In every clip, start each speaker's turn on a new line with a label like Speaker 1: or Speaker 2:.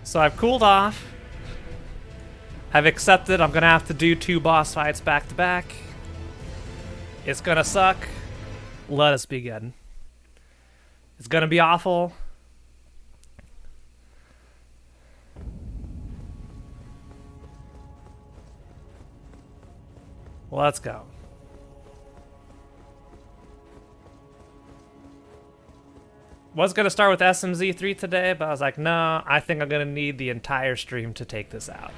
Speaker 1: So I've cooled off. I've accepted I'm gonna have to do 2 boss fights back to back. It's gonna suck. Let us begin. It's gonna be awful. Let's go. Was gonna start with SMZ3 today, but I was like, no, I think I'm gonna need the entire stream to take this out.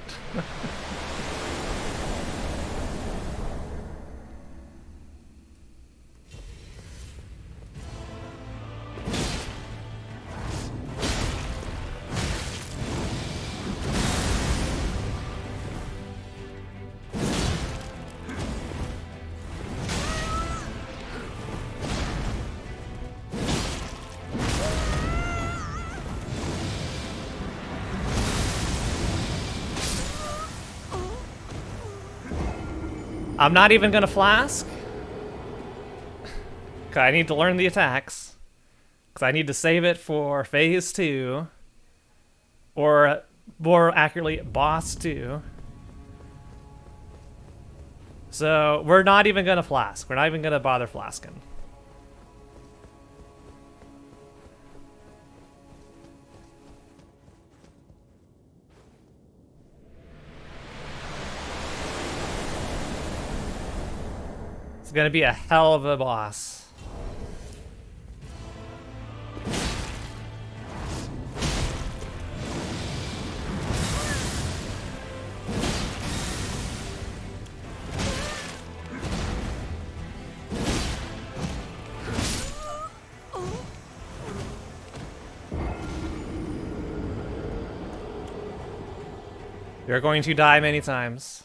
Speaker 1: I'm not even gonna flask. Cause I need to learn the attacks. Cause I need to save it for phase 2. Or more accurately, boss 2. So we're not even gonna flask. We're not even gonna bother flasking. It's gonna be a hell of a boss. You're going to die many times.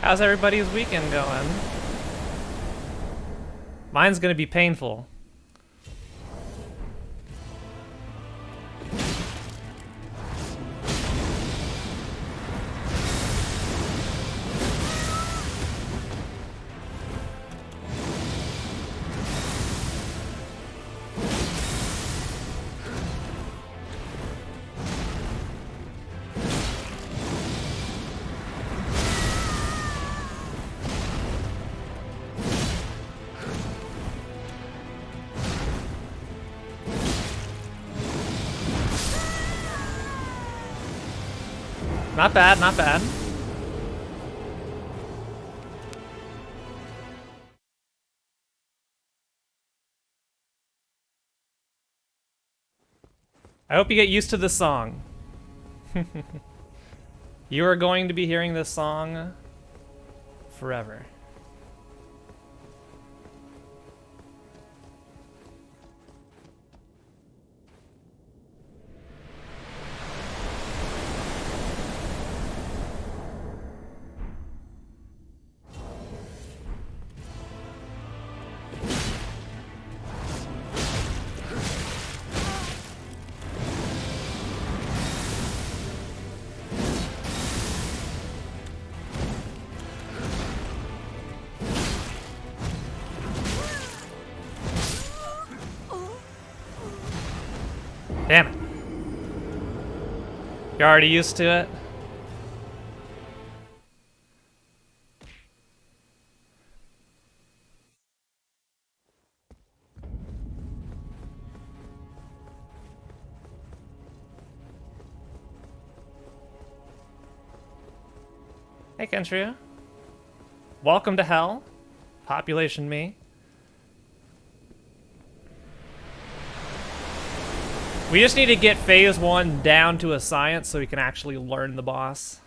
Speaker 1: How's everybody's weekend going? Mine's gonna be painful. Not bad, not bad. I hope you get used to this song. You are going to be hearing this song forever. Damn it. You're already used to it? Hey, Kentria. Welcome to hell. Population me. We just need to get phase 1 down to a science so we can actually learn the boss.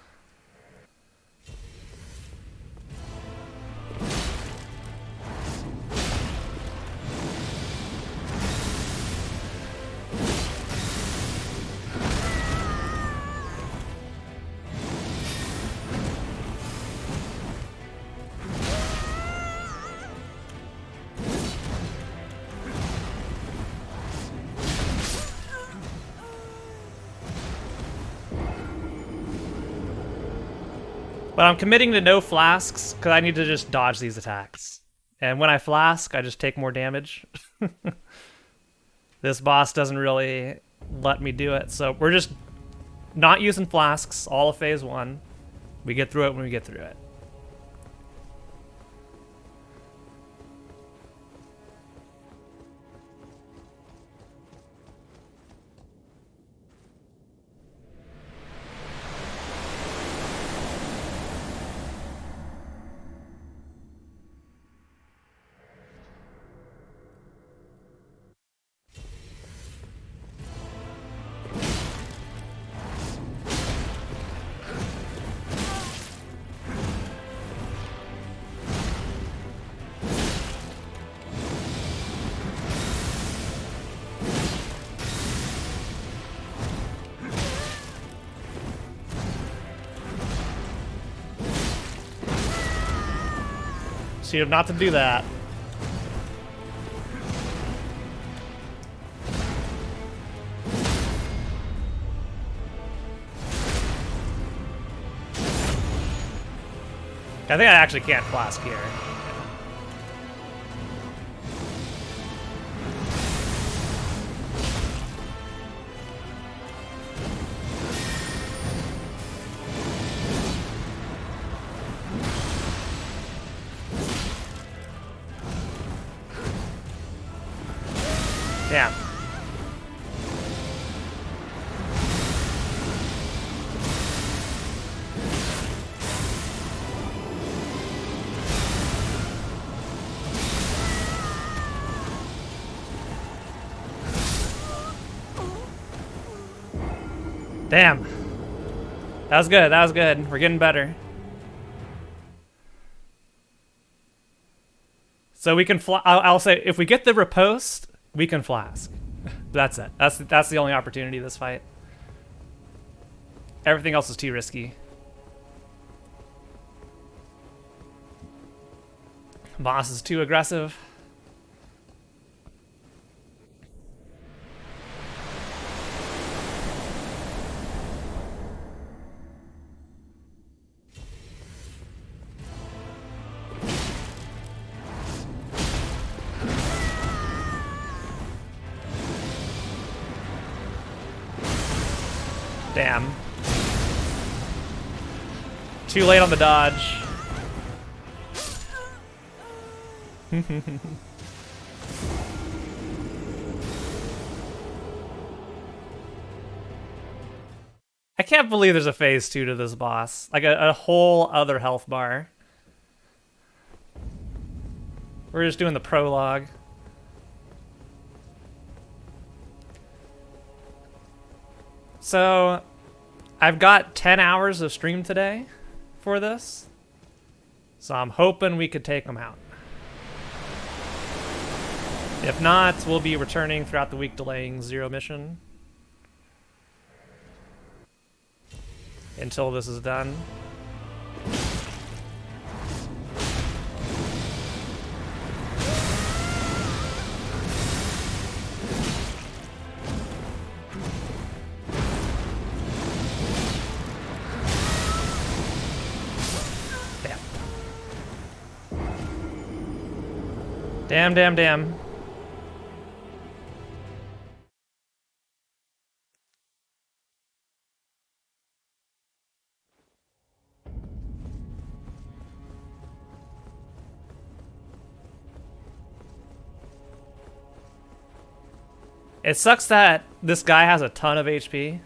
Speaker 1: But I'm committing to no flasks because I need to just dodge these attacks. And when I flask, I just take more damage. This boss doesn't really let me do it. So we're just not using flasks all of phase 1. We get through it when we get through it. So you have not to do that. I think I actually can't flask here. Damn. Damn. That was good. That was good. We're getting better. So we can I'll say if we get the riposte, we can flask. That's it. That's the only opportunity this fight. Everything else is too risky. Boss is too aggressive. Damn. Too late on the dodge. I can't believe there's a phase 2 to this boss. Like a whole other health bar. We're just doing the prologue. So, I've got 10 hours of stream today for this. So I'm hoping we could take them out. If not, we'll be returning throughout the week delaying Zero Mission. Until this is done. Damn, damn, damn. It sucks that this guy has a ton of HP.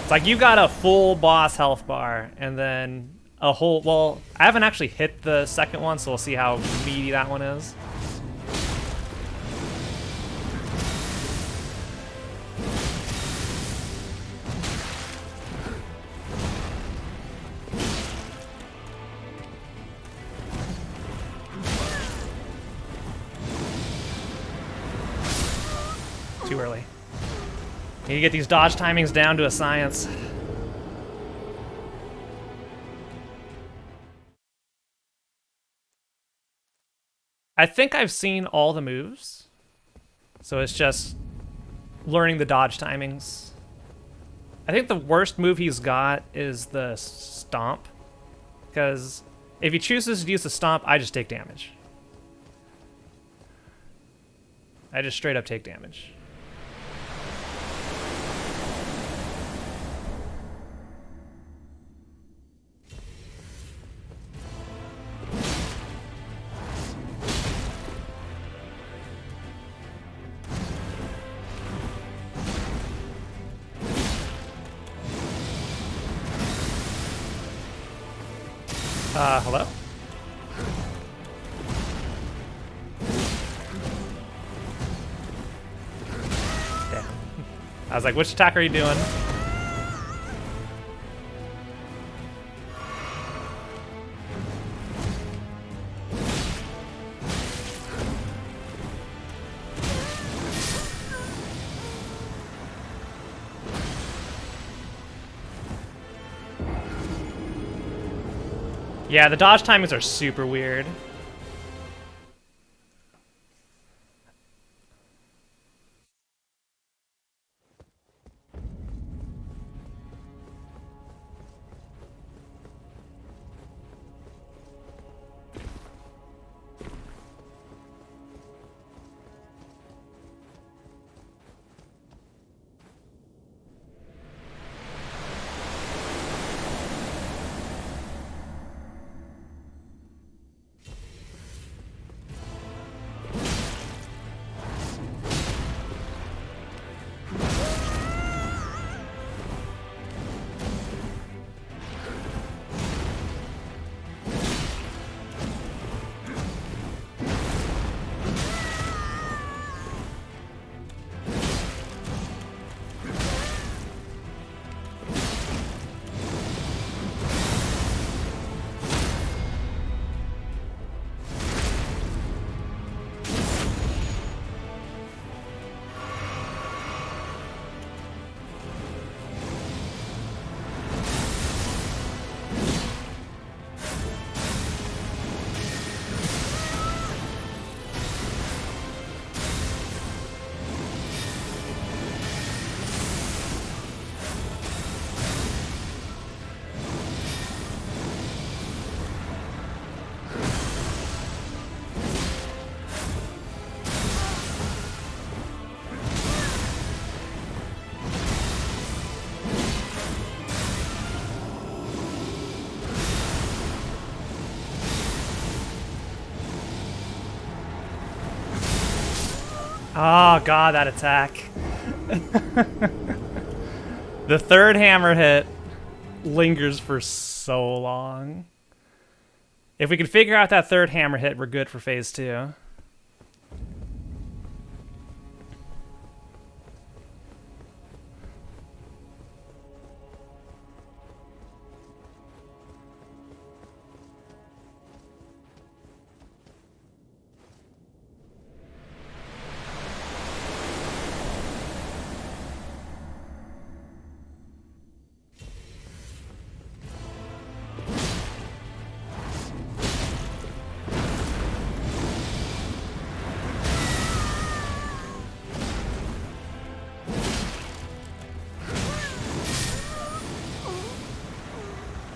Speaker 1: It's like you got a full boss health bar and then a whole, well, I haven't actually hit the second one, so we'll see how meaty that one is. Too early. Need to get these dodge timings down to a science. I think I've seen all the moves. So it's just learning the dodge timings. I think the worst move he's got is the stomp, because if he chooses to use the stomp, I just take damage. I just straight up take damage. Hello? Damn. I was like, which attack are you doing? Yeah, the dodge timings are super weird. Oh god, that attack. The third hammer hit lingers for so long. If we can figure out that third hammer hit, we're good for phase 2.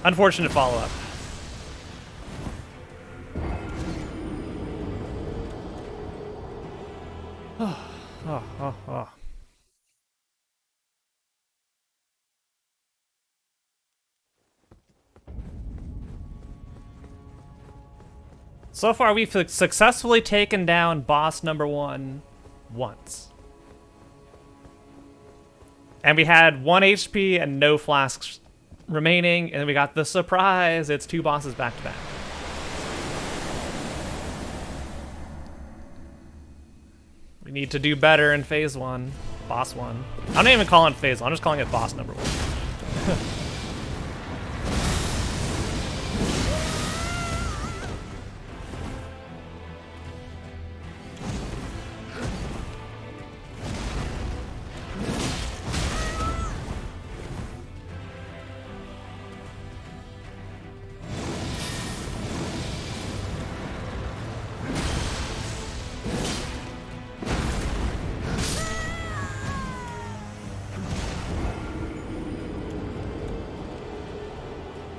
Speaker 1: Unfortunate follow-up. Oh. So far, we've successfully taken down boss number 1 once. And we had 1 HP and no flasks remaining, and then we got the surprise. It's 2 bosses back to back. We need to do better in phase 1. Boss 1. I'm not even calling it phase 1, I'm just calling it boss number 1.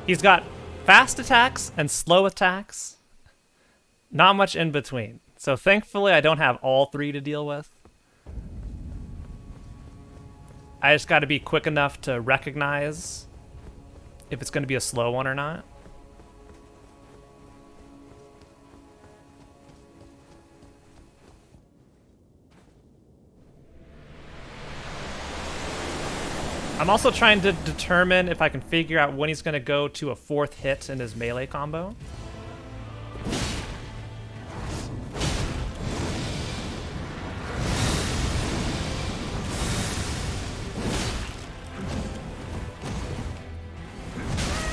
Speaker 1: He's got fast attacks and slow attacks. Not much in between. So thankfully I don't have all three to deal with. I just got to be quick enough to recognize if it's going to be a slow one or not. I'm also trying to determine if I can figure out when he's going to go to a fourth hit in his melee combo.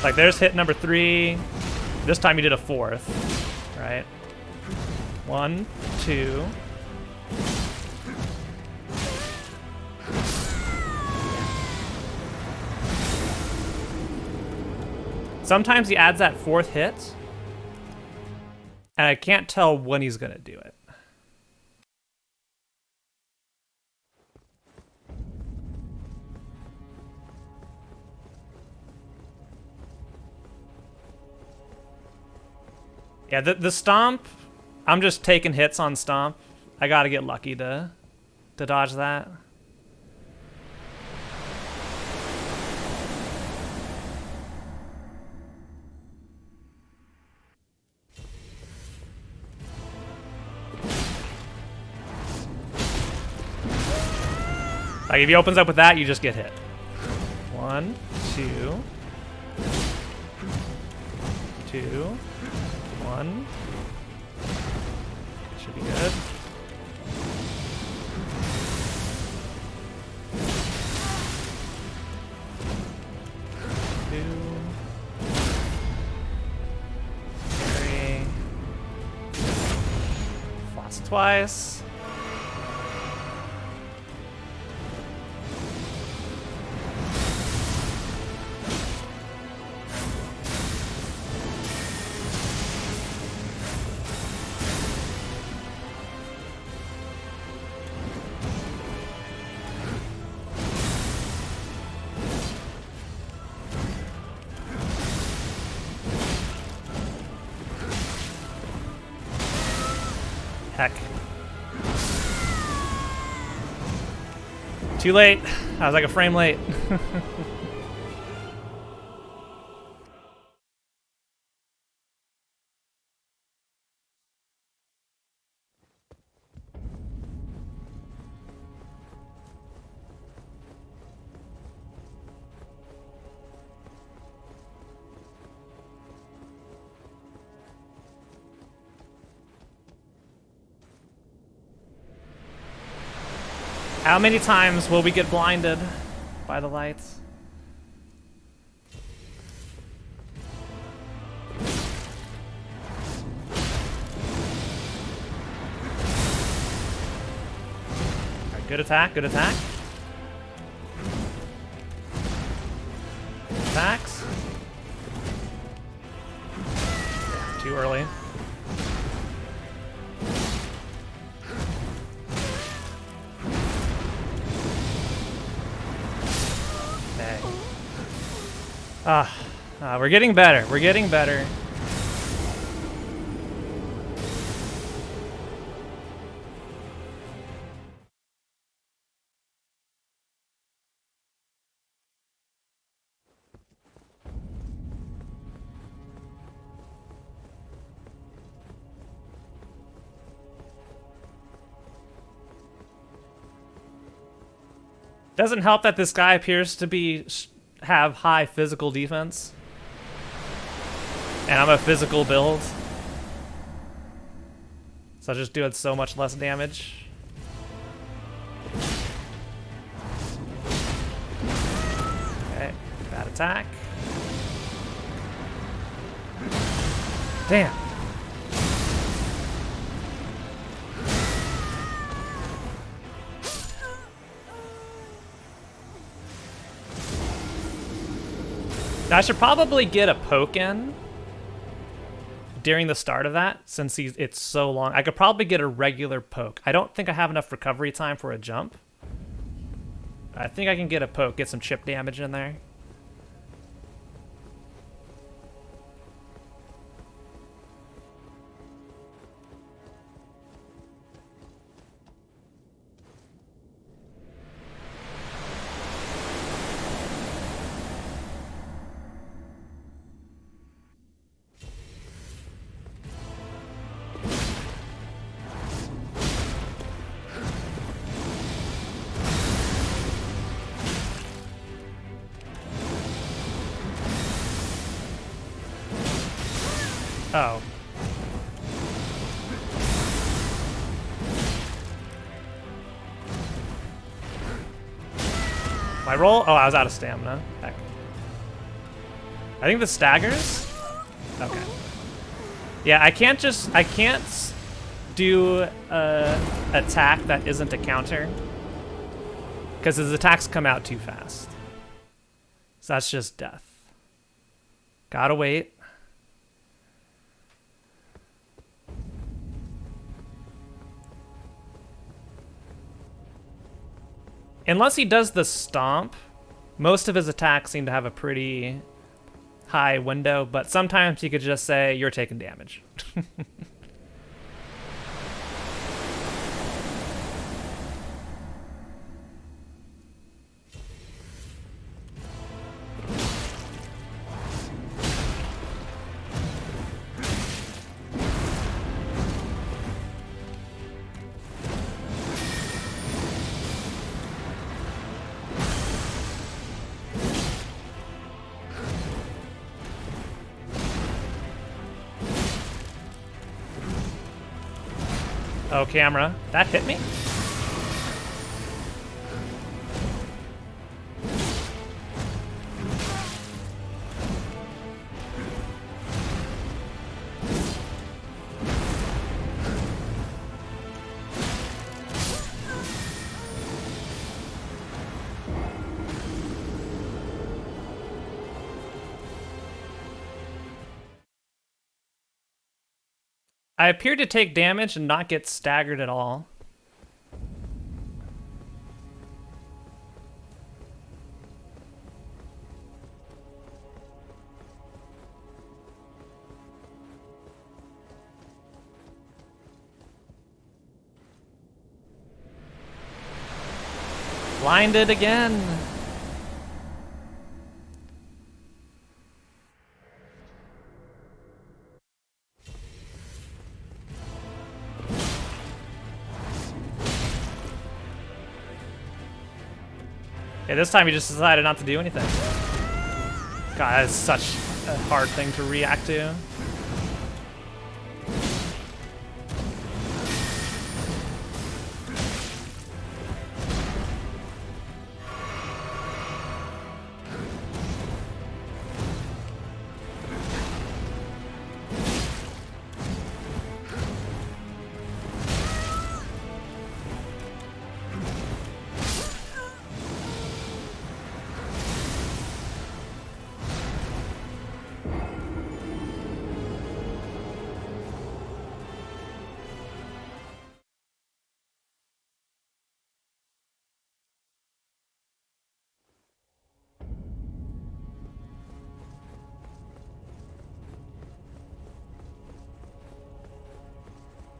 Speaker 1: Like, there's hit number 3. This time he did a fourth, right? 1, 2. Sometimes he adds that fourth hit, and I can't tell when he's gonna do it. Yeah, the stomp, I'm just taking hits on stomp. I gotta get lucky to dodge that. Like, if he opens up with that, you just get hit. 1, 2. 2. 1. Should be good. 2. 3. Floss twice. Heck. Too late. I was like a frame late. How many times will we get blinded by the lights? All right, good attack, good attack. Attacks. Too early. We're getting better. We're getting better. Doesn't help that this guy appears to have high physical defense. And I'm a physical build. So I just doing so much less damage. Okay, bad attack. Damn. Now I should probably get a poke in during the start of that, since it's so long. I could probably get a regular poke. I don't think I have enough recovery time for a jump. I think I can get a poke, get some chip damage in there. Oh. My roll? Oh, I was out of stamina. Heck. I think the staggers? Okay. Yeah, I can't do a attack that isn't a counter, because his attacks come out too fast. So that's just death. Gotta wait. Unless he does the stomp, most of his attacks seem to have a pretty high window, but sometimes he could just say, you're taking damage. Oh, camera. That hit me? I appear to take damage and not get staggered at all. Blinded again. Yeah, this time he just decided not to do anything. God, that is such a hard thing to react to.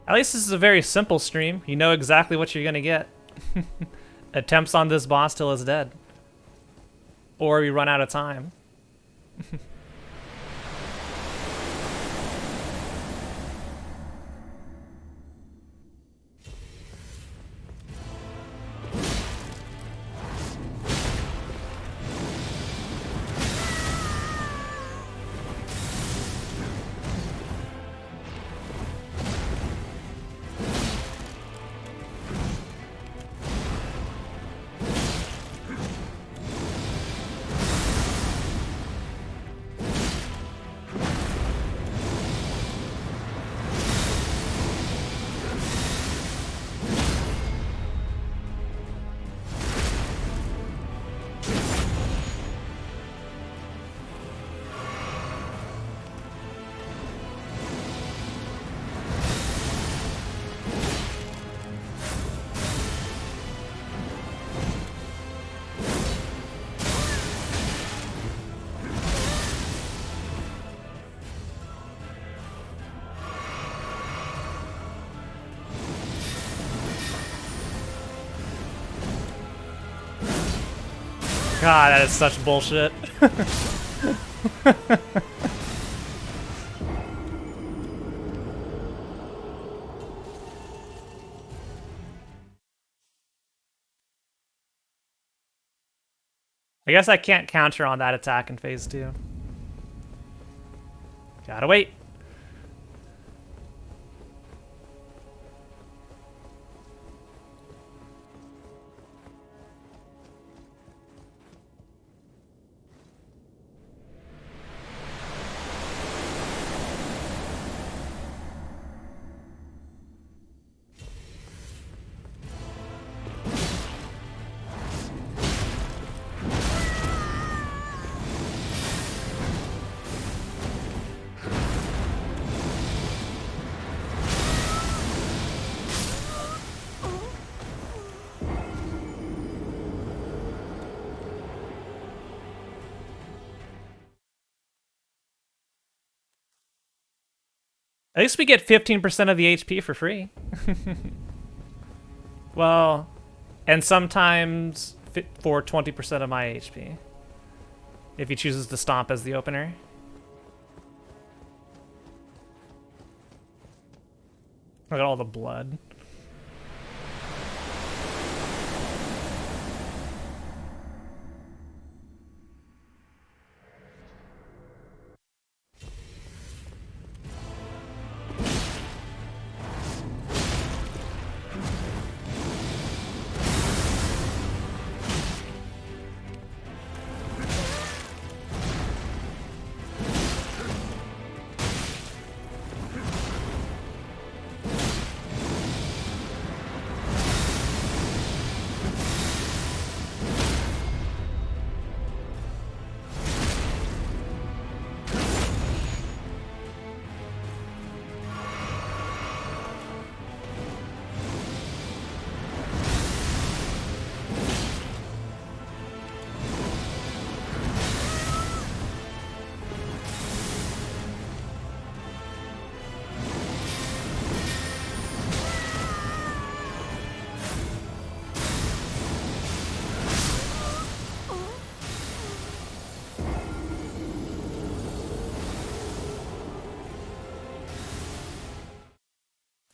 Speaker 1: At least this is a very simple stream. You know exactly what you're gonna get. Attempts on this boss till it's dead. Or we run out of time. God, that is such bullshit. I guess I can't counter on that attack in phase 2. Gotta wait. At least we get 15% of the HP for free. Well, and sometimes for 20% of my HP. If he chooses to stomp as the opener. Look at all the blood.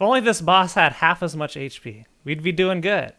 Speaker 1: If only this boss had half as much HP, we'd be doing good.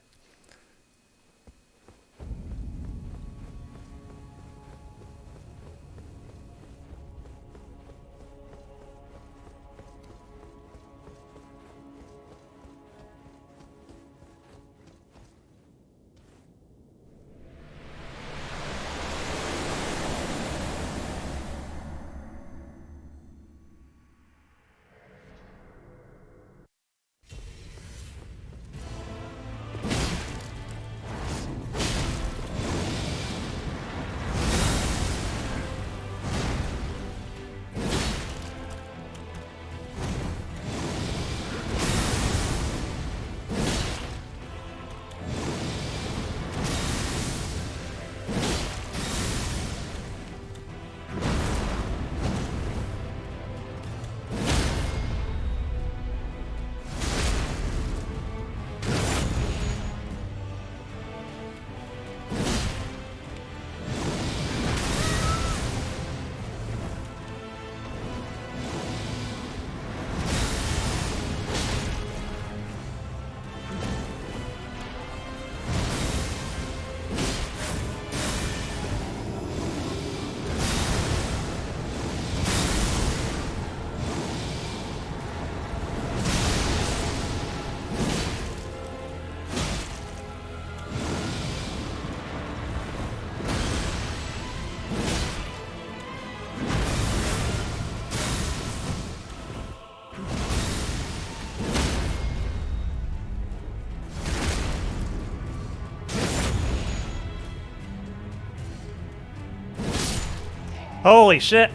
Speaker 1: Holy shit.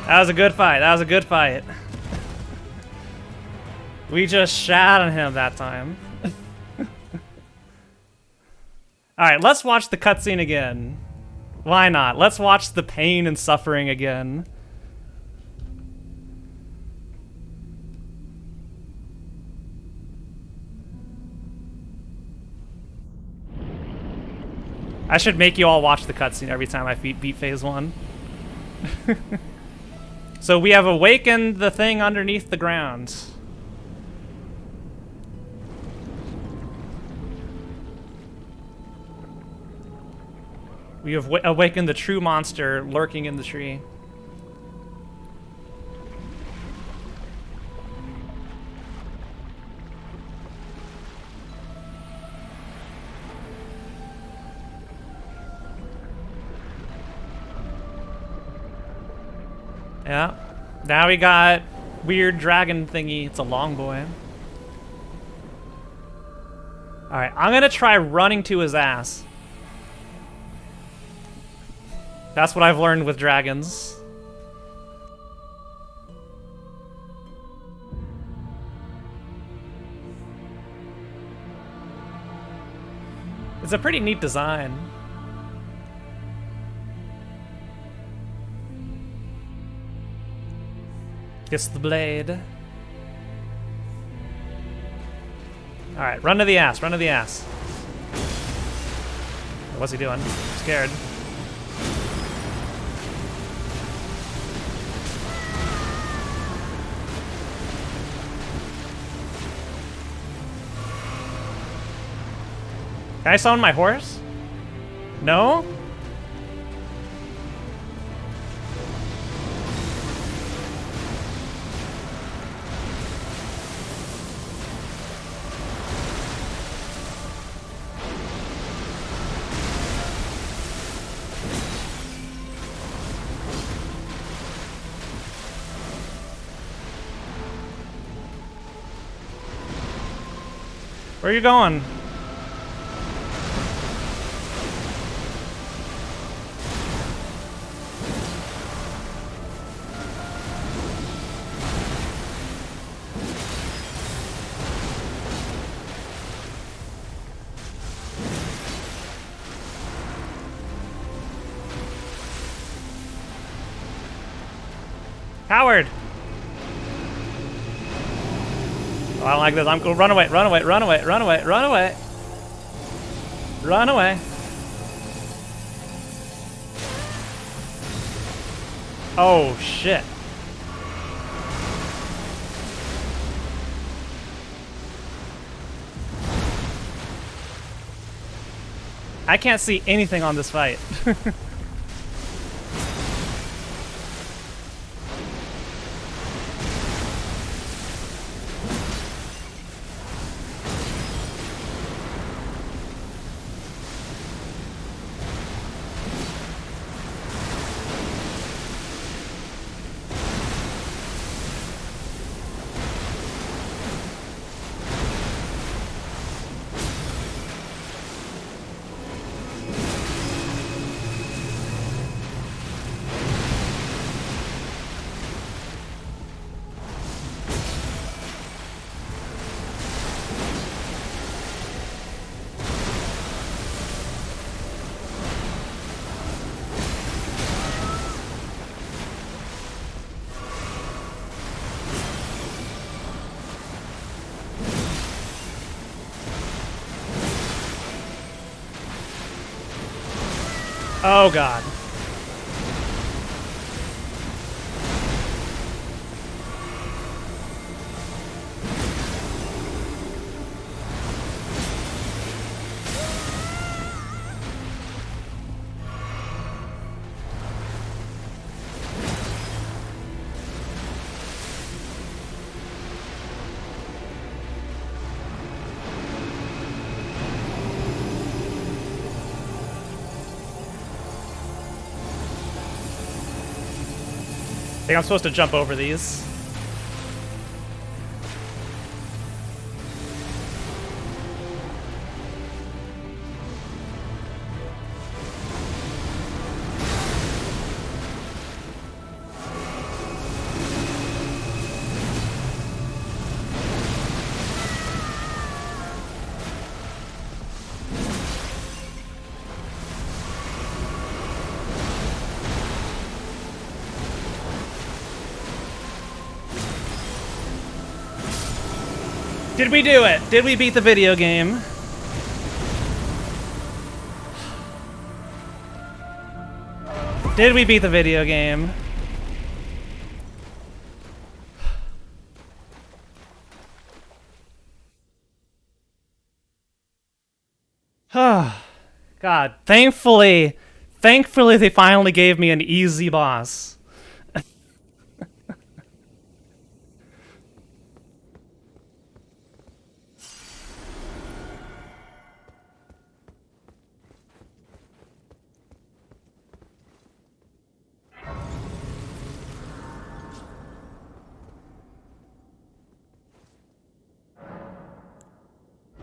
Speaker 1: That was a good fight. That was a good fight. We just shat on him that time. Alright, let's watch the cutscene again. Why not? Let's watch the pain and suffering again. I should make you all watch the cutscene every time I beat phase 1. So we have awakened the thing underneath the ground. We have awakened the true monster lurking in the tree. Yeah. Now we got weird dragon thingy. It's a long boy. Alright, I'm gonna try running to his ass. That's what I've learned with dragons. It's a pretty neat design. Kiss the blade. Alright, run to the ass, run to the ass. What's he doing? I'm scared. Can I summon my horse? No? Where are you going? Coward! Oh, I don't like this. I'm going. Run away, run away, run away, run away, run away. Run away. Oh, shit. I can't see anything on this fight. Oh, God. I think I'm supposed to jump over these. Did we do it? Did we beat the video game? Did we beat the video game? God, thankfully they finally gave me an easy boss.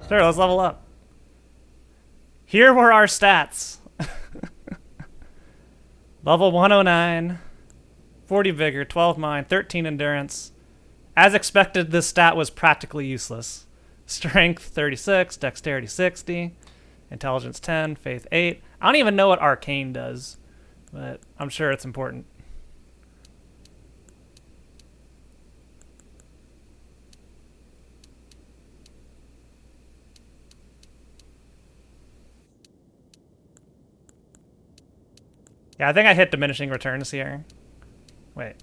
Speaker 1: Sure, let's level up. Here were our stats. Level 109, 40 vigor, 12 mind, 13 endurance. As expected, this stat was practically useless. Strength 36, dexterity 60, intelligence 10, faith 8. I don't even know what arcane does, but I'm sure it's important. Yeah, I think I hit diminishing returns here. Wait.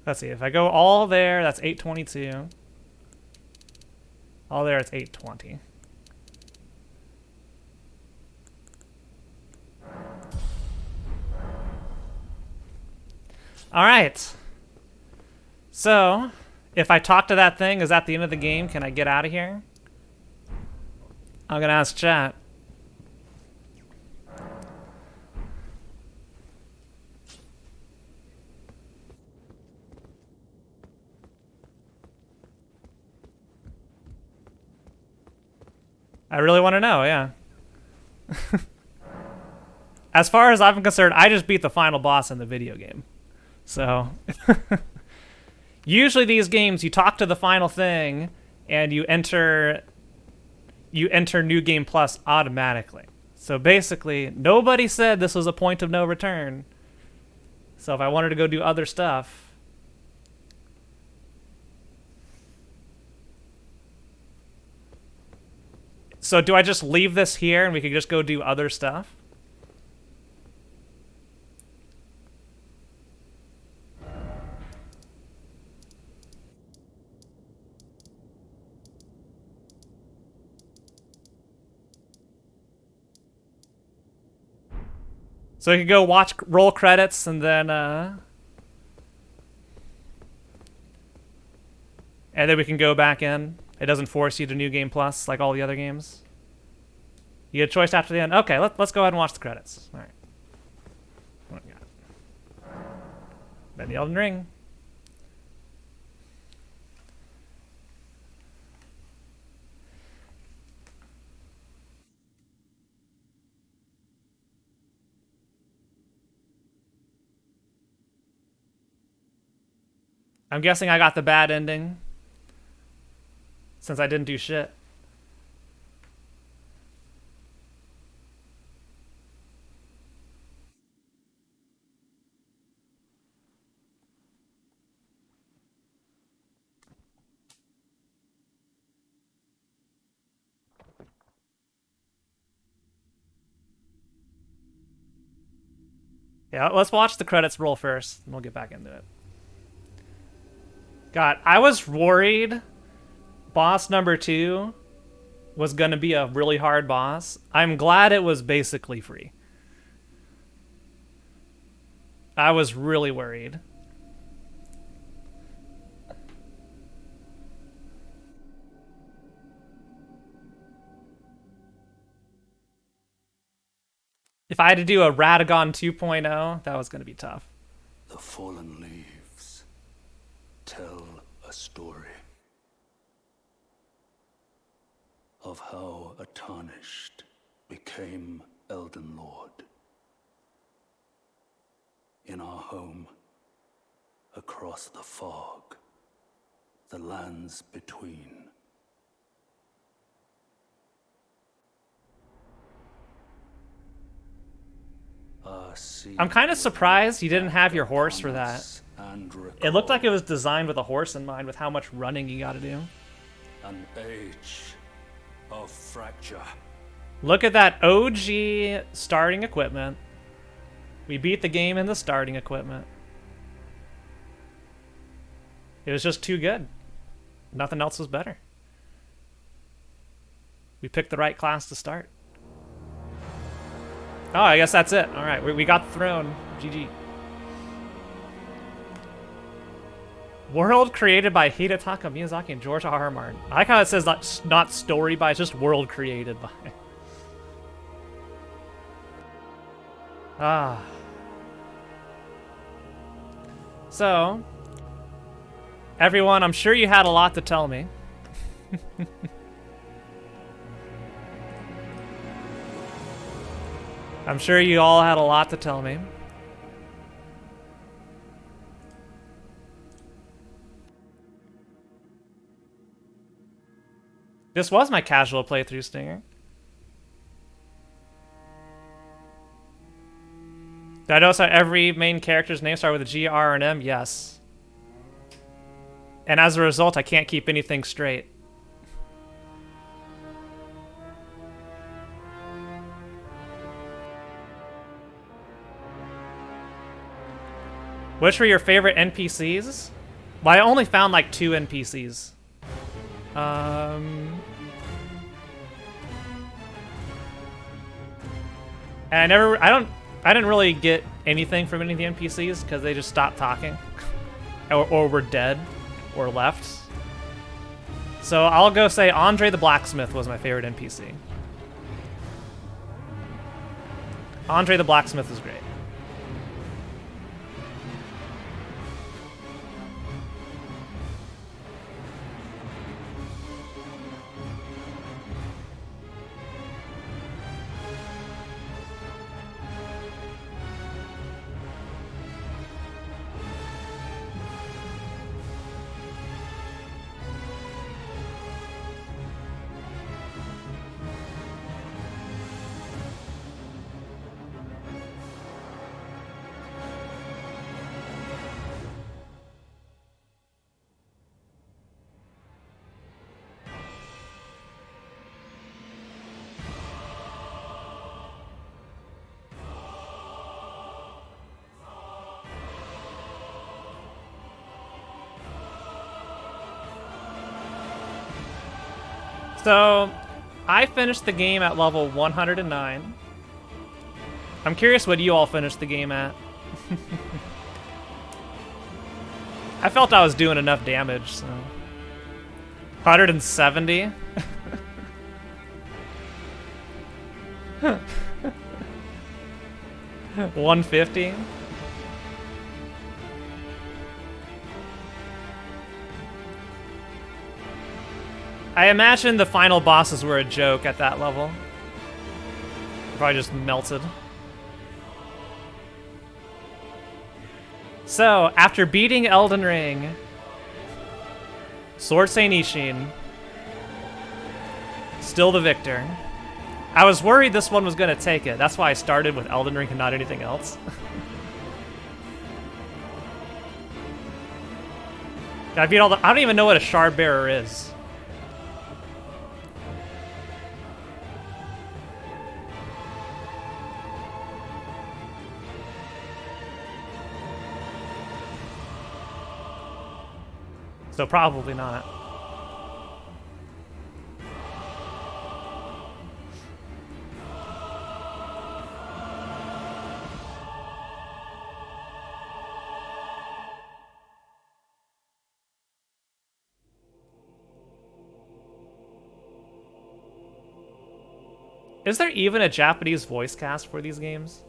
Speaker 1: Let's see. If I go all there, that's 822. All there, it's 820. All right. So, if I talk to that thing, is that the end of the game? Can I get out of here? I'm gonna ask chat. I really want to know, yeah. As far as I'm concerned, I just beat the final boss in the video game. So, usually these games, you talk to the final thing, and you enter New Game Plus automatically. So basically, nobody said this was a point of no return. So if I wanted to go do other stuff, so do I just leave this here and we could just go do other stuff? So we could go watch roll credits and then we can go back in. It doesn't force you to New Game Plus like all the other games. You get a choice after the end. Okay, let's go ahead and watch the credits. All right. What do we got? Then the Elden Ring. I'm guessing I got the bad ending since I didn't do shit. Yeah, let's watch the credits roll first, and we'll get back into it. God, I was worried boss number 2 was going to be a really hard boss. I'm glad it was basically free. I was really worried. If I had to do a Radagon 2.0, that was going to be tough.
Speaker 2: The fallen leaves tell a story of how a tarnished became Elden Lord. In our home, across the fog, the lands between.
Speaker 1: I'm kind of surprised you didn't have your horse for that. It looked like it was designed with a horse in mind with how much running you gotta do.
Speaker 2: An age of fracture.
Speaker 1: Look at that OG starting equipment. We beat the game in the starting equipment. It was just too good. Nothing else was better. We picked the right class to start. Oh, I guess that's it. All right, we got the throne. GG. World created by Hidetaka Miyazaki and George R.R. Martin. I like how it says not story by, it's just world created by. Ah. So, everyone, I'm sure you had a lot to tell me. I'm sure you all had a lot to tell me. This was my casual playthrough, Stinger. Did I notice how every main character's name started with a G, R, and M? Yes. And as a result, I can't keep anything straight. Which were your favorite NPCs? Well, I only found like 2 NPCs. And I didn't really get anything from any of the NPCs because they just stopped talking, or were dead, or left. So I'll go say Andre the Blacksmith was my favorite NPC. Andre the Blacksmith was great. So, I finished the game at level 109. I'm curious what you all finished the game at. I felt I was doing enough damage, so. 170? 150? I imagine the final bosses were a joke at that level. Probably just melted. So, after beating Elden Ring, Sword Saint Ishin, still the victor. I was worried this one was going to take it. That's why I started with Elden Ring and not anything else. I beat all the. I don't even know what a Shard Bearer is. So probably not. Is there even a Japanese voice cast for these games?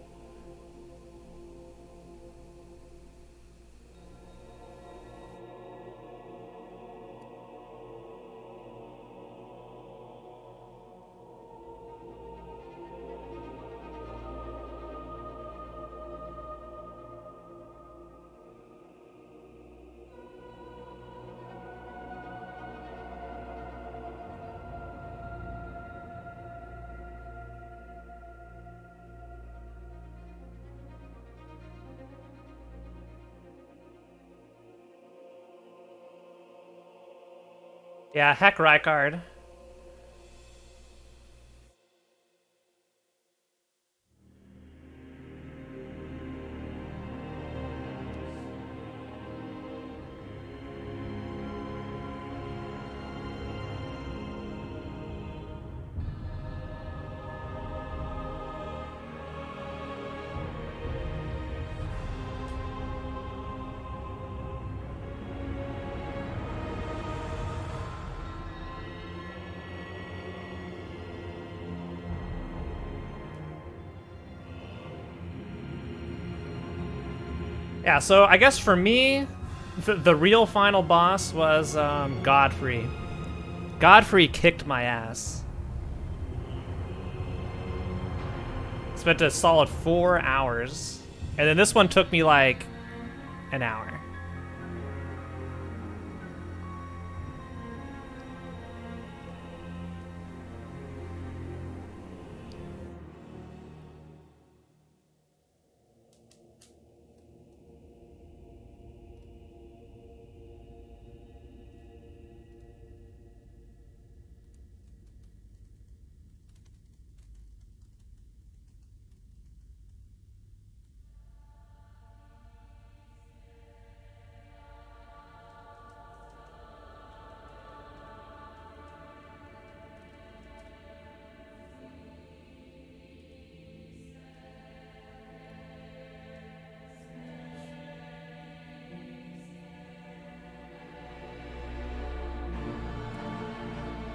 Speaker 1: Yeah, heck Rykard. Yeah, so I guess for me, the real final boss was Godfrey. Godfrey kicked my ass. Spent a solid 4 hours. And then this one took me like an hour.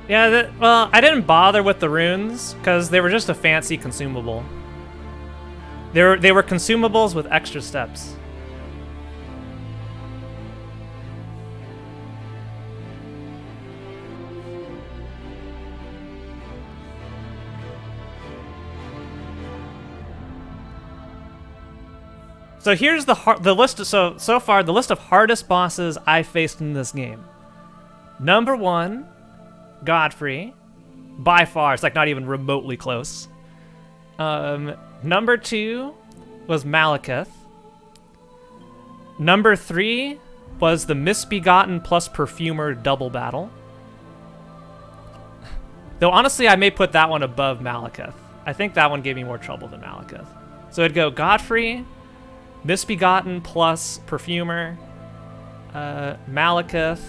Speaker 1: Yeah, well, I didn't bother with the runes because they were just a fancy consumable. They were consumables with extra steps. So here's the list. So far the list of hardest bosses I faced in this game. Number 1, Godfrey, by far. It's like not even remotely close. Number 2 was Malekith. Number 3 was the Misbegotten plus Perfumer double battle. Though honestly, I may put that one above Malekith. I think that one gave me more trouble than Malekith. So it'd go Godfrey, Misbegotten plus Perfumer, Malekith,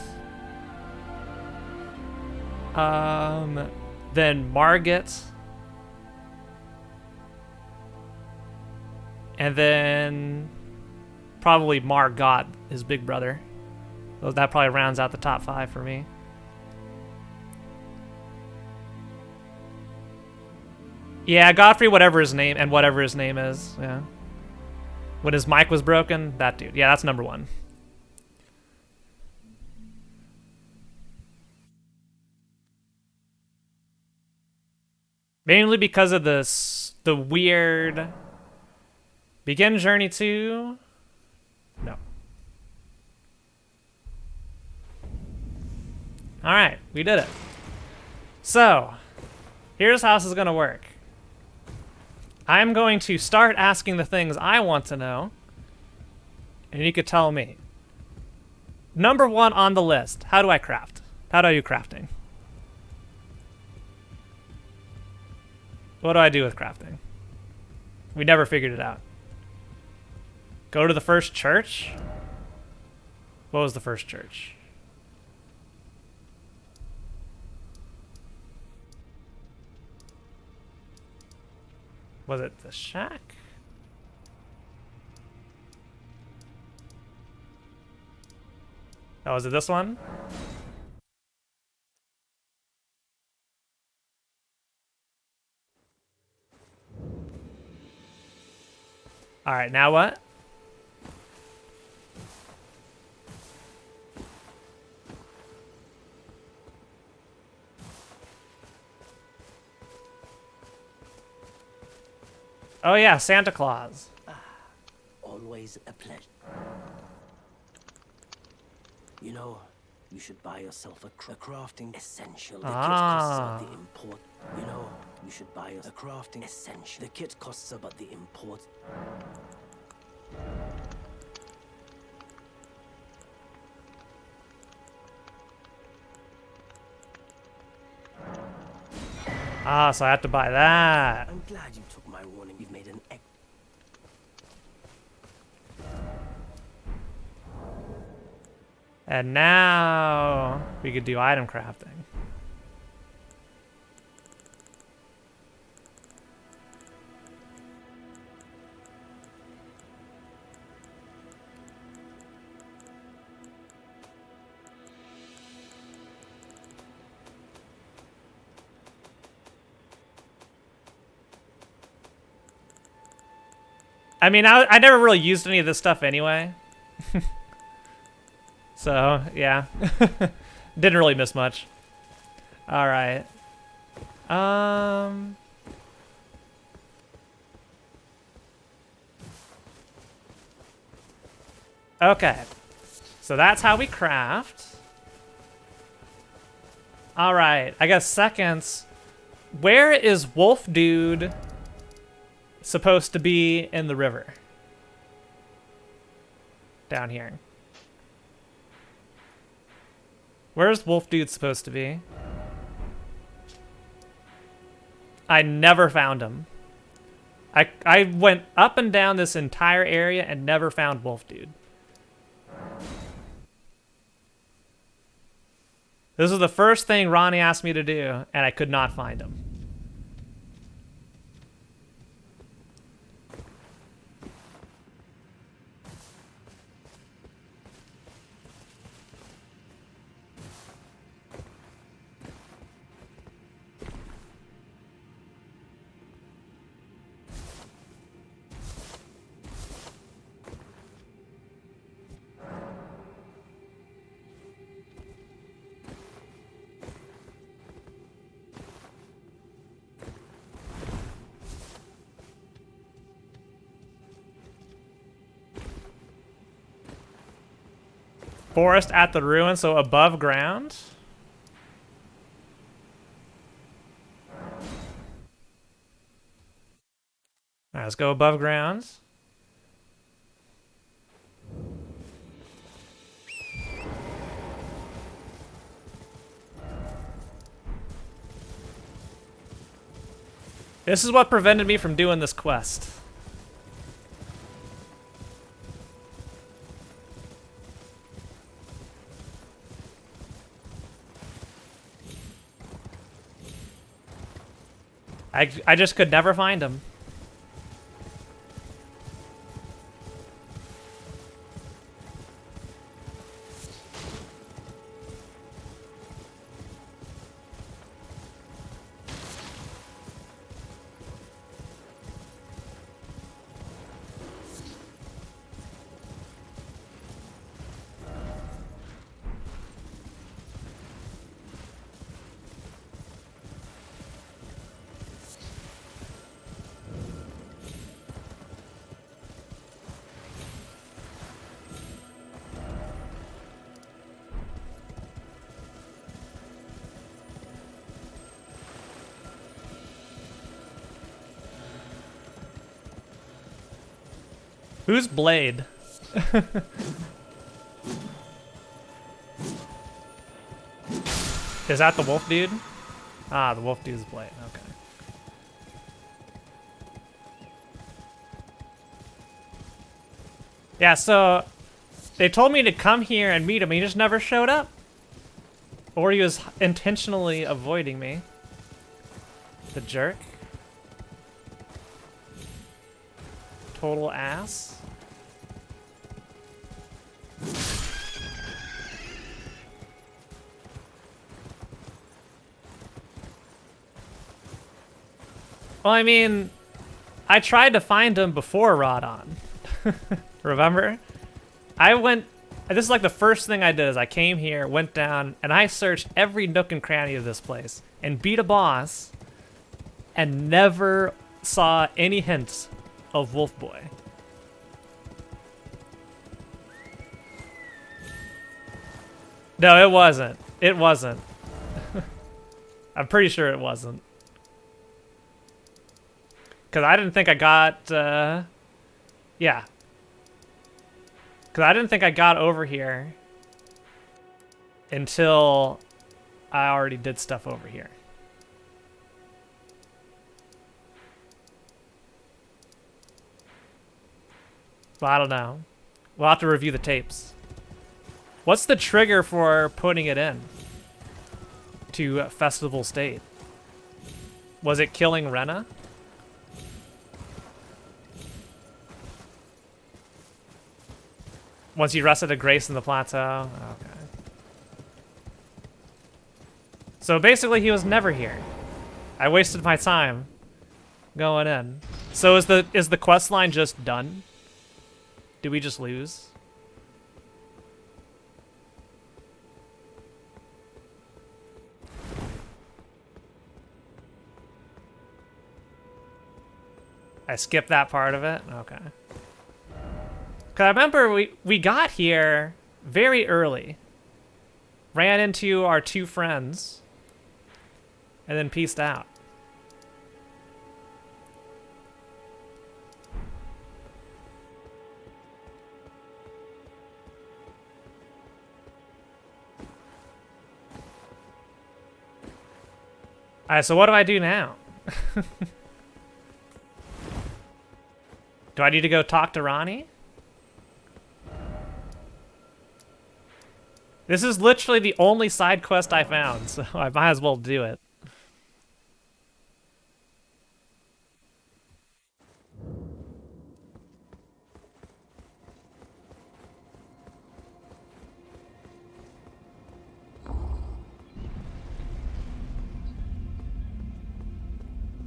Speaker 1: then Margit, and then probably Margot, his big brother. So that probably rounds out the top 5 for me. Yeah, Godfrey, whatever his name is, yeah. When his mic was broken, that dude. Yeah, that's number 1. Mainly because of the weird begin journey 2. No. All right, we did it. So, here's how this is gonna work. I'm going to start asking the things I want to know, and you could tell me. Number 1 on the list, how do I craft? How do I do crafting? What do I do with crafting? We never figured it out. Go to the first church? What was the first church? Was it the shack? Oh, was it this one? All right, now what? Oh yeah, Santa Claus.
Speaker 3: Always a pleasure. You know, you should buy yourself a crafting essential. The kit costs about the import. You know, you should buy a crafting essential. The kit costs about the import.
Speaker 1: So I have to buy that.
Speaker 3: I'm glad you took my warning. You've made an
Speaker 1: And now we could do item crafting. I mean, I never really used any of this stuff anyway. So, yeah. Didn't really miss much. All right. Okay. So that's how we craft. All right. I guess seconds. Where is Wolf Dude supposed to be in the river? Down here. Where's Wolf Dude supposed to be? I never found him. I went up and down this entire area and never found Wolf Dude. This was the first thing Ronnie asked me to do, and I could not find him. Forest at the ruin, so above ground. All right, let's go above ground. This is what prevented me from doing this quest. I just could never find him. Who's Blade? Is that the wolf dude? Ah, the wolf dude's Blade. Okay. Yeah, so they told me to come here and meet him. He just never showed up. Or he was intentionally avoiding me. The jerk. Total ass. Well, I mean, I tried to find him before Rodon. Remember? This is like the first thing I did is I came here, went down, and I searched every nook and cranny of this place and beat a boss and never saw any hints of Wolf Boy. No, it wasn't. It wasn't. I'm pretty sure it wasn't. Because I didn't think I got, yeah. Because I didn't think I got over here until I already did stuff over here. Well, I don't know. We'll have to review the tapes. What's the trigger for putting it in to Festival State? Was it killing Rena? Once you rested a Grace in the plateau? Okay. So basically he was never here. I wasted my time going in. So is the quest line just done? Did we just lose? I skipped that part of it? Okay. Cause I remember we got here very early. Ran into our two friends. And then peaced out. Alright, so what do I do now? Do I need to go talk to Ronnie? This is literally the only side quest I found, so I might as well do it.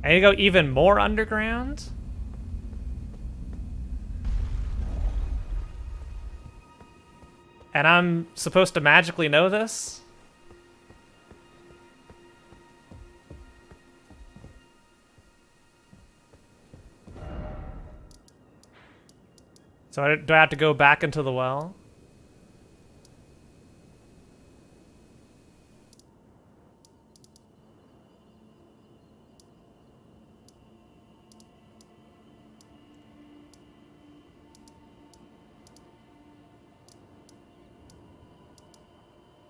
Speaker 1: I need to go even more underground? And I'm supposed to magically know this? So do I have to go back into the well?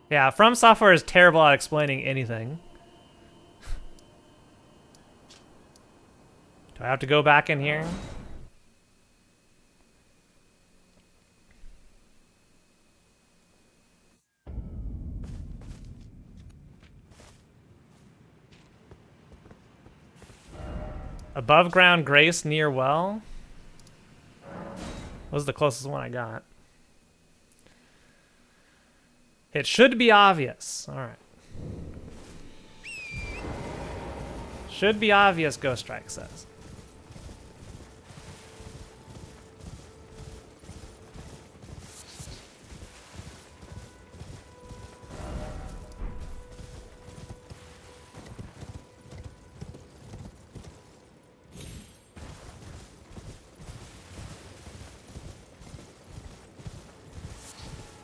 Speaker 1: Yeah, From Software is terrible at explaining anything. Do I have to go back in here? Above ground grace near well? What was the closest one I got? It should be obvious. Alright. Should be obvious, Ghost Strike says.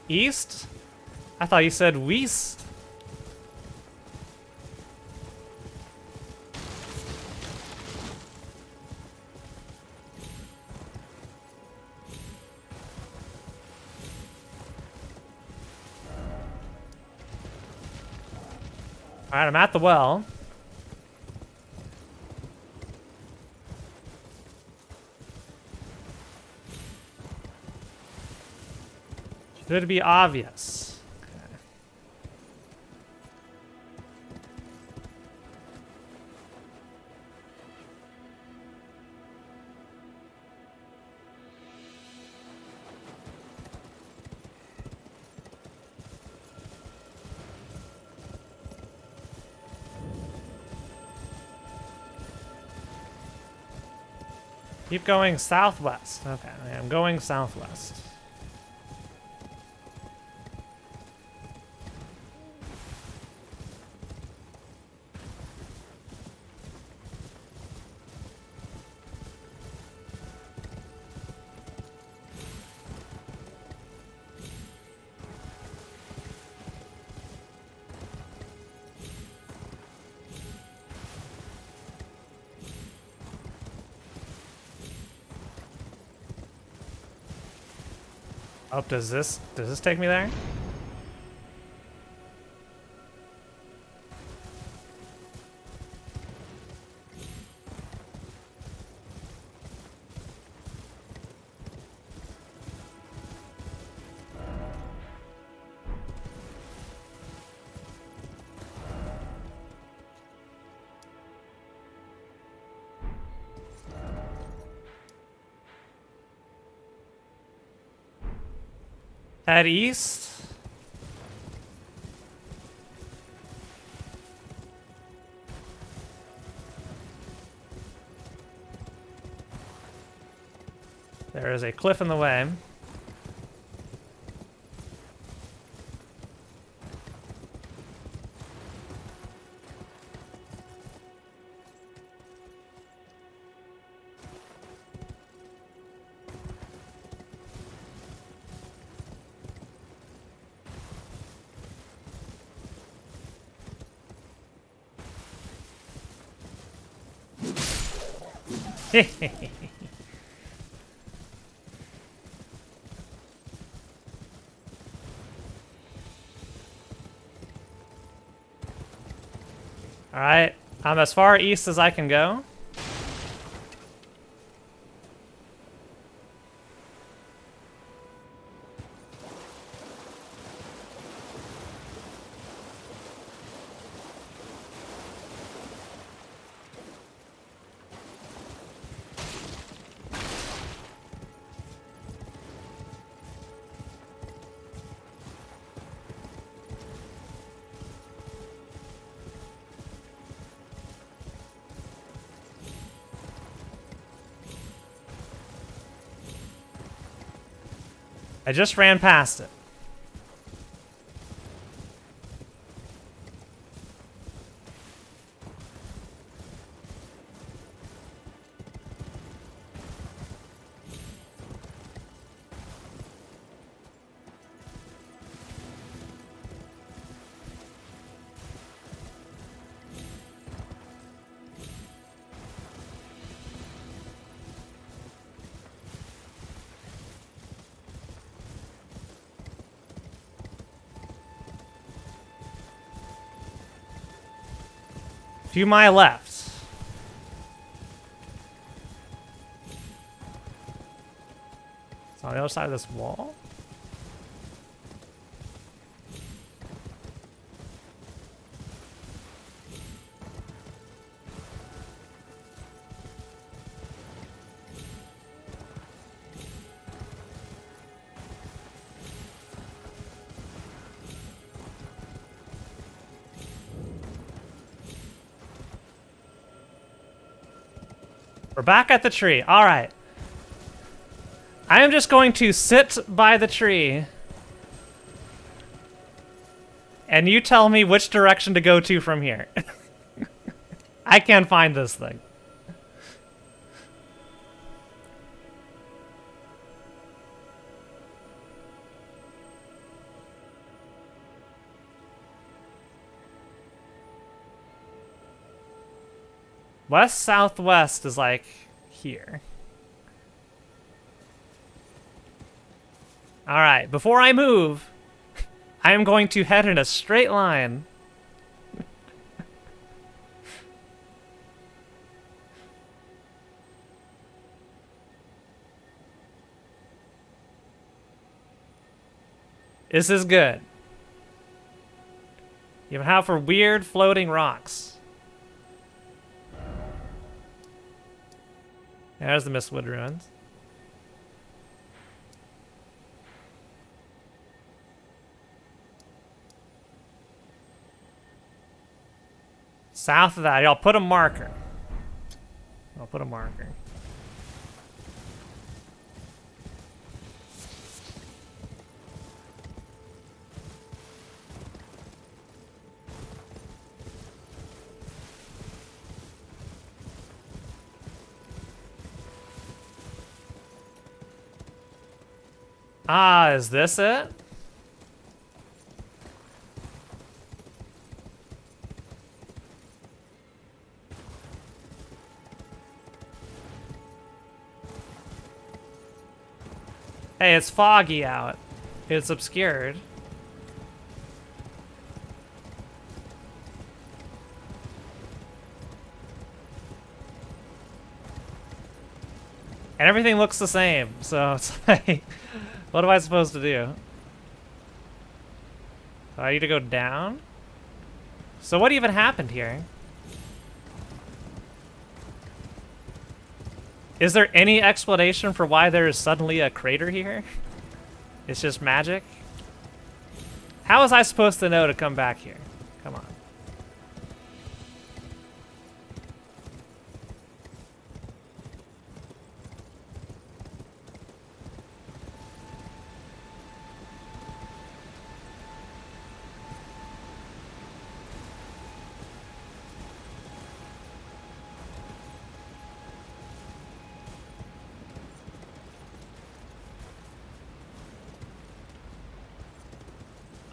Speaker 1: East? I thought you said west. Alright, I'm at the well. Should be obvious. Okay. Keep going southwest. Okay, I'm going southwest. Oh, does this take me there? Head east. There is a cliff in the way. Alright, I'm as far east as I can go. I just ran past it. Few my left. It's on the other side of this wall. We're back at the tree. All right. I am just going to sit by the tree. And you tell me which direction to go to from here. I can't find this thing. West southwest is like here. All right, before I move, I am going to head in a straight line. This is good. You have for weird floating rocks. There's the Mistwood Ruins. South of that, I'll put a marker. I'll put a marker. Ah, is this it? Hey, it's foggy out. It's obscured. And everything looks the same, so it's like, what am I supposed to do? I need to go down? So what even happened here? Is there any explanation for why there is suddenly a crater here? It's just magic? How was I supposed to know to come back here? Come on.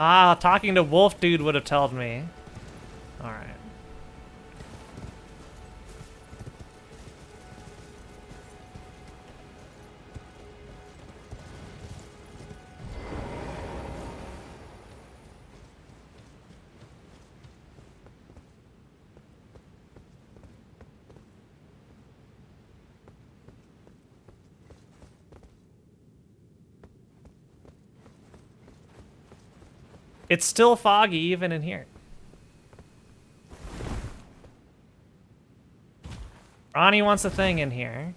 Speaker 1: Ah, talking to Wolf Dude would have told me. Alright. It's still foggy even in here. Ronnie wants a thing in here.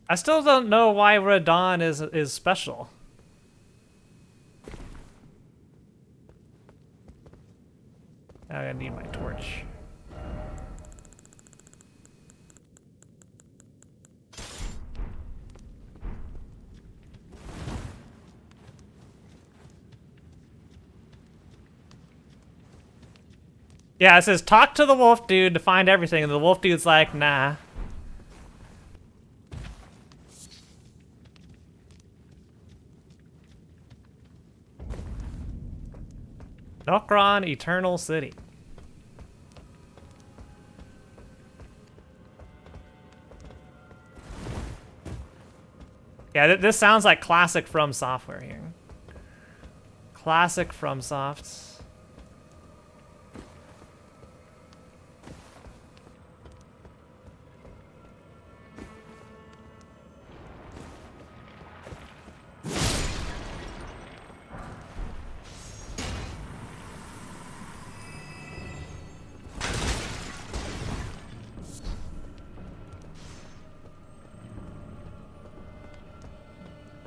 Speaker 1: I still don't know why Radon is special. I need my torch. Yeah, it says talk to the wolf dude to find everything, and the wolf dude's like, nah. Nokron Eternal City. Yeah, this sounds like classic From Software here. Classic FromSoft.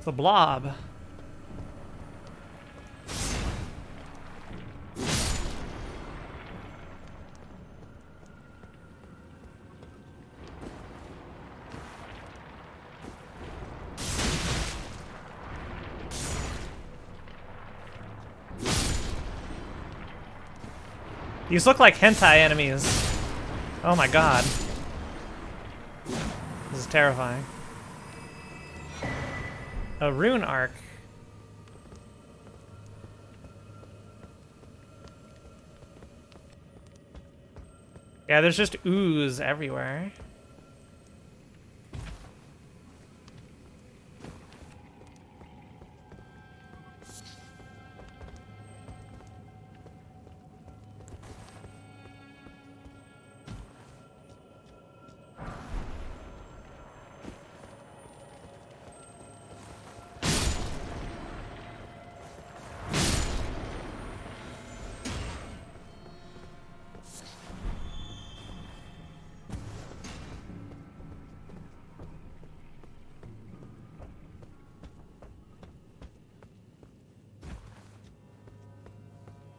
Speaker 1: The blob. These look like hentai enemies. Oh my god. This is terrifying. A rune arc. Yeah, there's just ooze everywhere.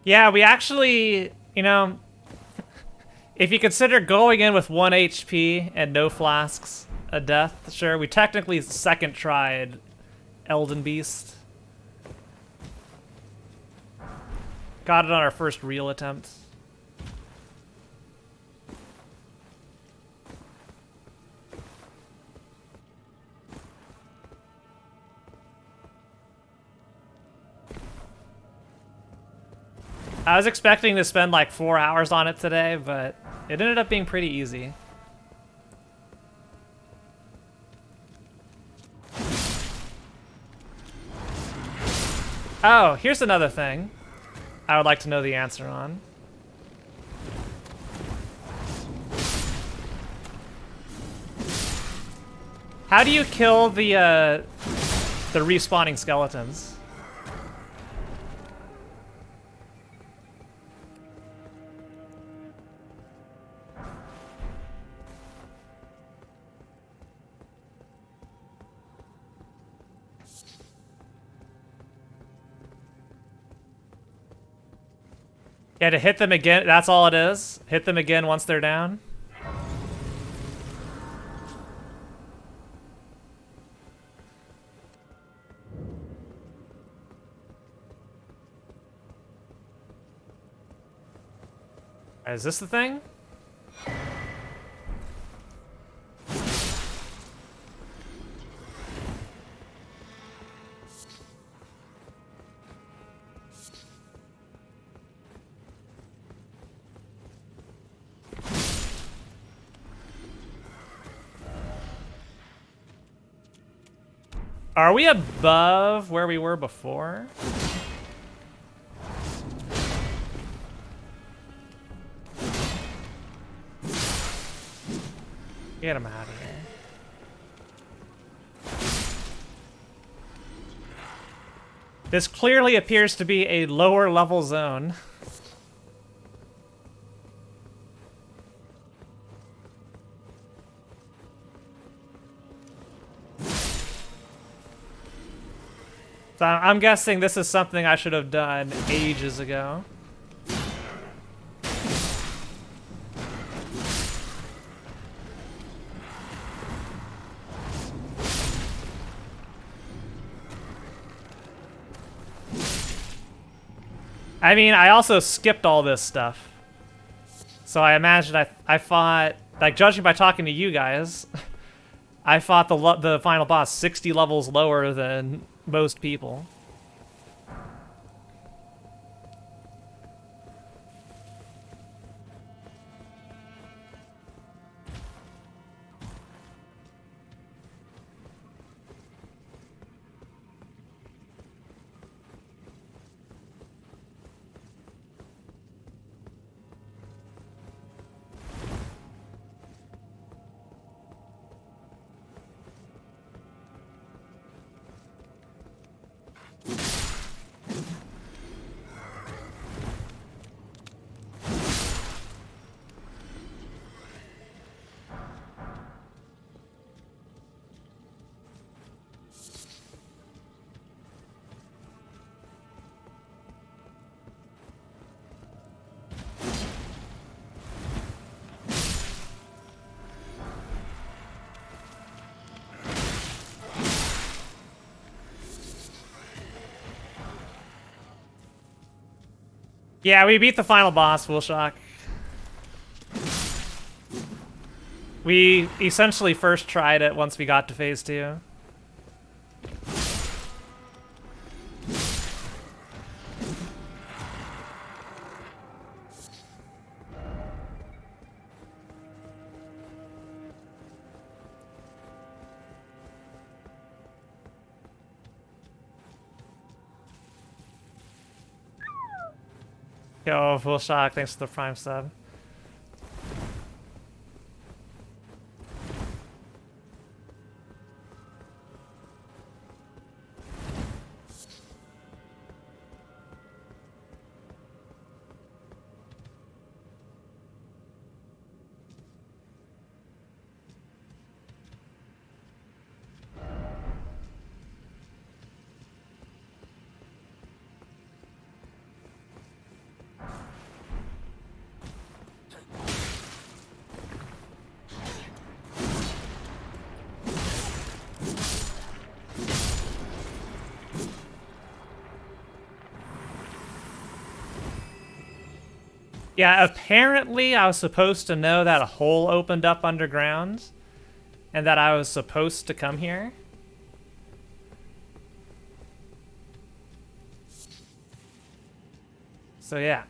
Speaker 1: Yeah, we actually, you know, if you consider going in with 1 HP and no flasks a death, sure, we technically second tried Elden Beast. Got it on our first real attempt. I was expecting to spend like 4 hours on it today, but it ended up being pretty easy. Oh, here's another thing I would like to know the answer on. How do you kill the respawning skeletons? Yeah, to hit them again, that's all it is? Hit them again once they're down? Is this the thing? Are we above where we were before? Get him out of here. This clearly appears to be a lower level zone. So I'm guessing this is something I should have done ages ago. I mean, I also skipped all this stuff. So I imagine I fought, like, judging by talking to you guys, I fought the final boss 60 levels lower than most people. Yeah, we beat the final boss, Full Shock. We essentially first tried it once we got to phase 2. Yo, Full Shock, thanks for the Prime sub. Yeah, apparently I was supposed to know that a hole opened up underground and that I was supposed to come here. So yeah.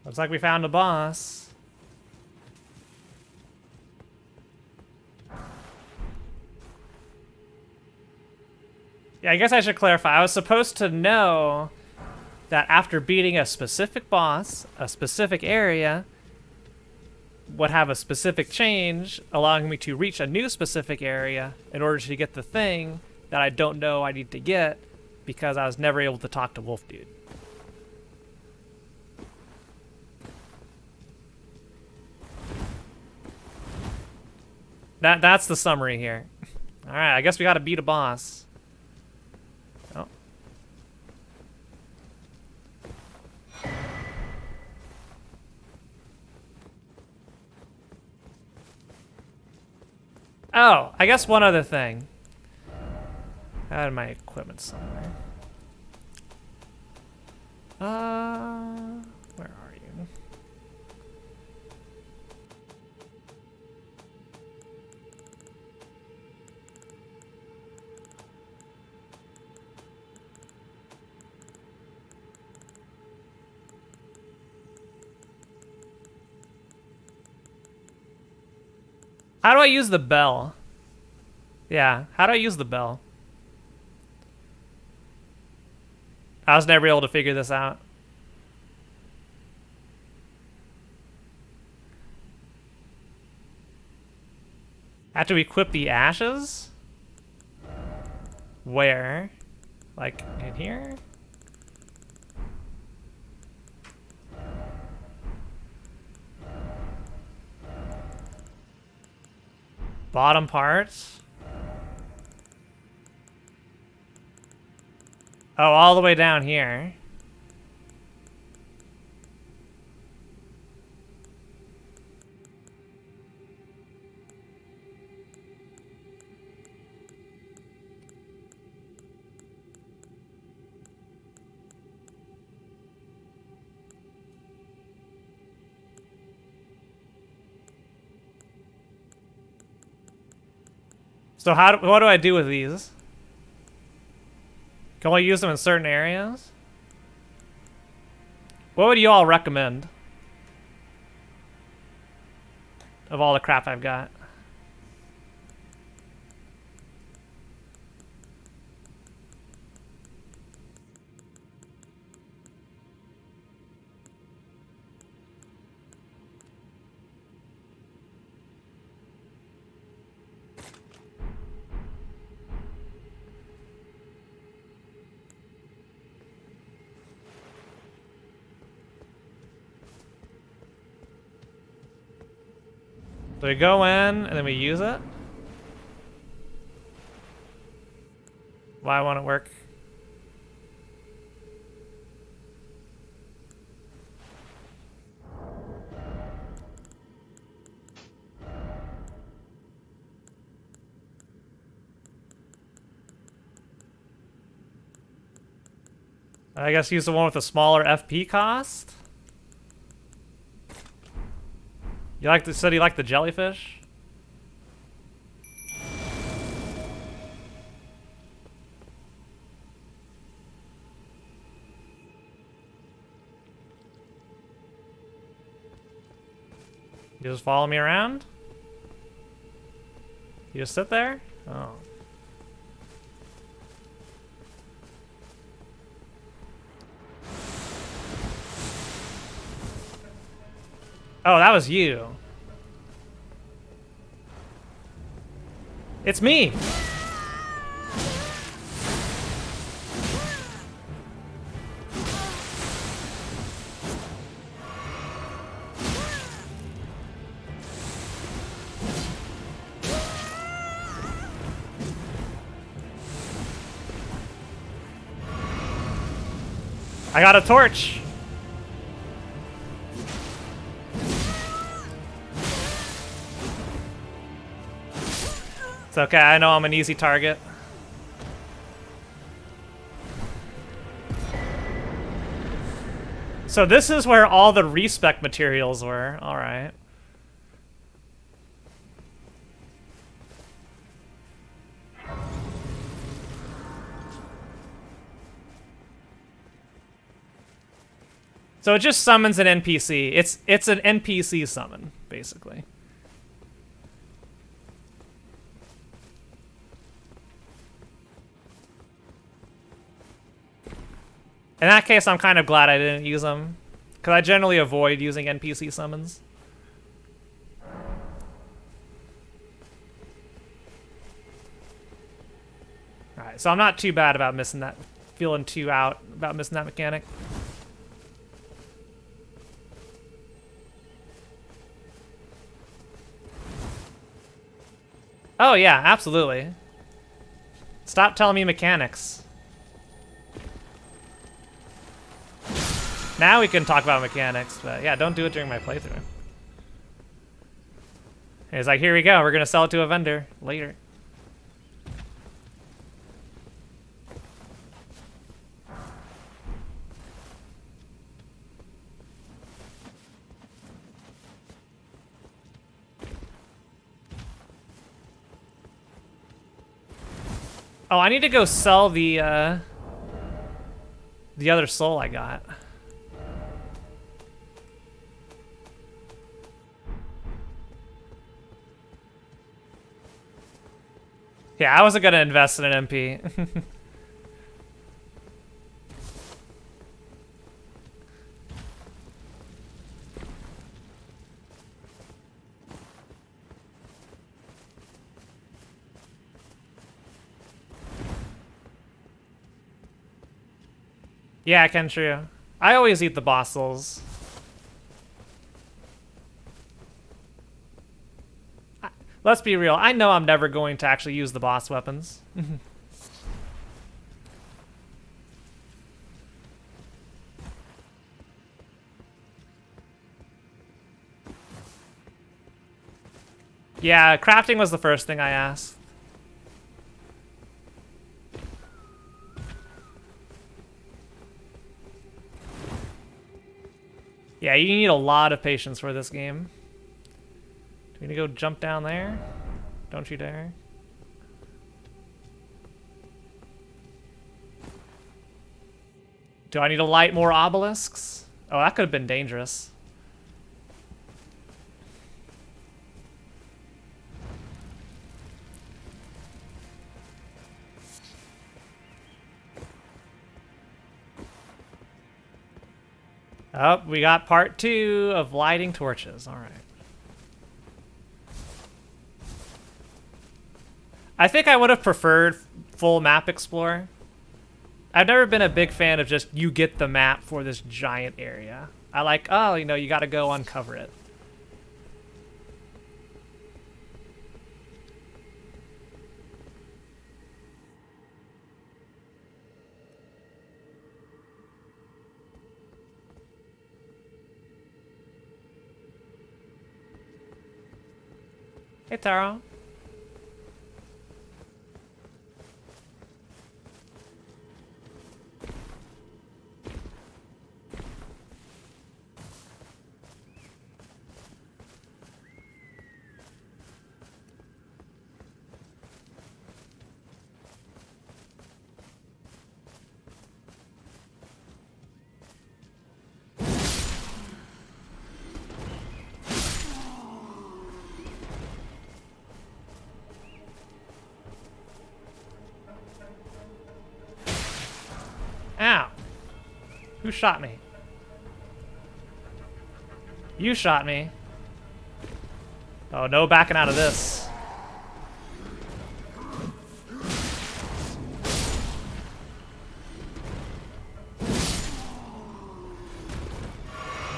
Speaker 1: Looks like we found a boss. Yeah, I guess I should clarify. I was supposed to know that after beating a specific boss, a specific area would have a specific change, allowing me to reach a new specific area in order to get the thing that I don't know I need to get because I was never able to talk to Wolf Dude. That's the summary here. Alright, I guess we gotta beat a boss. Oh. Oh, I guess one other thing. I had my equipment somewhere. Where are you? How do I use the bell? Yeah, how do I use the bell? I was never able to figure this out. I have to equip the ashes? Where? Like, in here? Bottom parts? Oh, all the way down here. So what do I do with these? Can I use them in certain areas? What would you all recommend? Of all the crap I've got. So we go in and then we use it. Why won't it work? I guess use the one with the smaller FP cost. You like the said you like the jellyfish? You just follow me around? You just sit there? Oh. Oh, that was you. It's me. I got a torch. It's okay, I know I'm an easy target. So this is where all the respec materials were. All right. So it just summons an NPC. It's an NPC summon, basically. In that case, I'm kind of glad I didn't use them, because I generally avoid using NPC summons. Alright, so I'm not too bad about missing that, feeling too out about missing that mechanic. Oh yeah, absolutely. Stop telling me mechanics. Now we can talk about mechanics, but yeah, don't do it during my playthrough. It's like, here we go, we're gonna sell it to a vendor later. Oh, I need to go sell the other soul I got. Yeah, I wasn't gonna invest in an MP. Yeah, Kenshiro. I always eat the boss souls. Let's be real. I know I'm never going to actually use the boss weapons. Yeah, crafting was the first thing I asked. Yeah, you need a lot of patience for this game. Do we need to go jump down there? Don't you dare. Do I need to light more obelisks? Oh, that could have been dangerous. Oh, we got part 2 of lighting torches. All right. I think I would have preferred full map explore. I've never been a big fan of just you get the map for this giant area. I like, oh, you know, you got to go uncover it. Hey, Taro. Ow. Who shot me? You shot me. Oh, no backing out of this.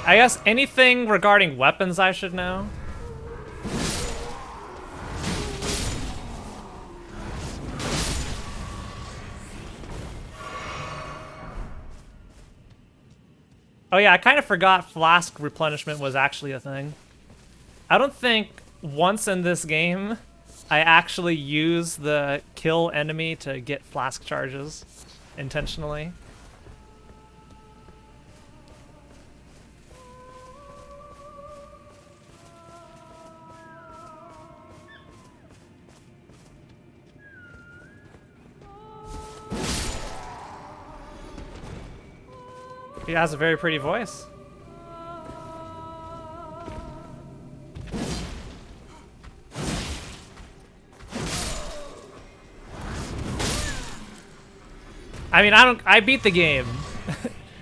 Speaker 1: I guess anything regarding weapons I should know. Oh yeah, I kind of forgot flask replenishment was actually a thing. I don't think once in this game I actually use the kill enemy to get flask charges intentionally. He has a very pretty voice. I mean, I beat the game.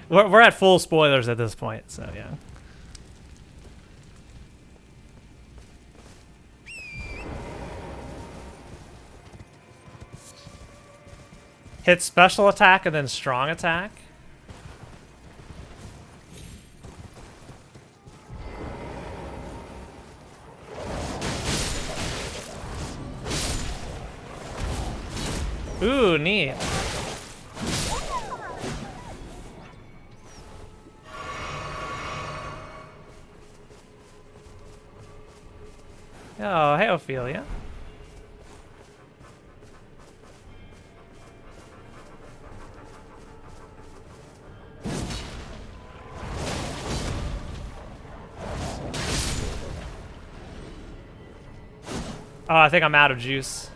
Speaker 1: We're at full spoilers at this point, so yeah. Hit special attack and then strong attack. Ooh, neat. Oh, hey, Ophelia. Oh, I think I'm out of juice.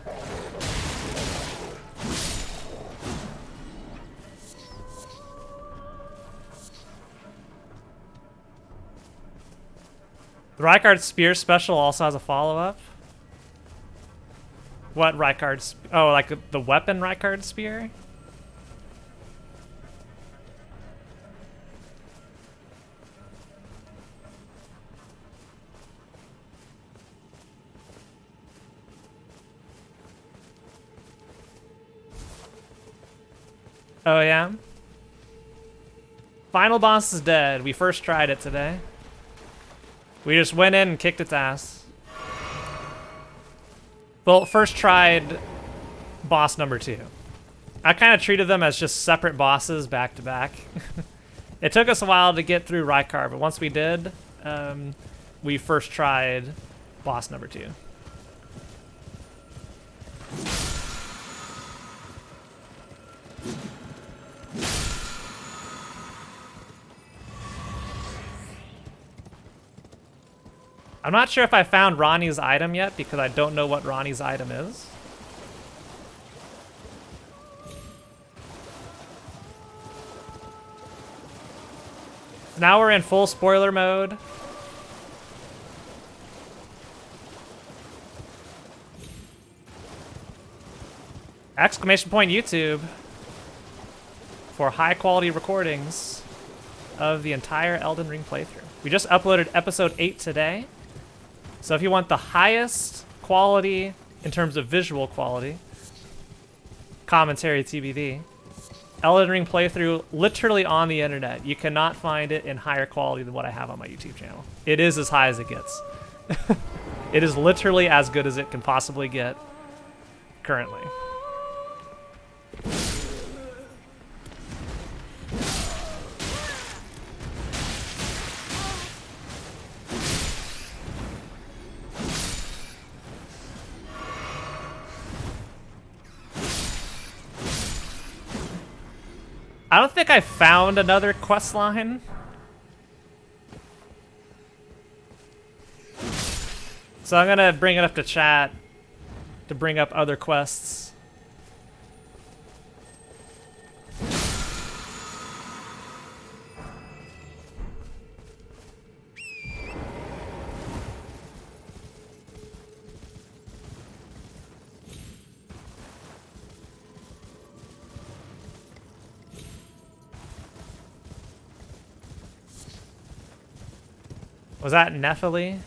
Speaker 1: The Rykard's Spear special also has a follow-up. What Rykard's... Oh, like the weapon Rykard's Spear? Oh, yeah? Final boss is dead. We first tried it today. We just went in and kicked its ass. Well, first tried boss number 2. I kind of treated them as just separate bosses back to back. It took us a while to get through Rykard, but once we did, we first tried boss number 2. I'm not sure if I found Ronnie's item yet because I don't know what Ronnie's item is. Now we're in full spoiler mode. Exclamation point YouTube for high quality recordings of the entire Elden Ring playthrough. We just uploaded episode 8 today. So if you want the highest quality in terms of visual quality, commentary TBD, Elden Ring playthrough literally on the internet. You cannot find it in higher quality than what I have on my YouTube channel. It is as high as it gets. It is literally as good as it can possibly get currently. I don't think I found another quest line. So I'm gonna bring it up to chat to bring up other quests. Was that Nephili?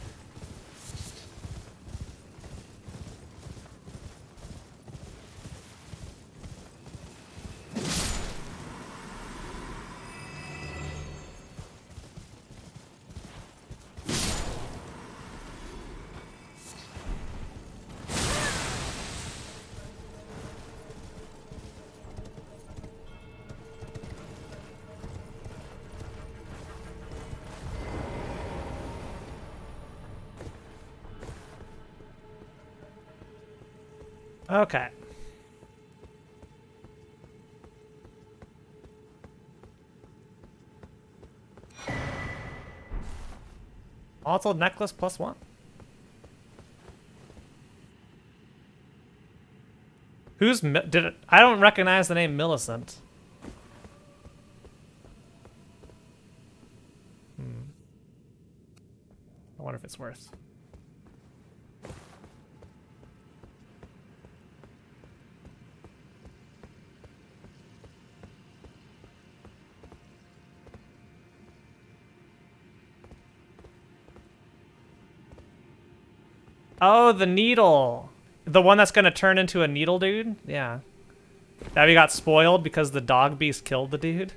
Speaker 1: Okay. Also necklace +1. Who's did it? I don't recognize the name Millicent. I wonder if it's worth. Oh, the needle. The one that's gonna turn into a needle dude? Yeah. That we got spoiled because the dog beast killed the dude.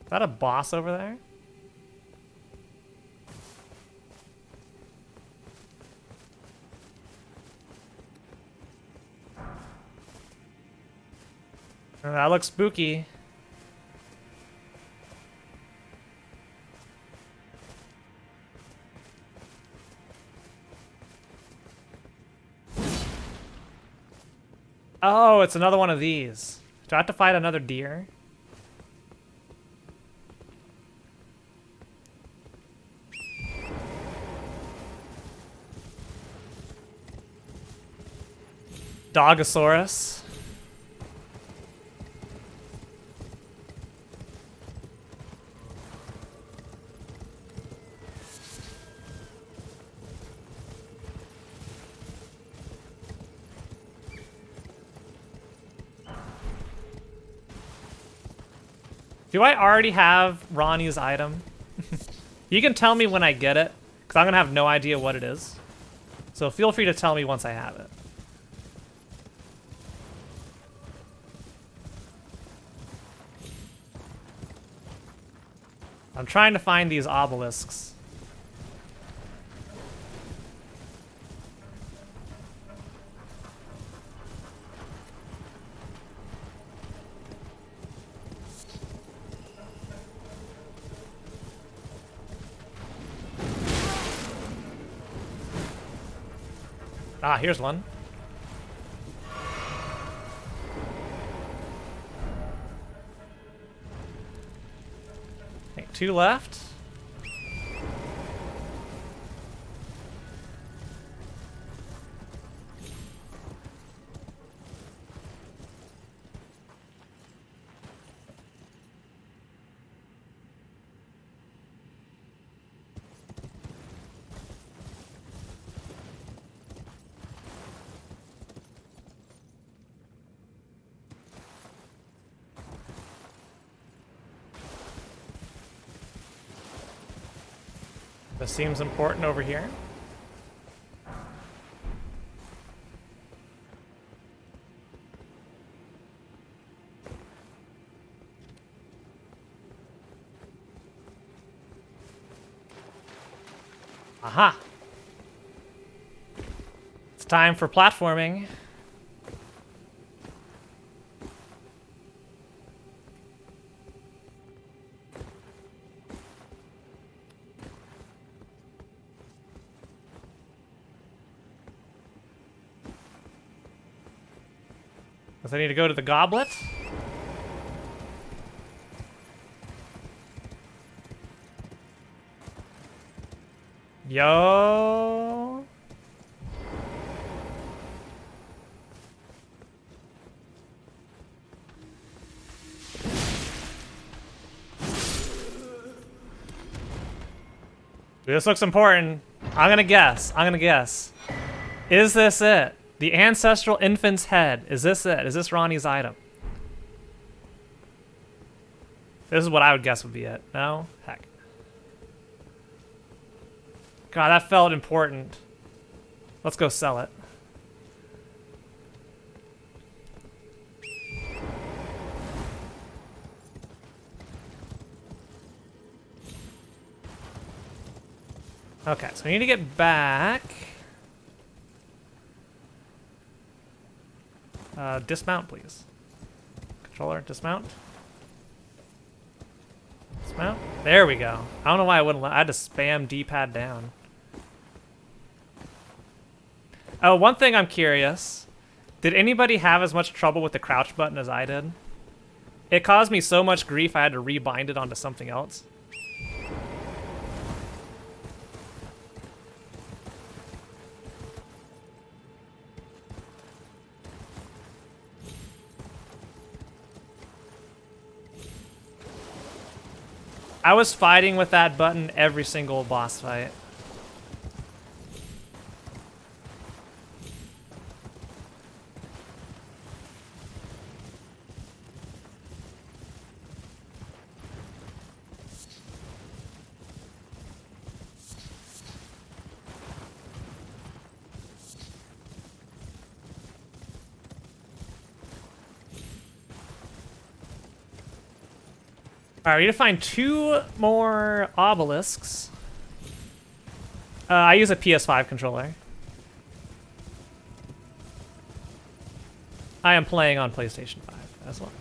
Speaker 1: Is that a boss over there? That looks spooky. Oh, it's another one of these. Do I have to fight another deer? Dogosaurus. Do I already have Ronnie's item? You can tell me when I get it, because I'm going to have no idea what it is. So feel free to tell me once I have it. I'm trying to find these obelisks. Ah, here's one. Okay, 2 left. This seems important over here. Aha! It's time for platforming. Guess I need to go to the goblet. Yo. This looks important. I'm gonna guess. Is this it? The ancestral infant's head. Is this it? Is this Ronnie's item? This is what I would guess would be it. No? Heck. God, that felt important. Let's go sell it. Okay, so we need to get back. Dismount, please. Controller, dismount. Dismount. There we go. I don't know why I wouldn't let. I had to spam D-pad down. Oh, one thing I'm curious. Did anybody have as much trouble with the crouch button as I did? It caused me so much grief I had to rebind it onto something else. I was fighting with that button every single boss fight. Alright, we need to find 2 more obelisks. I use a PS5 controller. I am playing on PlayStation 5 as well.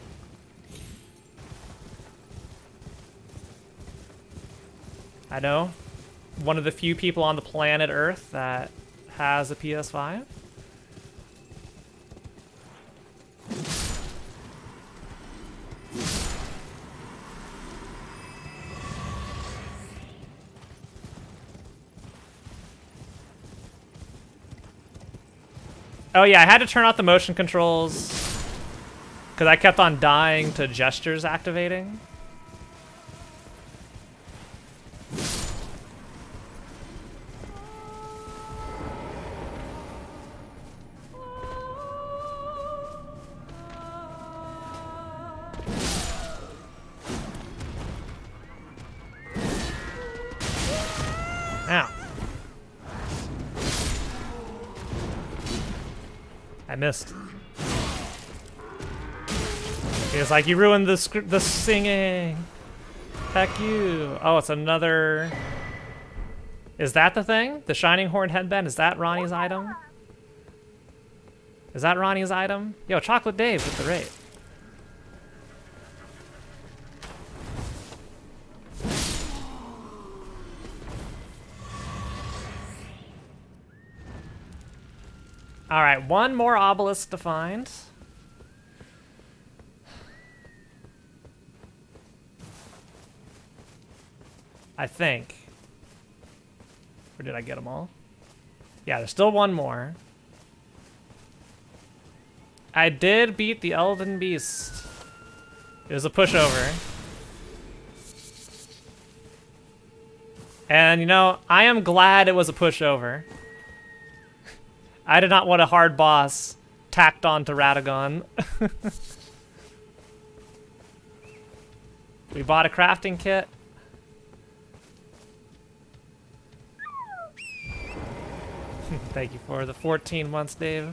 Speaker 1: I know. One of the few people on the planet Earth that has a PS5. Oh yeah, I had to turn off the motion controls because I kept on dying to gestures activating. Ow. I missed. It's like, you ruined the singing. Heck you. Oh, it's another... Is that the thing? The Shining Horn headband? Is that Ronnie's item? Is that Ronnie's item? Yo, Chocolate Dave with the rate. All right, one more obelisk to find. I think. Or did I get them all? Yeah, there's still one more. I did beat the Elden Beast. It was a pushover. And, you know, I am glad it was a pushover. I did not want a hard boss tacked onto Radagon. We bought a crafting kit. Thank you for the 14 months, Dave.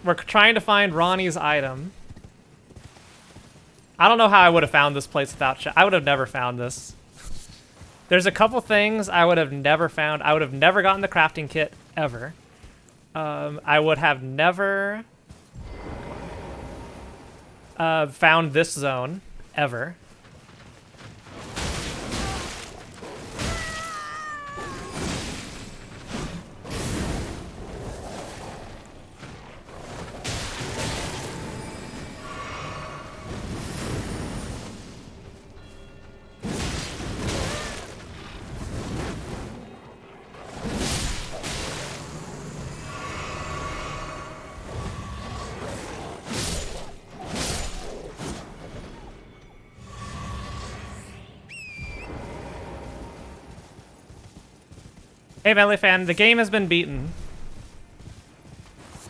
Speaker 1: We're trying to find Ronnie's item. I don't know how I would have found this place without I would have never found this. There's a couple things I would have never found. I would have never gotten the crafting kit, ever. I would have never found this zone, ever. Hey, Melee fan, the game has been beaten.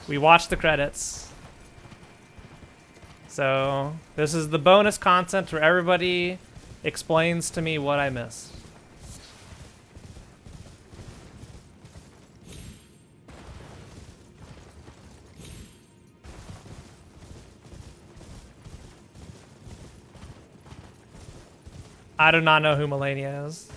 Speaker 1: We watched the credits. So, this is the bonus content where everybody explains to me what I missed. I do not know who Melania is.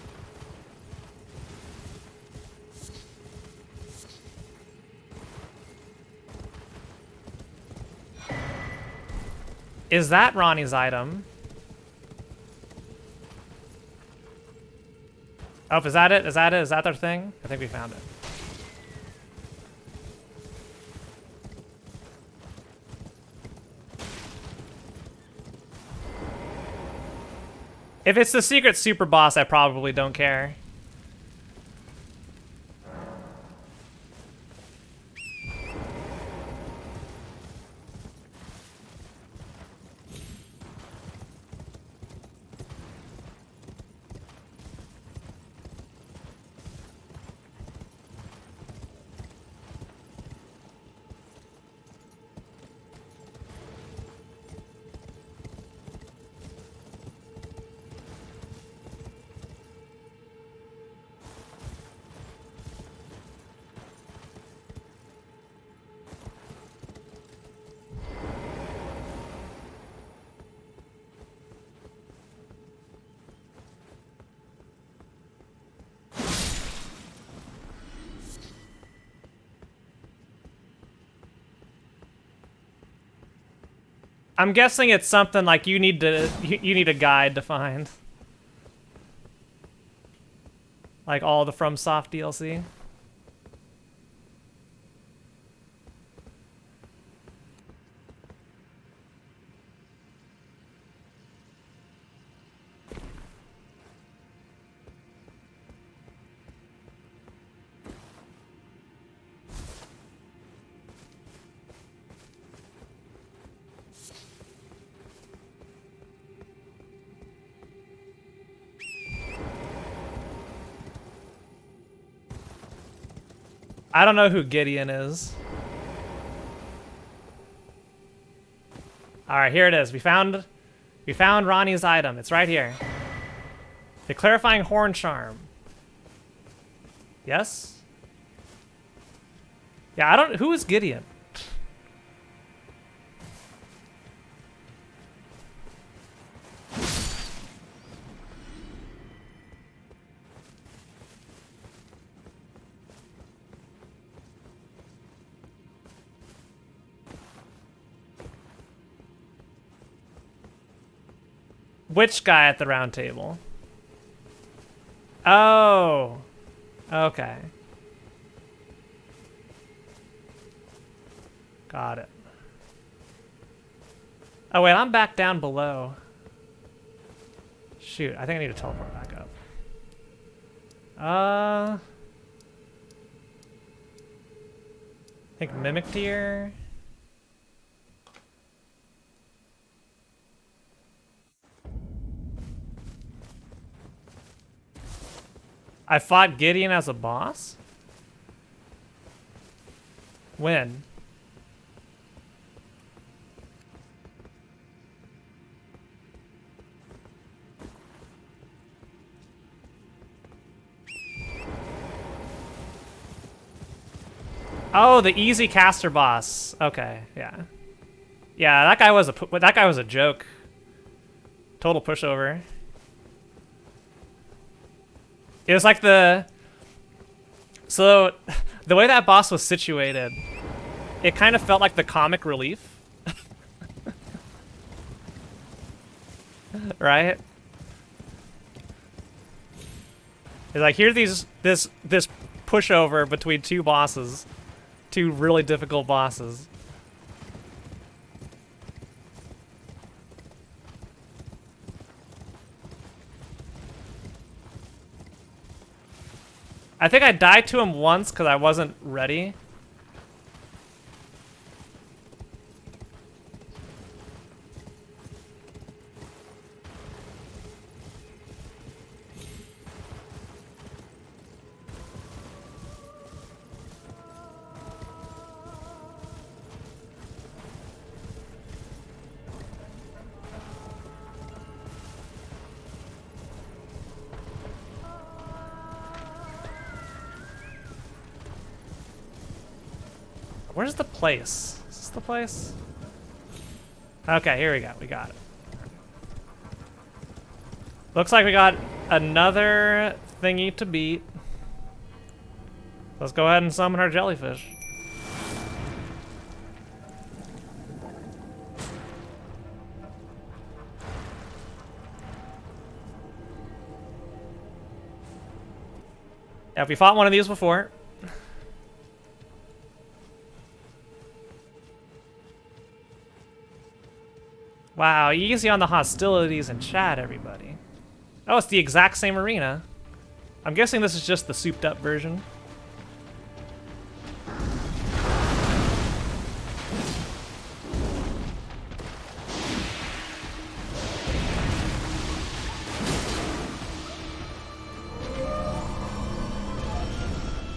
Speaker 1: Is that Ronnie's item? Oh, is that it? Is that it? Is that their thing? I think we found it. If it's the secret super boss, I probably don't care. I'm guessing it's something like you need a guide to find. Like all the FromSoft DLC. I don't know who Gideon is. All right, here it is. We found Ronnie's item. It's right here. The clarifying horn charm. Yes? Yeah, who is Gideon? Which guy at the round table? Oh. Okay. Got it. Oh wait, I'm back down below. Shoot, I think I need to teleport back up. I think Mimic Deer. I fought Gideon as a boss? When? Oh, the easy caster boss. Okay, yeah. Yeah, that guy was a joke. Total pushover. It was like so the way that boss was situated, it kind of felt like the comic relief. Right? It's like here's this pushover between two bosses. Two really difficult bosses. I think I died to him once because I wasn't ready. Where's the place? Is this the place? Okay, here we go. We got it. Looks like we got another thingy to beat. Let's go ahead and summon our jellyfish. Yeah, we fought one of these before. Wow, easy on the hostilities in chat, everybody. Oh, it's the exact same arena. I'm guessing this is just the souped up version.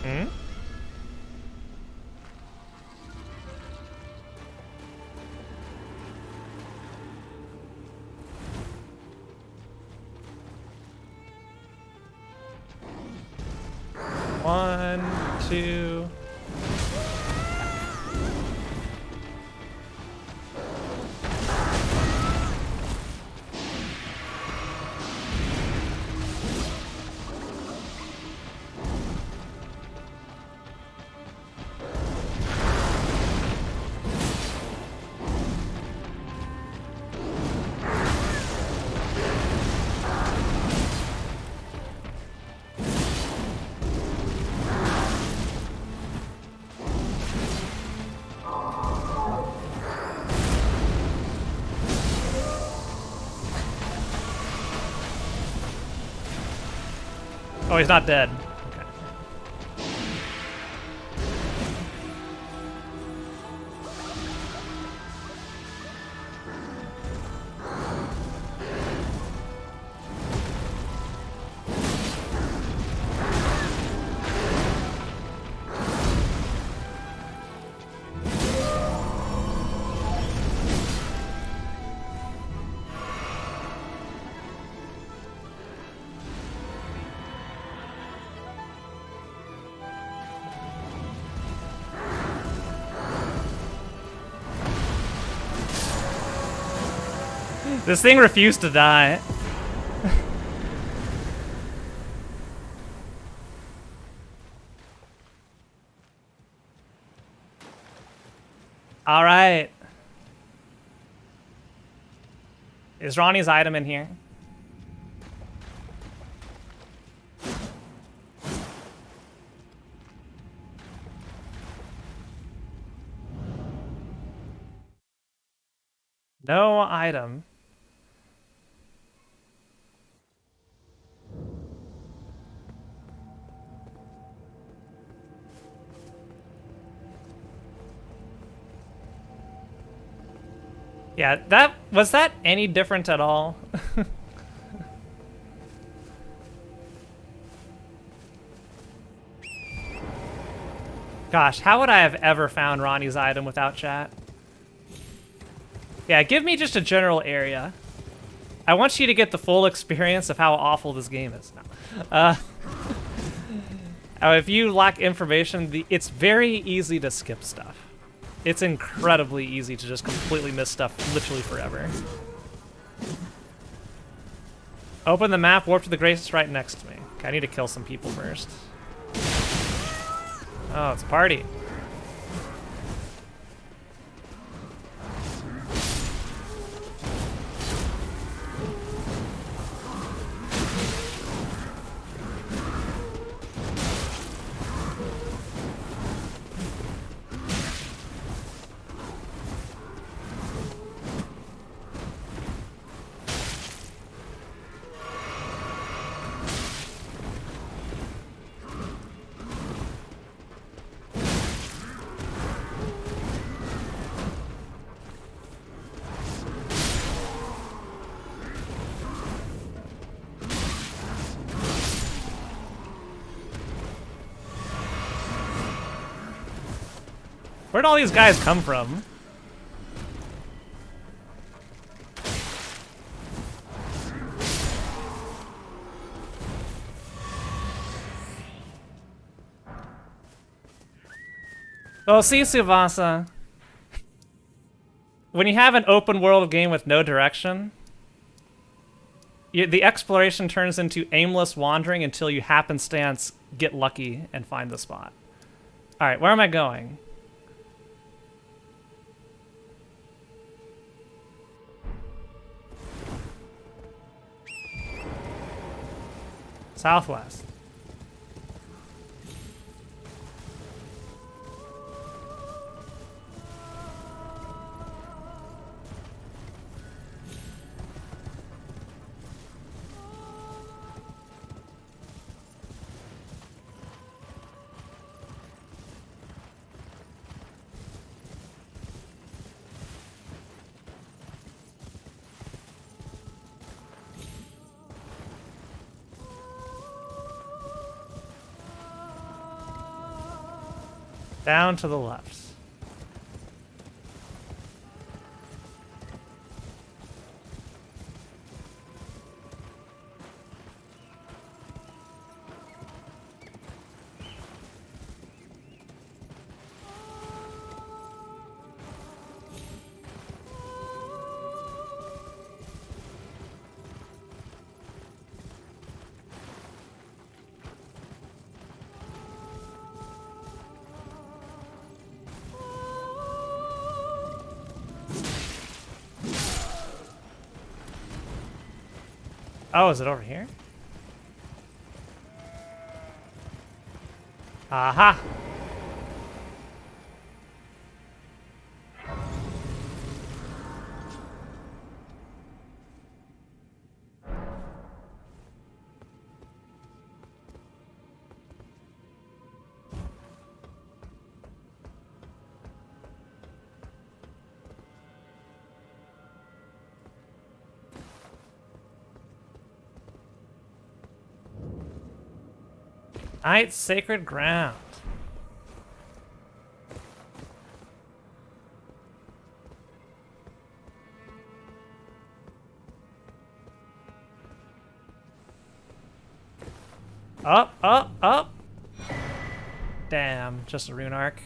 Speaker 1: Hmm? One, two. Oh, he's not dead. Okay. This thing refused to die. All right. Is Ronnie's item in here? No item. Yeah, was that any different at all? Gosh, how would I have ever found Ronnie's item without chat? Yeah, give me just a general area. I want you to get the full experience of how awful this game is. No. If you lack information, it's very easy to skip stuff. It's incredibly easy to just completely miss stuff literally forever. Open the map, warp to the graces right next to me. Okay, I need to kill some people first. Oh, it's a party. Where'd all these guys come from? Oh, see, Suvasa. When you have an open world game with no direction, the exploration turns into aimless wandering until you happenstance get lucky and find the spot. All right, where am I going? Southwest. Down to the left. Oh, is it over here? Aha! Night's sacred ground. Up, up, up. Damn, just a rune arc.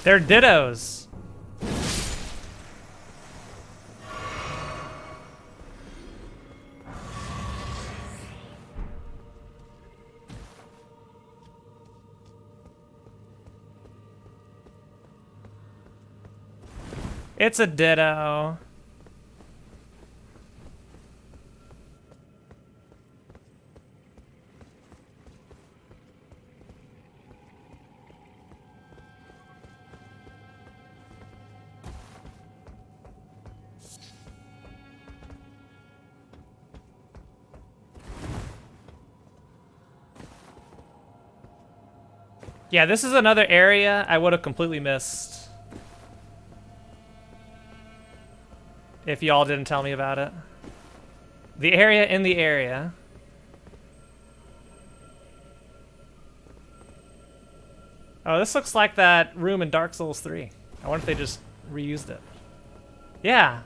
Speaker 1: They're dittos. It's a ditto. Yeah, this is another area I would have completely missed if y'all didn't tell me about it. The area in the area. Oh, this looks like that room in Dark Souls 3. I wonder if they just reused it. Yeah.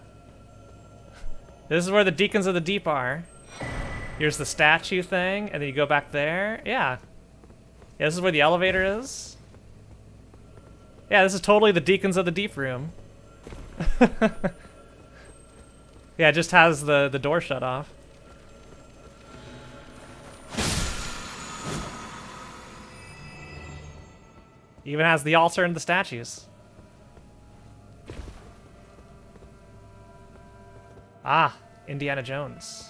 Speaker 1: This is where the Deacons of the Deep are. Here's the statue thing, and then you go back there. Yeah. Yeah, this is where the elevator is. Yeah, this is totally the Deacons of the Deep room. Yeah, it just has the door shut off. Even has the altar and the statues. Ah, Indiana Jones.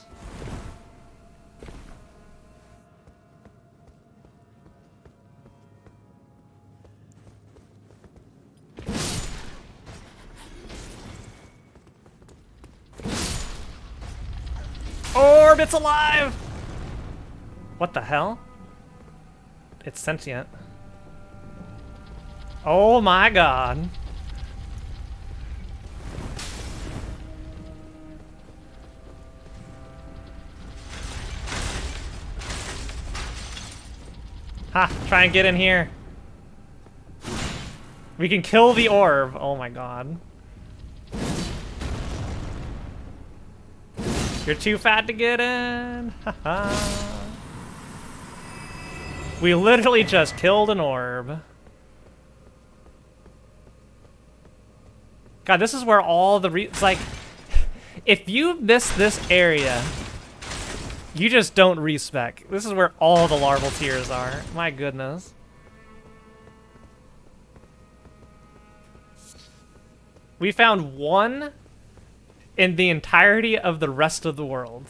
Speaker 1: Orb, it's alive! What the hell? It's sentient. Oh my god. Ha! Try and get in here. We can kill the orb. Oh my god. You're too fat to get in. Haha. We literally just killed an orb. God, this is where all the it's like, if you miss this area, you just don't respec. This is where all the larval tears are. My goodness. We found one in the entirety of the rest of the world.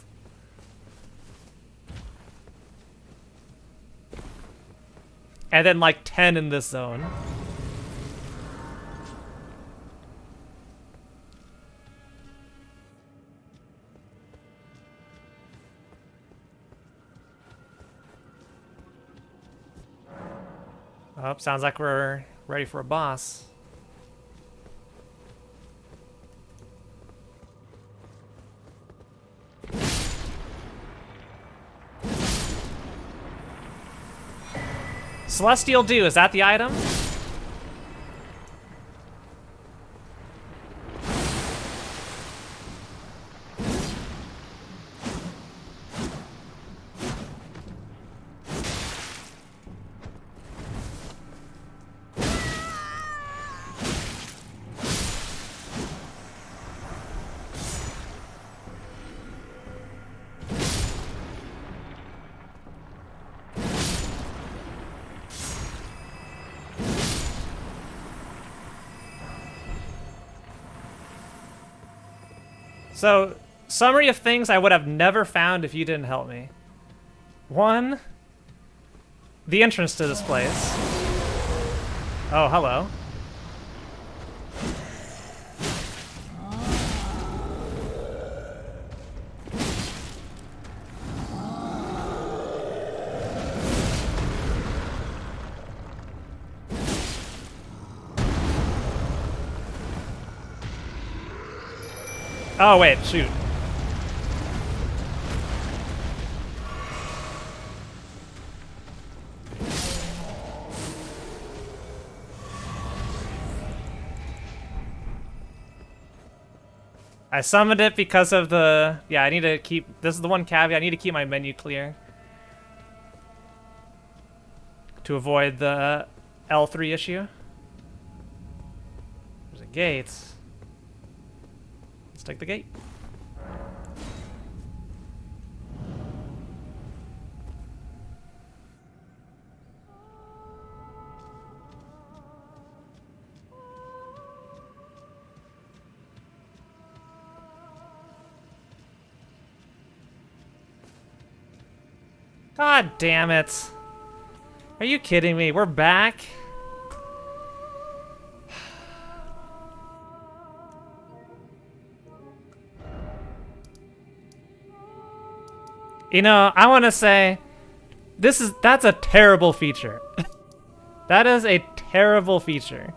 Speaker 1: And then like 10 in this zone. Oh, sounds like we're ready for a boss. Celestial Dew, is that the item? So, summary of things I would have never found if you didn't help me. 1, the entrance to this place. Oh, hello. Oh, wait, shoot. I summoned it because of the... Yeah, I need to keep... This is the one caveat. I need to keep my menu clear. To avoid the L3 issue. There's a gate. Let's take the gate. God damn it. Are you kidding me? We're back? You know, I want to say, that's a terrible feature. That is a terrible feature.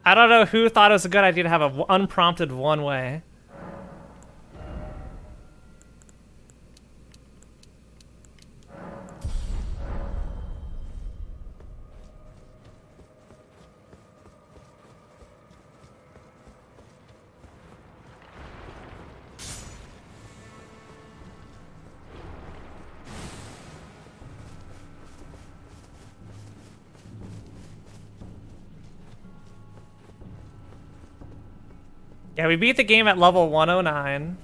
Speaker 1: I don't know who thought it was a good idea to have an unprompted one-way. Yeah, we beat the game at level 109.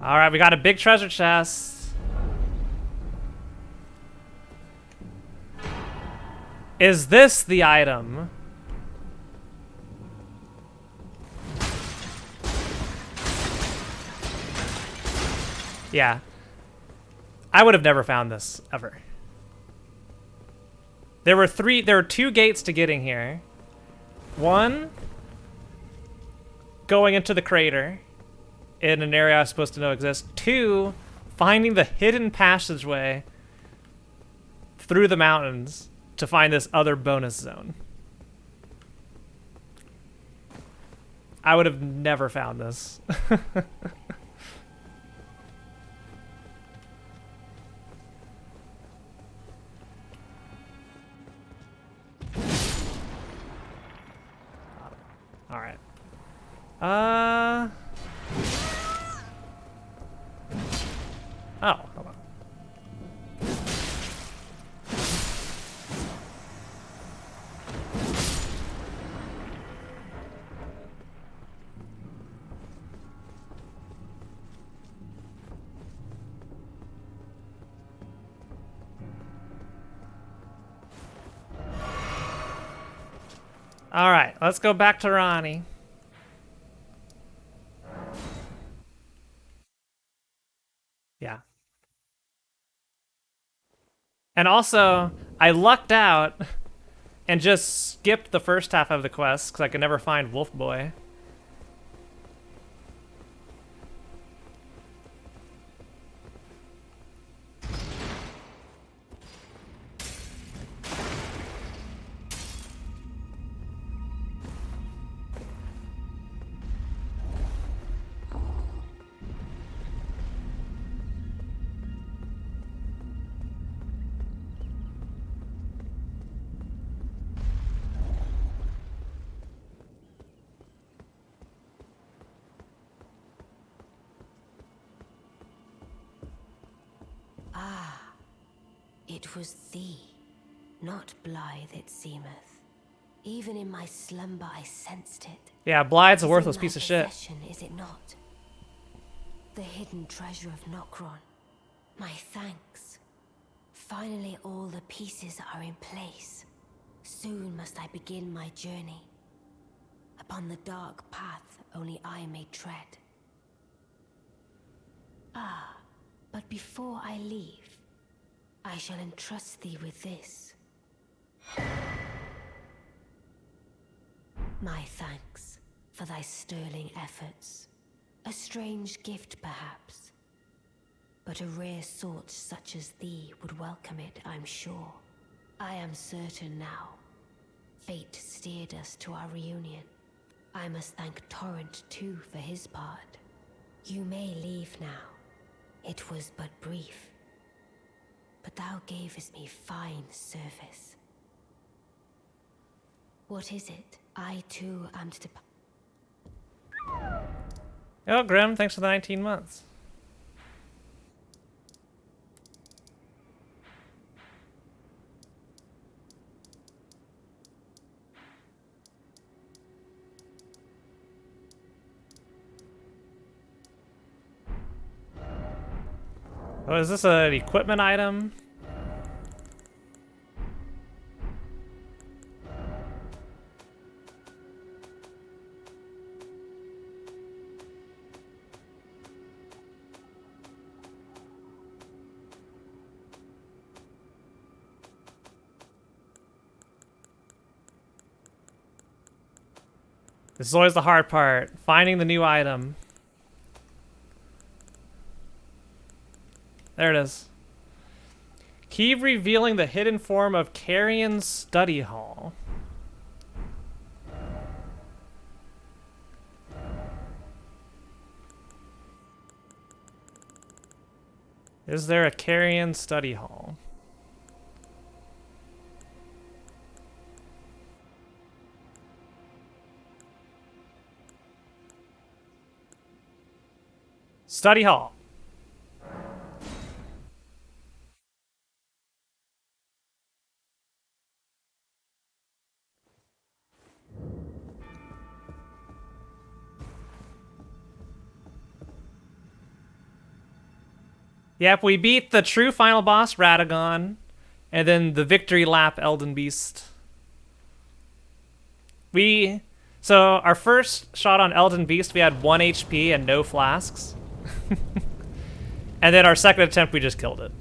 Speaker 1: Alright, we got a big treasure chest. Is this the item? Yeah. I would have never found this, ever. There were 2 gates to getting here. 1, going into the crater in an area I was supposed to know exists. 2, finding the hidden passageway through the mountains to find this other bonus zone. I would have never found this. All right. Oh, hold on. All right, let's go back to Ronnie. Yeah. And also, I lucked out and just skipped the first half of the quest because I could never find Wolf Boy.
Speaker 3: It was thee, not blithe it seemeth. Even in my slumber I sensed it.
Speaker 1: Yeah, Blythe's a
Speaker 3: It is
Speaker 1: worthless
Speaker 3: in
Speaker 1: piece
Speaker 3: my
Speaker 1: of shit.
Speaker 3: possession, is it not? The hidden treasure of Nokron. My thanks. Finally all the pieces are in place. Soon must I begin my journey. Upon the dark path only I may tread. Ah, but before I leave, I shall entrust thee with this. My thanks for thy sterling efforts. A strange gift, perhaps. But a rare sort such as thee would welcome it, I'm sure. I am certain now. Fate steered us to our reunion. I must thank Torrent, too, for his part. You may leave now. It was but brief. But thou gavest me fine service. What is it? I too am to depart.
Speaker 1: Oh, Grim, thanks for the 19 months. Oh, is this an equipment item? This is always the hard part, finding the new item. There it is. Keep revealing the hidden form of Carrion's study hall. Is there a Carrion study hall? Study hall. Yep, we beat the true final boss, Radagon, and then the victory lap, Elden Beast. So our first shot on Elden Beast, we had 1 HP and no flasks. And then our second attempt, we just killed it.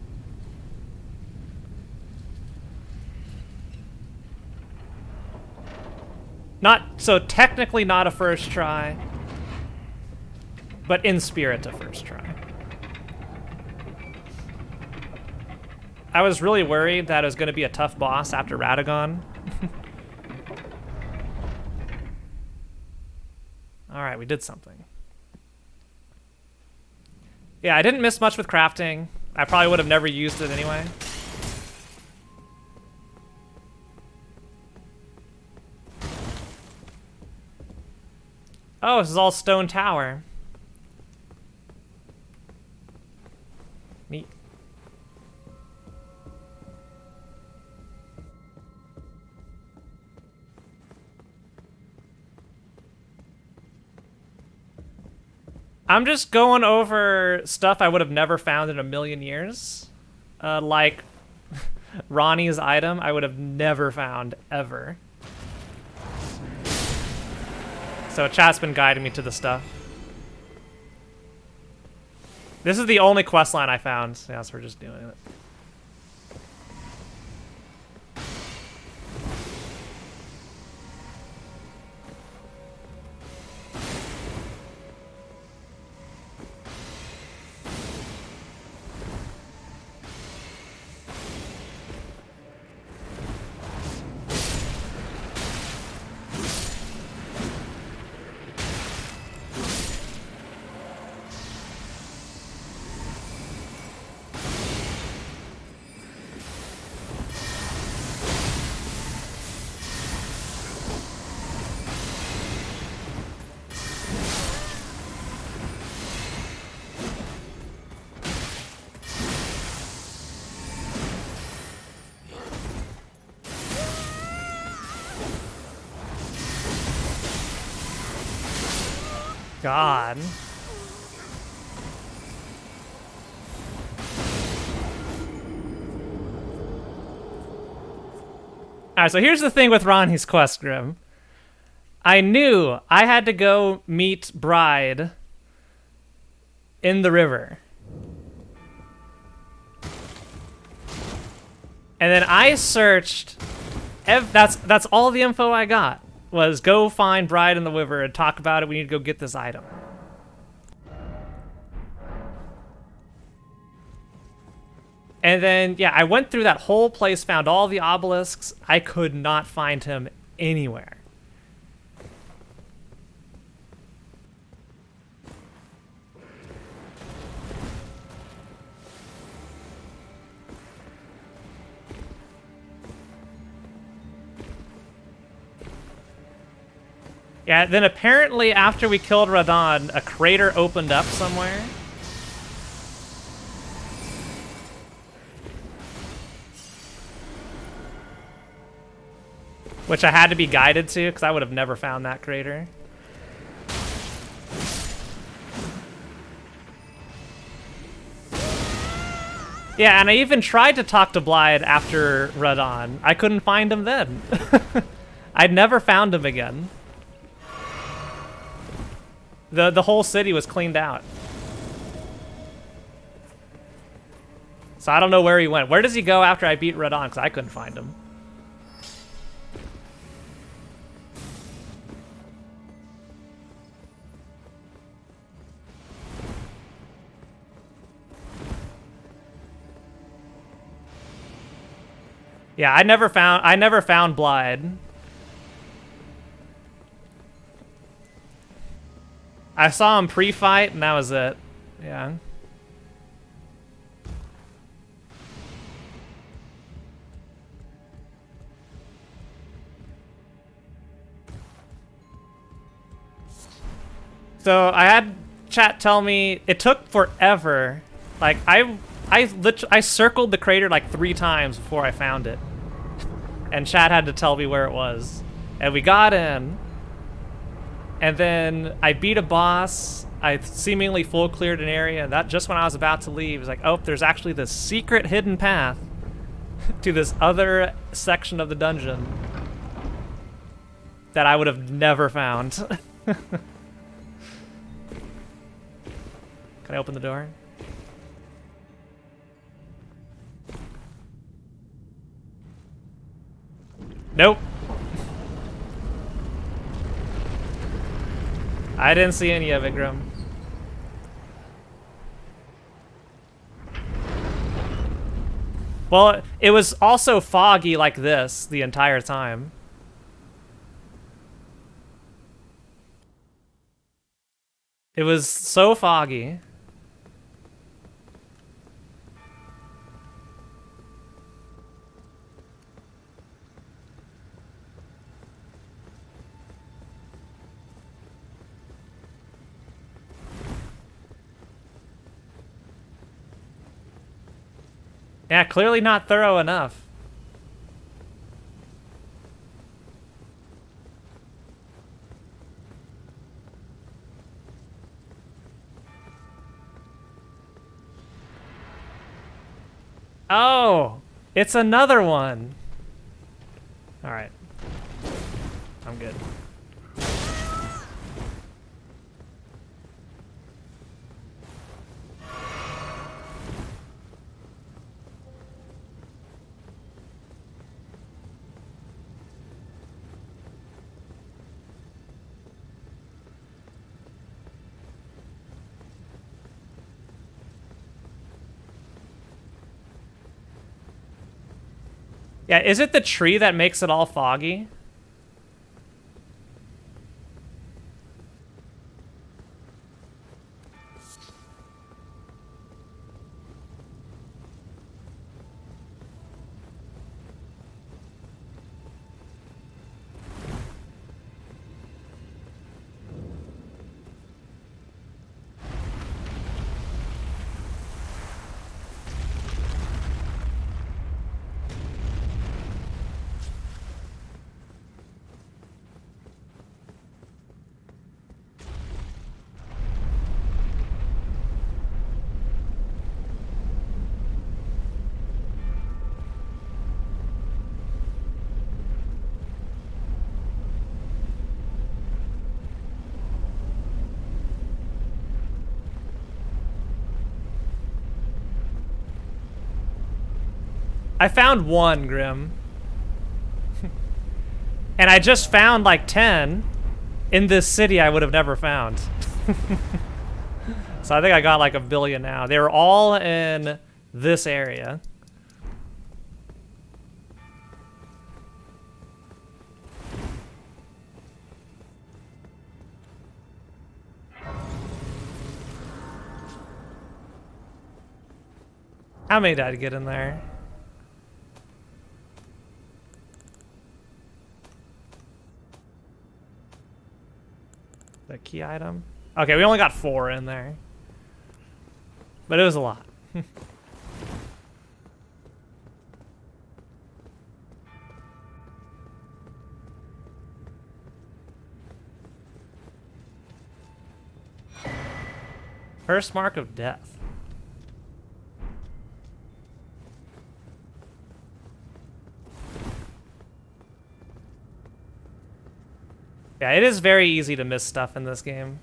Speaker 1: So technically not a first try, but in spirit a first try. I was really worried that it was going to be a tough boss after Radagon. Alright, we did something. Yeah, I didn't miss much with crafting. I probably would have never used it anyway. Oh, this is all stone tower. Neat. I'm just going over stuff I would have never found in a million years. Like Ronnie's item I would have never found, ever. So chat's been guiding me to the stuff. This is the only quest line I found. Yeah, so we're just doing it. God. Alright, so here's the thing with Ronnie's quest, Grim. I knew I had to go meet Bride in the river. And then I searched, that's all the info I got, was go find Bride in the river and talk about it, we need to go get this item. And then, yeah, I went through that whole place, found all the obelisks. I could not find him anywhere. Yeah, then apparently after we killed Radon, a crater opened up somewhere. Which I had to be guided to, because I would have never found that crater. Yeah, and I even tried to talk to Blythe after Radon. I couldn't find him then. I'd never found him again. The whole city was cleaned out. So I don't know where he went. Where does he go after I beat Radon? Because I couldn't find him. Yeah, I never found Blythe. I saw him pre-fight and that was it. Yeah. So I had chat tell me it took forever. Like I circled the crater like 3 times before I found it. And chat had to tell me where it was. And we got in. And then I beat a boss. I seemingly full cleared an area. And that just when I was about to leave, it was like, oh, there's actually this secret hidden path to this other section of the dungeon that I would have never found. Can I open the door? Nope. I didn't see any of it, Grim. Well, it was also foggy like this the entire time. It was so foggy. Yeah, clearly not thorough enough. Oh, it's another one. All right. I'm good. Yeah, is it the tree that makes it all foggy? I found one, Grim. And I just found like 10 in this city I would have never found. So I think I got like a billion now. They were all in this area. How many did I get in there? The key item? Okay, we only got 4 in there. But it was a lot. First mark of death. Yeah, it is very easy to miss stuff in this game.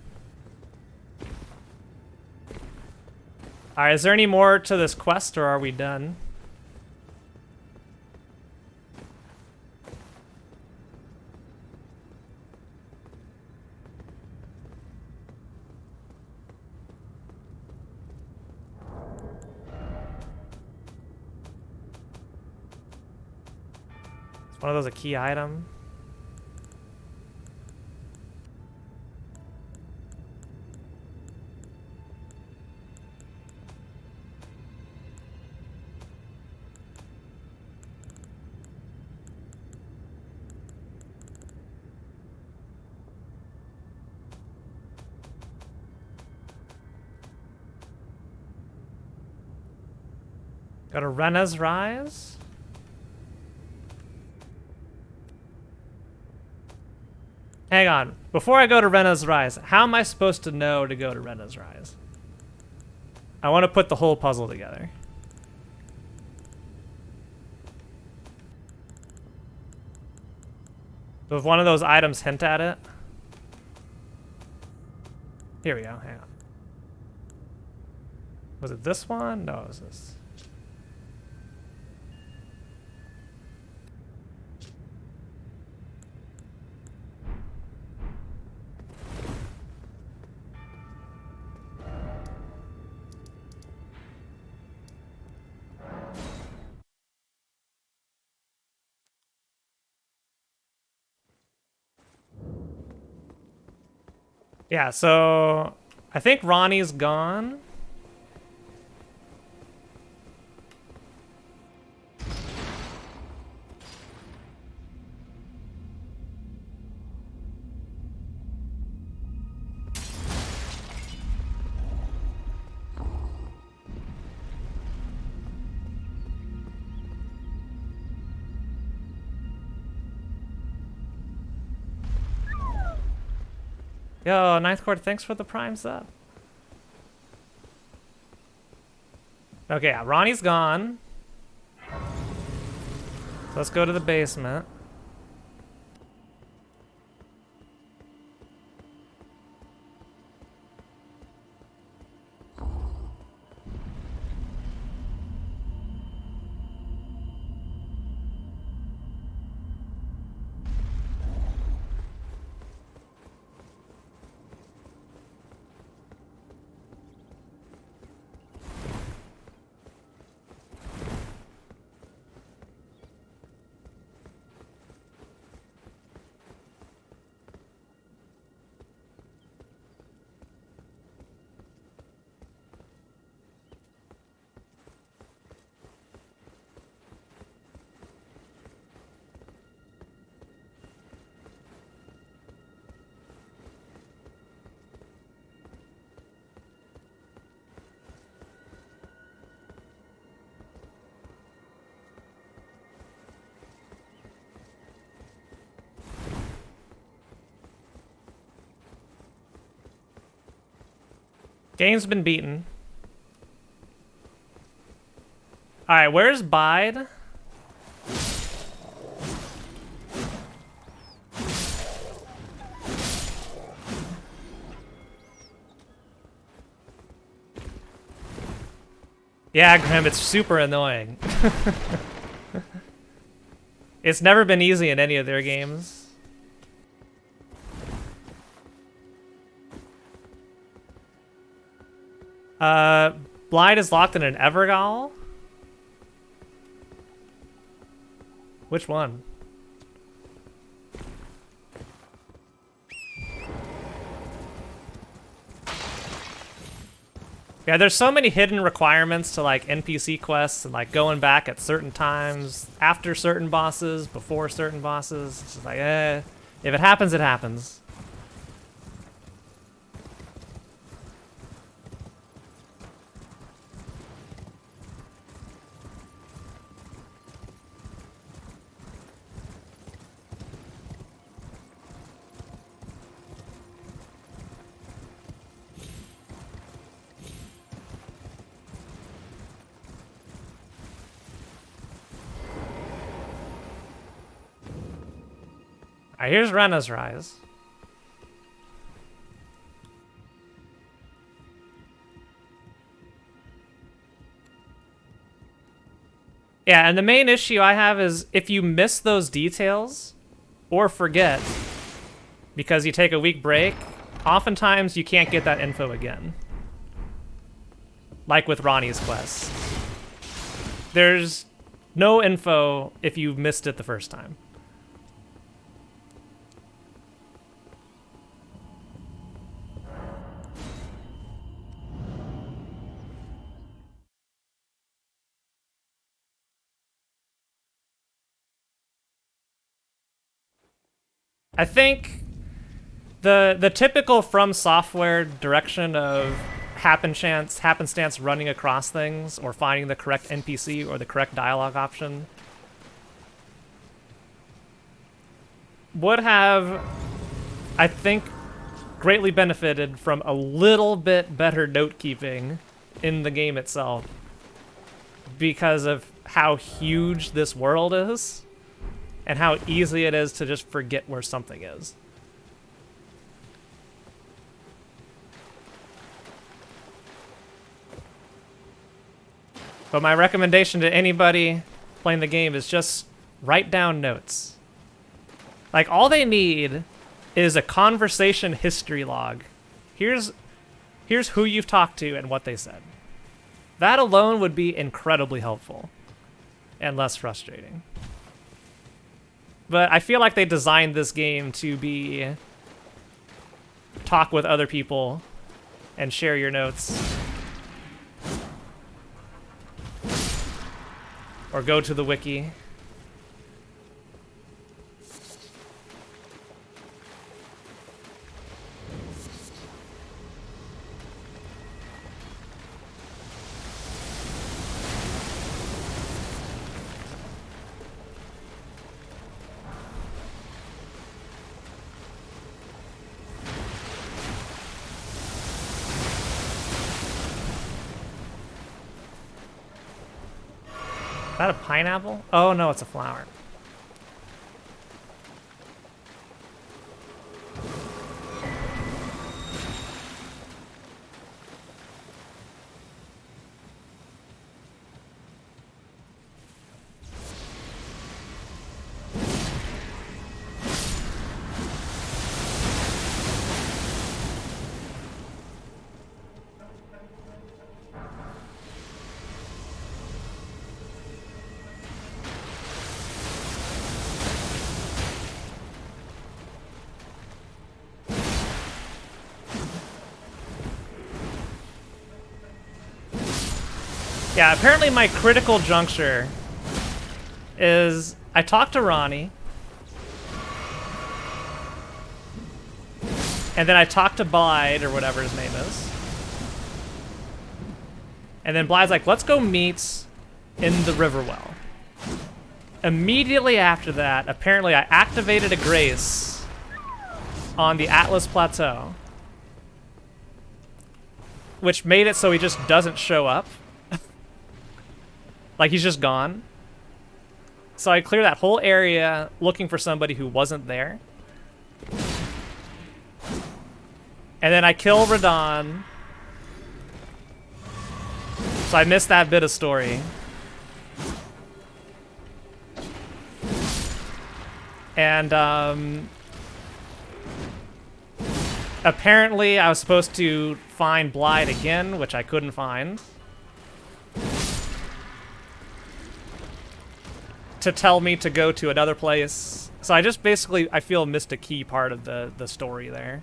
Speaker 1: Alright, is there any more to this quest, or are we done? Is one of those a key item? Go to Rena's Rise? Hang on. Before I go to Rena's Rise, how am I supposed to know to go to Rena's Rise? I want to put the whole puzzle together. So if one of those items hint at it. Here we go. Hang on. Was it this one? No, it was this. Yeah, so I think Ronnie's gone. Yo, Ninth Court, thanks for the prime sub. Okay, yeah, Ronnie's gone. So let's go to the basement. Game's been beaten. Alright, where's Bide? Yeah, Grim, it's super annoying. It's never been easy in any of their games. Blind is locked in an Evergaol? Which one? Yeah, there's so many hidden requirements to like NPC quests and like going back at certain times, after certain bosses, before certain bosses. It's just like, if it happens, it happens. Alright, here's Rena's Rise. Yeah, and the main issue I have is if you miss those details or forget because you take a week break, oftentimes you can't get that info again. Like with Ronnie's quest. There's no info if you missed it the first time. I think the typical From Software direction of happenstance running across things or finding the correct NPC or the correct dialogue option would have, I think, greatly benefited from a little bit better note keeping in the game itself because of how huge this world is and how easy it is to just forget where something is. But my recommendation to anybody playing the game is just write down notes. Like, all they need is a conversation history log. Here's who you've talked to and what they said. That alone would be incredibly helpful and less frustrating. But I feel like they designed this game to be talk with other people and share your notes. Or go to the wiki. Is that a pineapple? Oh no, it's a flower. Yeah, apparently my critical juncture is I talked to Ronnie, and then I talked to Blyde, or whatever his name is. And then Blyde's like, let's go meet in the Riverwell. Immediately after that, apparently I activated a grace on the Atlas Plateau, which made it so he just doesn't show up. Like, he's just gone. So I clear that whole area looking for somebody who wasn't there. And then I kill Radon. So I missed that bit of story. And apparently I was supposed to find Blyde again, which I couldn't find. To tell me to go to another place. So I just basically, I feel, missed a key part of the story there.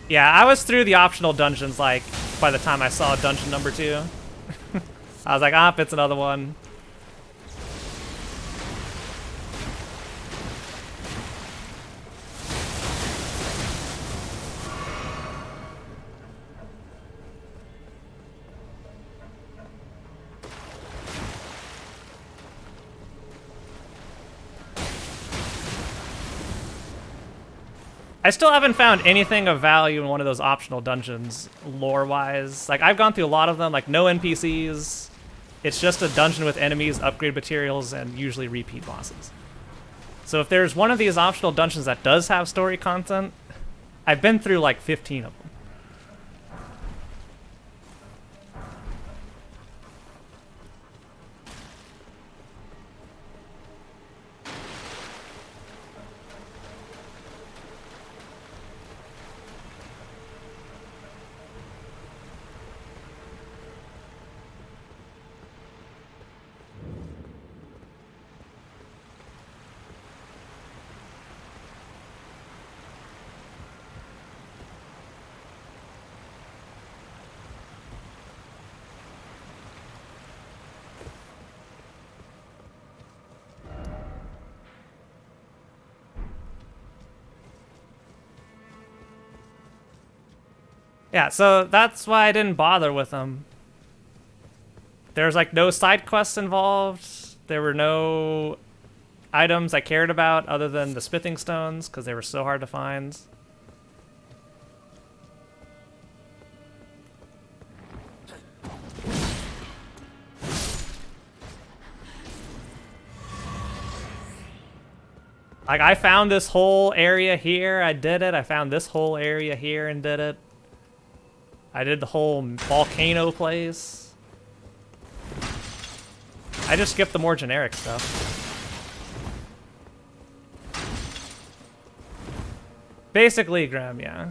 Speaker 1: Yeah, I was through the optional dungeons, like, by the time I saw dungeon number 2. I was like, ah, it's another one. I still haven't found anything of value in one of those optional dungeons, lore-wise. Like, I've gone through a lot of them, like, no NPCs. It's just a dungeon with enemies, upgrade materials, and usually repeat bosses. So if there's one of these optional dungeons that does have story content, I've been through, like, 15 of them. Yeah, so that's why I didn't bother with them. There's like no side quests involved. There were no items I cared about other than the smithing stones because they were so hard to find. Like, I found this whole area here, I did it. I found this whole area here and did it. I did the whole volcano place. I just skipped the more generic stuff. Basically, Grim, yeah.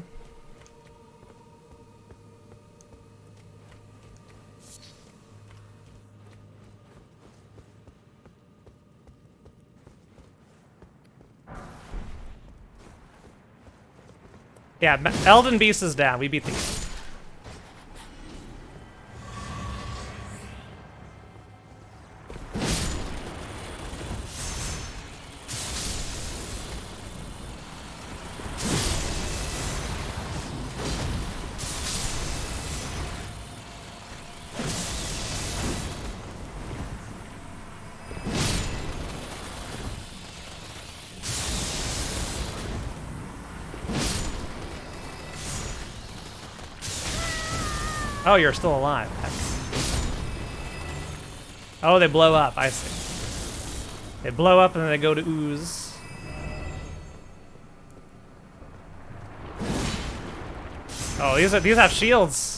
Speaker 1: Yeah, Elden Beast is down. We beat the game. Oh, you're still alive. Oh, they blow up. I see. They blow up and then they go to ooze. Oh, these have shields.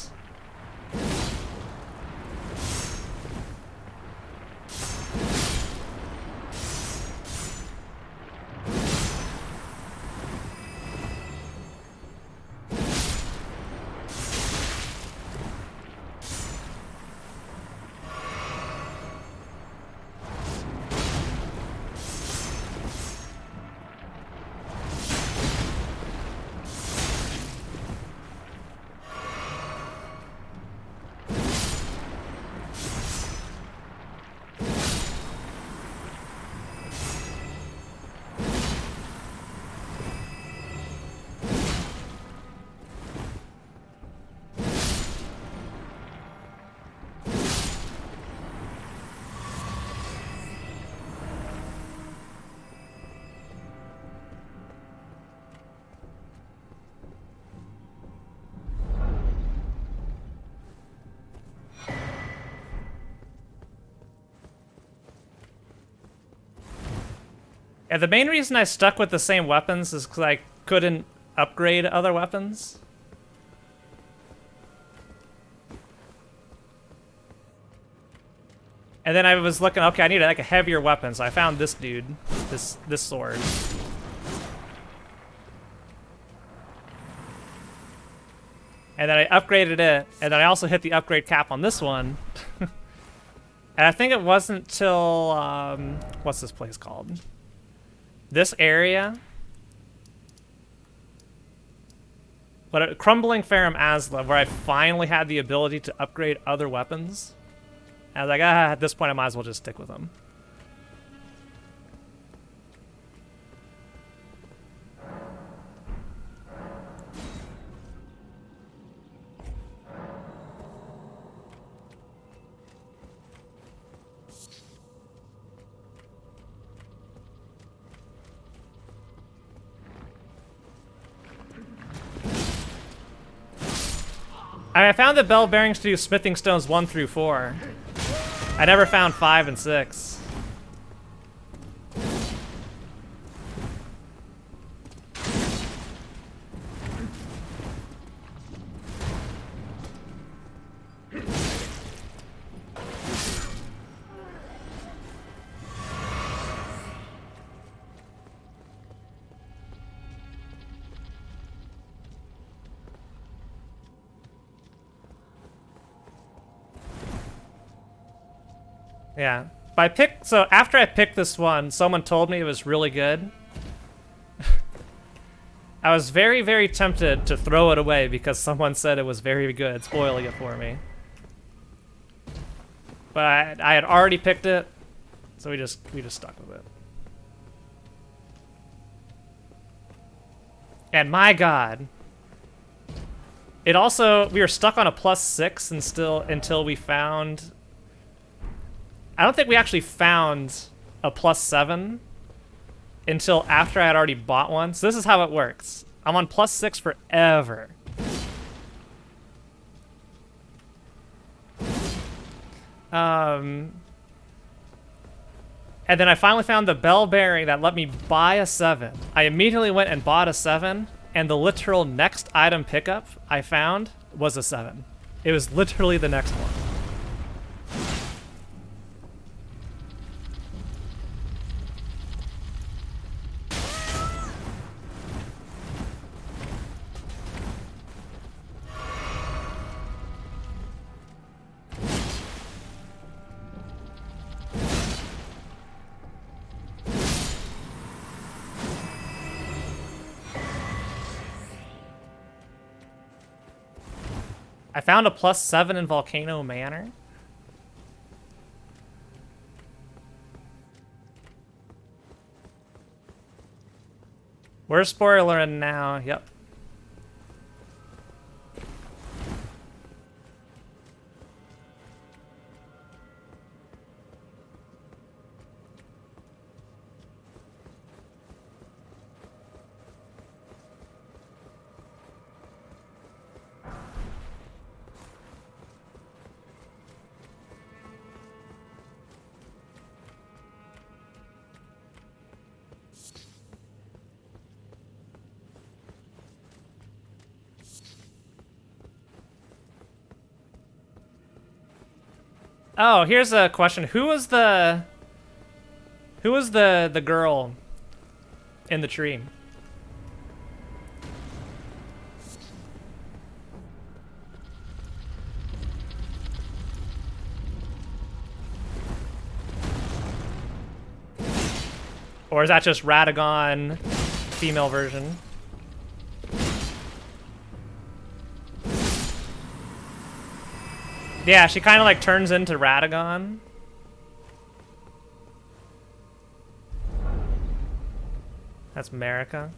Speaker 1: Yeah, the main reason I stuck with the same weapons is because I couldn't upgrade other weapons. And then I was looking, okay, I need like a heavier weapon, so I found this dude, this sword. And then I upgraded it, and then I also hit the upgrade cap on this one. And I think it wasn't till, what's this place called? This area. But Crumbling Ferrum Asla, where I finally had the ability to upgrade other weapons. I was like, at this point I might as well just stick with them. I found the bell bearings to do smithing stones 1 through 4. I never found 5 and 6. Yeah. So after I picked this one, someone told me it was really good. I was very, very tempted to throw it away because someone said it was very good, spoiling it for me. But I had already picked it, so we just stuck with it. And my god. It also, we were stuck on a +6 and until we found, I don't think we actually found a +7 until after I had already bought one. So this is how it works. I'm on +6 forever. And then I finally found the bell bearing that let me buy a 7. I immediately went and bought a 7, and the literal next item pickup I found was a 7. It was literally the next one. I found a +7 in Volcano Manor. We're spoilering now. Yep. Oh, here's a question. Who was the girl in the tree? Or is that just Radagon female version? Yeah, she kind of like turns into Radagon. That's Marika.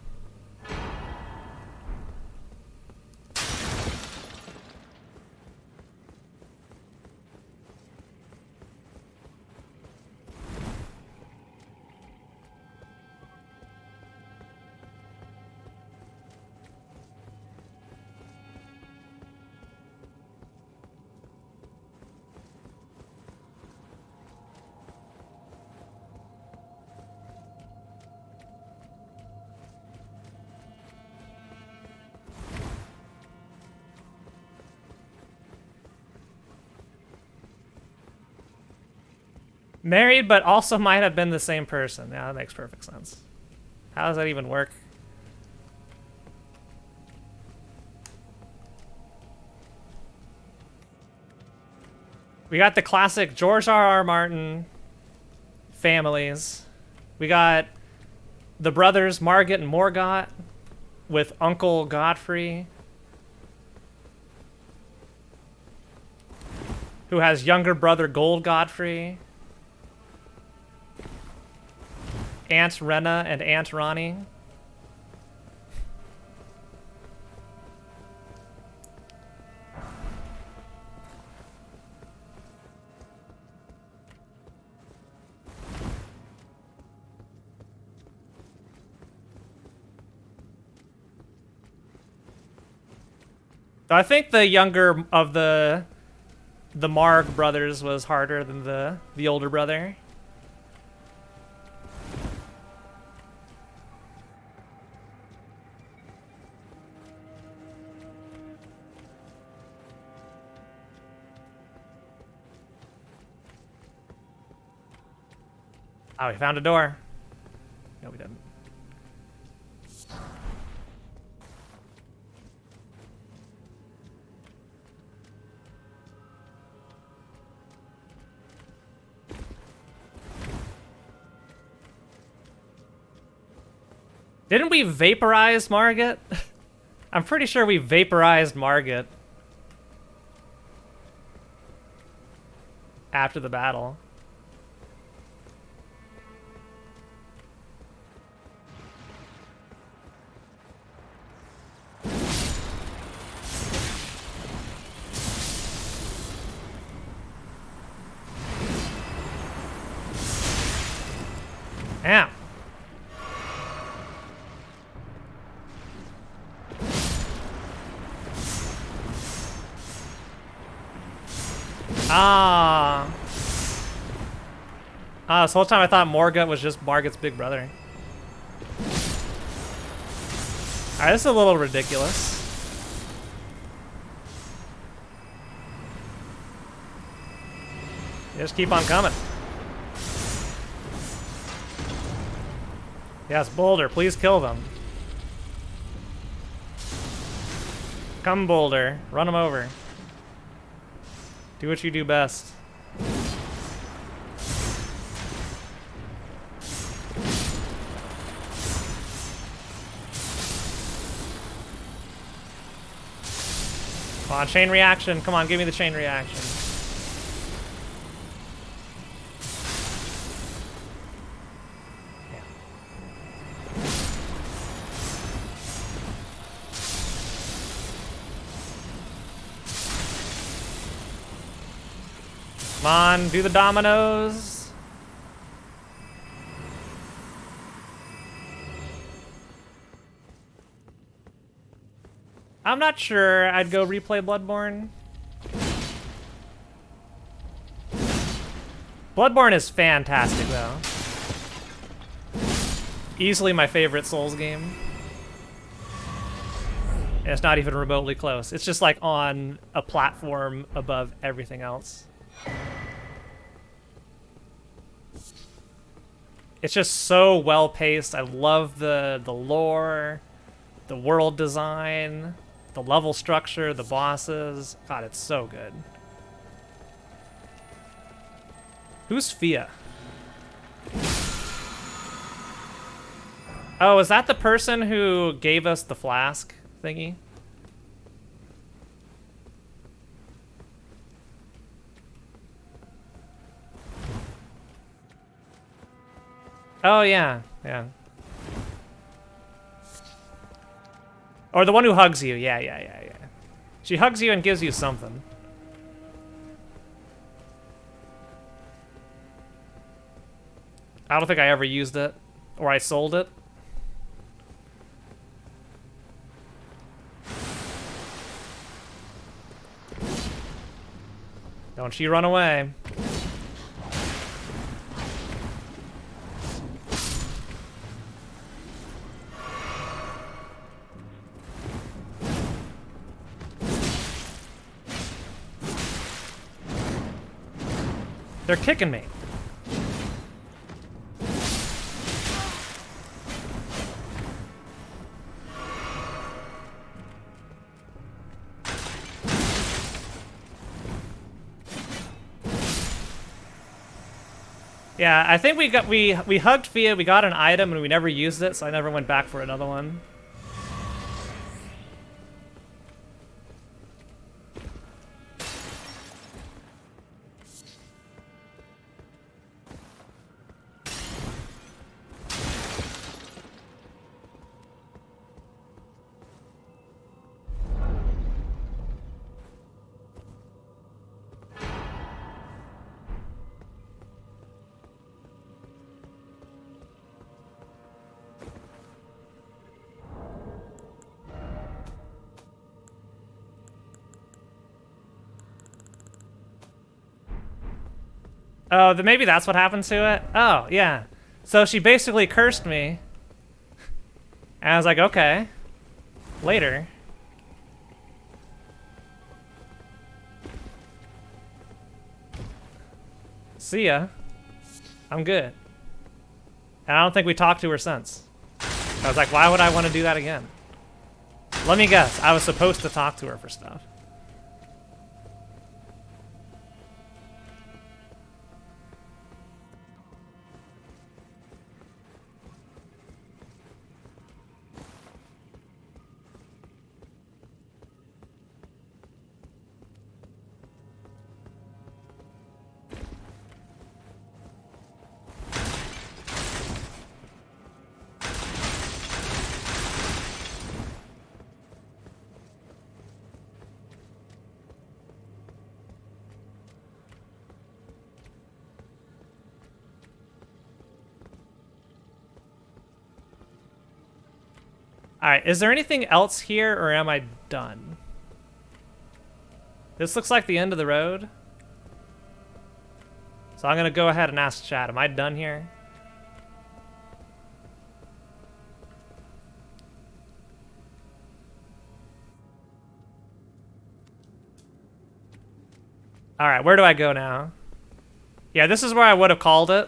Speaker 1: Married, but also might have been the same person. Yeah, that makes perfect sense. How does that even work? We got the classic George R.R. Martin families. We got the brothers Margit and Morgott with Uncle Godfrey, who has younger brother Gold Godfrey, Aunt Renna and Aunt Ronnie. So I think the younger of the Marg brothers was harder than the older brother. Oh, we found a door. No, we didn't. Didn't we vaporize Margit? I'm pretty sure we vaporized Margit after the battle. Damn. This whole time I thought Morgott was just Margit's big brother. Alright, this is a little ridiculous. Just keep on coming. Yes, Boulder, please kill them. Come, Boulder. Run them over. Do what you do best. on, chain reaction. Come on, give me the chain reaction. Come on, do the dominoes. I'm not sure I'd go replay Bloodborne. Bloodborne is fantastic, though. Easily my favorite Souls game. And it's not even remotely close. It's just like on a platform above everything else. It's just so well paced. I love the lore, the world design, the level structure, the bosses. God, it's so good. Who's Fia? Oh, is that the person who gave us the flask thingy? Oh, yeah, yeah. Or the one who hugs you. Yeah. She hugs you and gives you something. I don't think I ever used it. Or I sold it. Don't you run away. They're kicking me. Yeah, I think we hugged Fia, we got an item and we never used it, so I never went back for another one. Oh, then maybe that's what happened to it? Oh, yeah. So she basically cursed me. And I was like, okay. Later. See ya. I'm good. And I don't think we talked to her since. I was like, why would I want to do that again? Let me guess. I was supposed to talk to her for stuff. Alright, is there anything else here, or am I done? This looks like the end of the road. So I'm gonna go ahead and ask chat, am I done here? Alright, where do I go now? Yeah, this is where I would have called it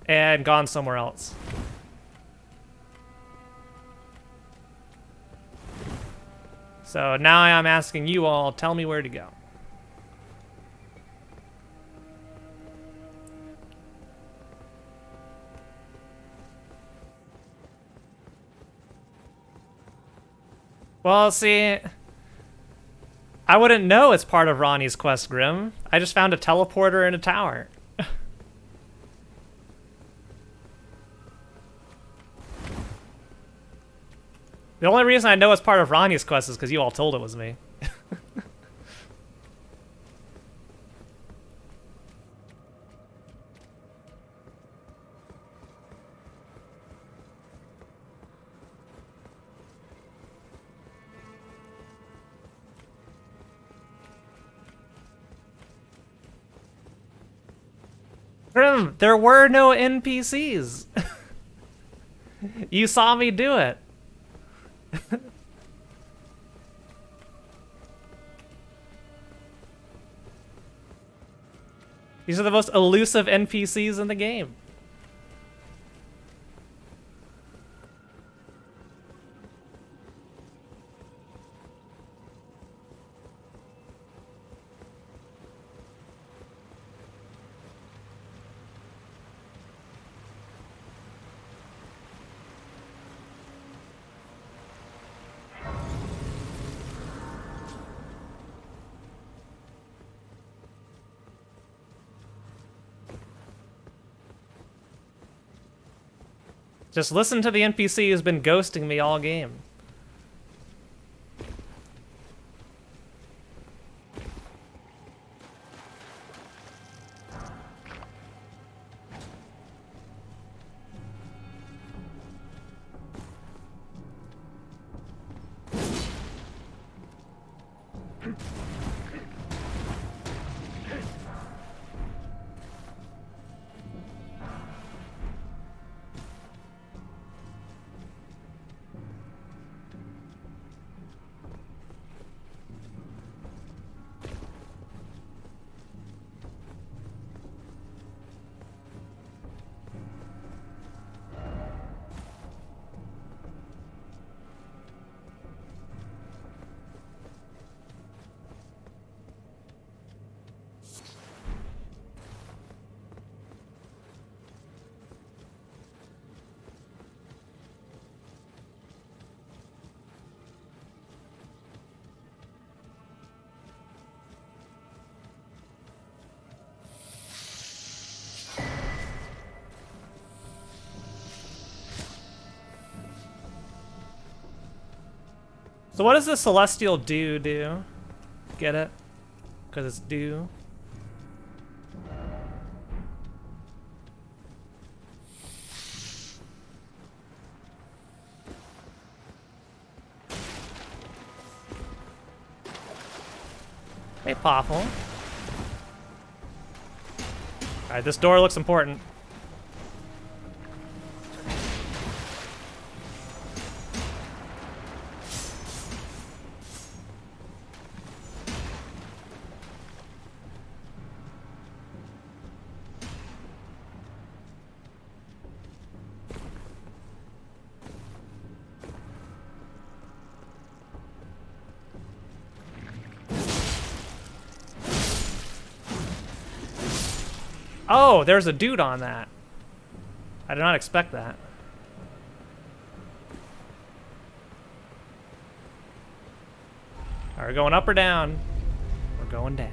Speaker 1: and gone somewhere else. So now I'm asking you all, tell me where to go. Well, see, I wouldn't know it's part of Ronnie's quest, Grim. I just found a teleporter in a tower. The only reason I know it's part of Ronnie's quest is because you all told it was me. Grim, there were no NPCs. You saw me do it. These are the most elusive NPCs in the game. Just listen to the NPC who's been ghosting me all game. So what does the celestial do? Get it? Because it's do. Hey, Poffle. Alright, this door looks important. Oh, there's a dude on that. I did not expect that. Are we going up or down? We're going down.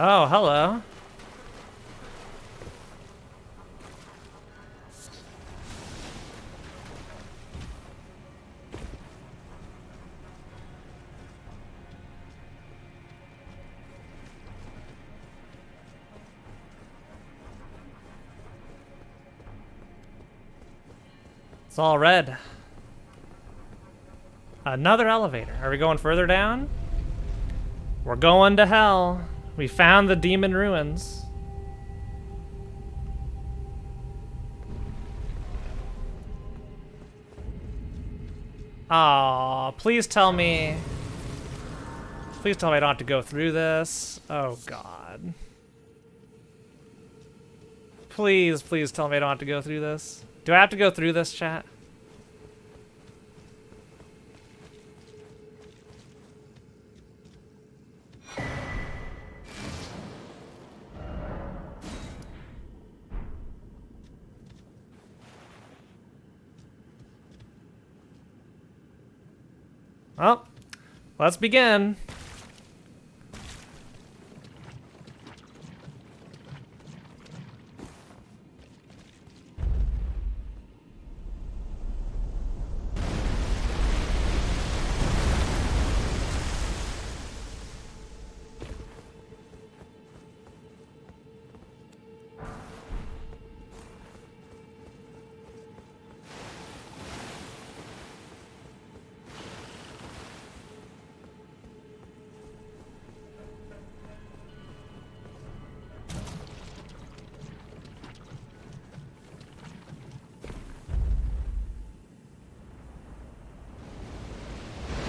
Speaker 1: Oh, hello. It's all red. Another elevator. Are we going further down? We're going to hell. We found the demon ruins. Aw, please tell me. Please tell me I don't have to go through this. Oh, God. Please, please tell me I don't have to go through this. Do I have to go through this, chat? Well, let's begin.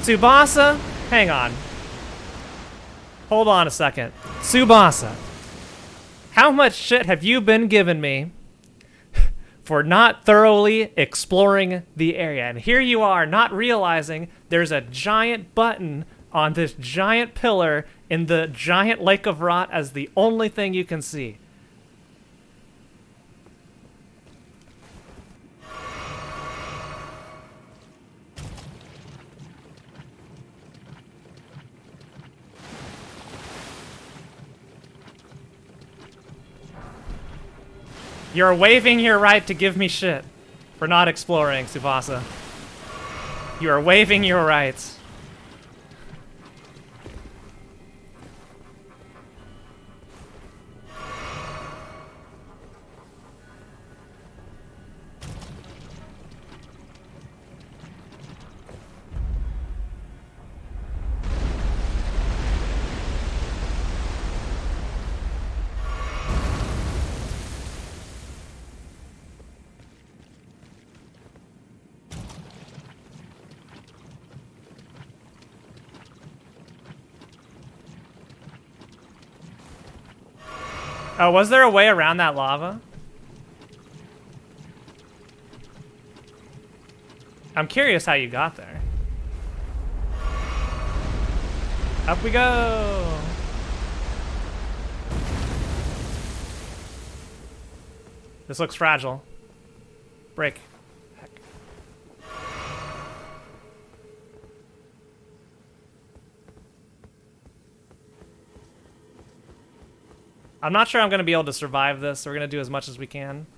Speaker 1: Tsubasa? Hang on. Hold on a second. Tsubasa, how much shit have you been giving me for not thoroughly exploring the area? And here you are, not realizing there's a giant button on this giant pillar in the giant lake of rot as the only thing you can see. You're waiving your right to give me shit for not exploring, Tsubasa. You are waiving your rights. Oh, was there a way around that lava? I'm curious how you got there. Up we go! This looks fragile. Break. Heck. I'm not sure I'm going to be able to survive this, so we're going to do as much as we can.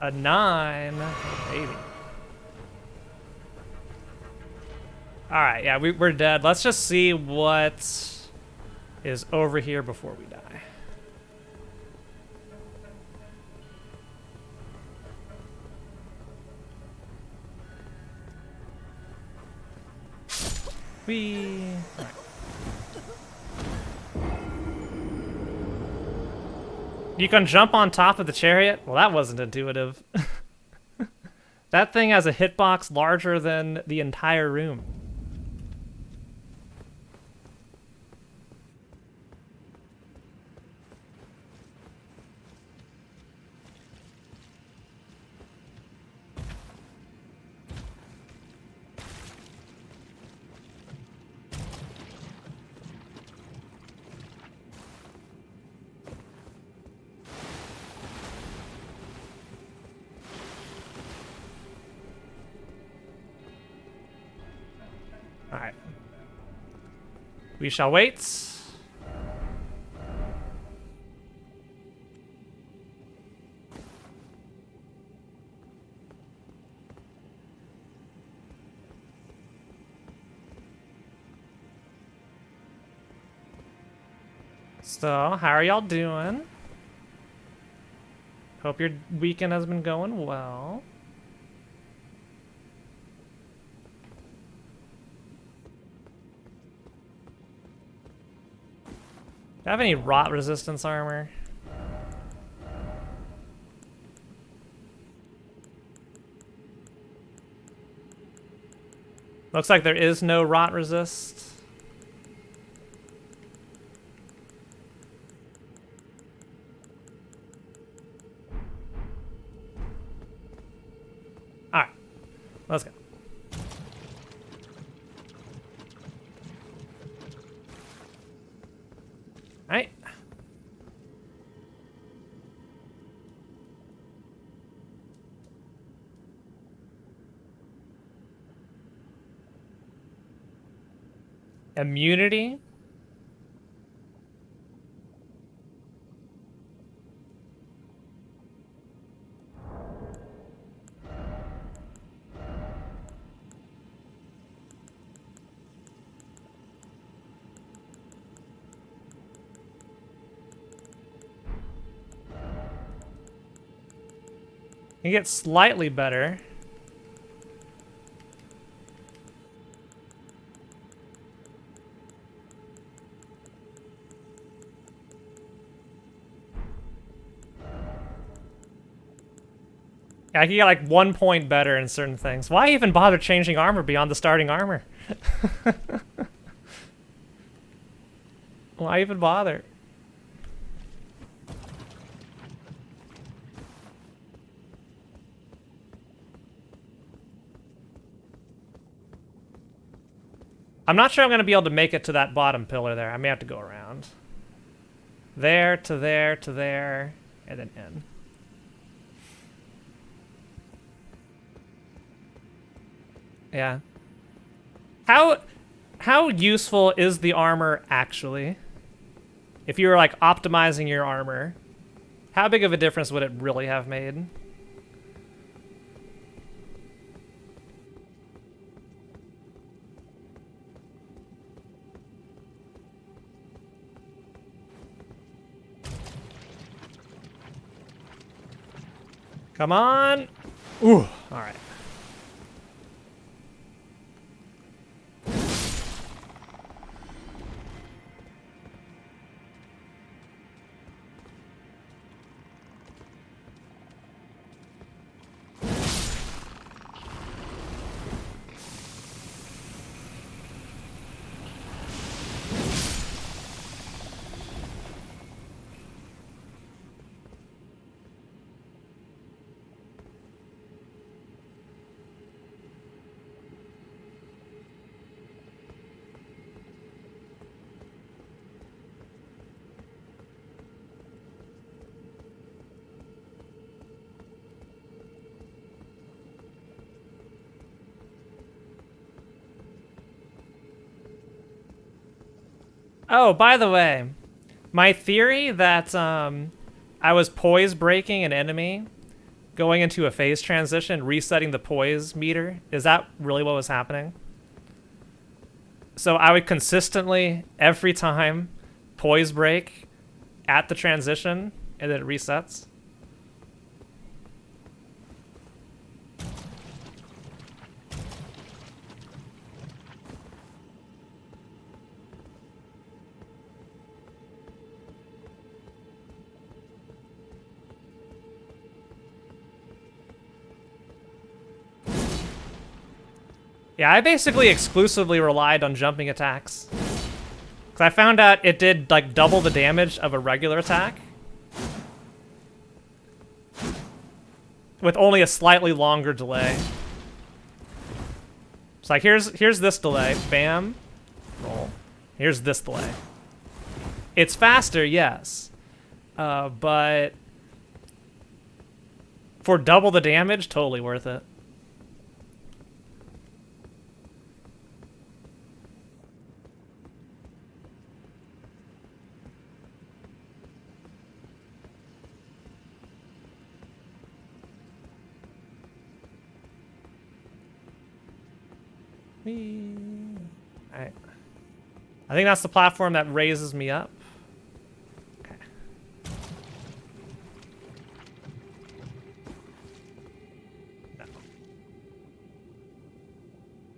Speaker 1: A 9. Oh, baby. Alright, yeah, we're dead. Let's just see what is over here before we die. Whee! All right. You can jump on top of the chariot? Well, that wasn't intuitive. That thing has a hitbox larger than the entire room. Alright. We shall wait. So, how are y'all doing? Hope your weekend has been going well. Do I have any rot resistance armor? Looks like there is no rot resist. Alright, let's go. Alright. Immunity? You get slightly better. Yeah, I can get like 1 point better in certain things. Why even bother changing armor beyond the starting armor? Why even bother? I'm not sure I'm going to be able to make it to that bottom pillar there. I may have to go around. There, to there, to there, and then in. Yeah. How useful is the armor actually? If you were like optimizing your armor, how big of a difference would it really have made? Come on. Ooh, all right. Oh, by the way, my theory that I was poise breaking an enemy, going into a phase transition, resetting the poise meter, is that really what was happening? So I would consistently, every time, poise break at the transition, and then it resets? Yeah, I basically exclusively relied on jumping attacks. Because I found out it did, like, double the damage of a regular attack. With only a slightly longer delay. It's like, here's this delay. Bam. Roll. Here's this delay. It's faster, yes. But for double the damage, totally worth it. Alright. I think that's the platform that raises me up.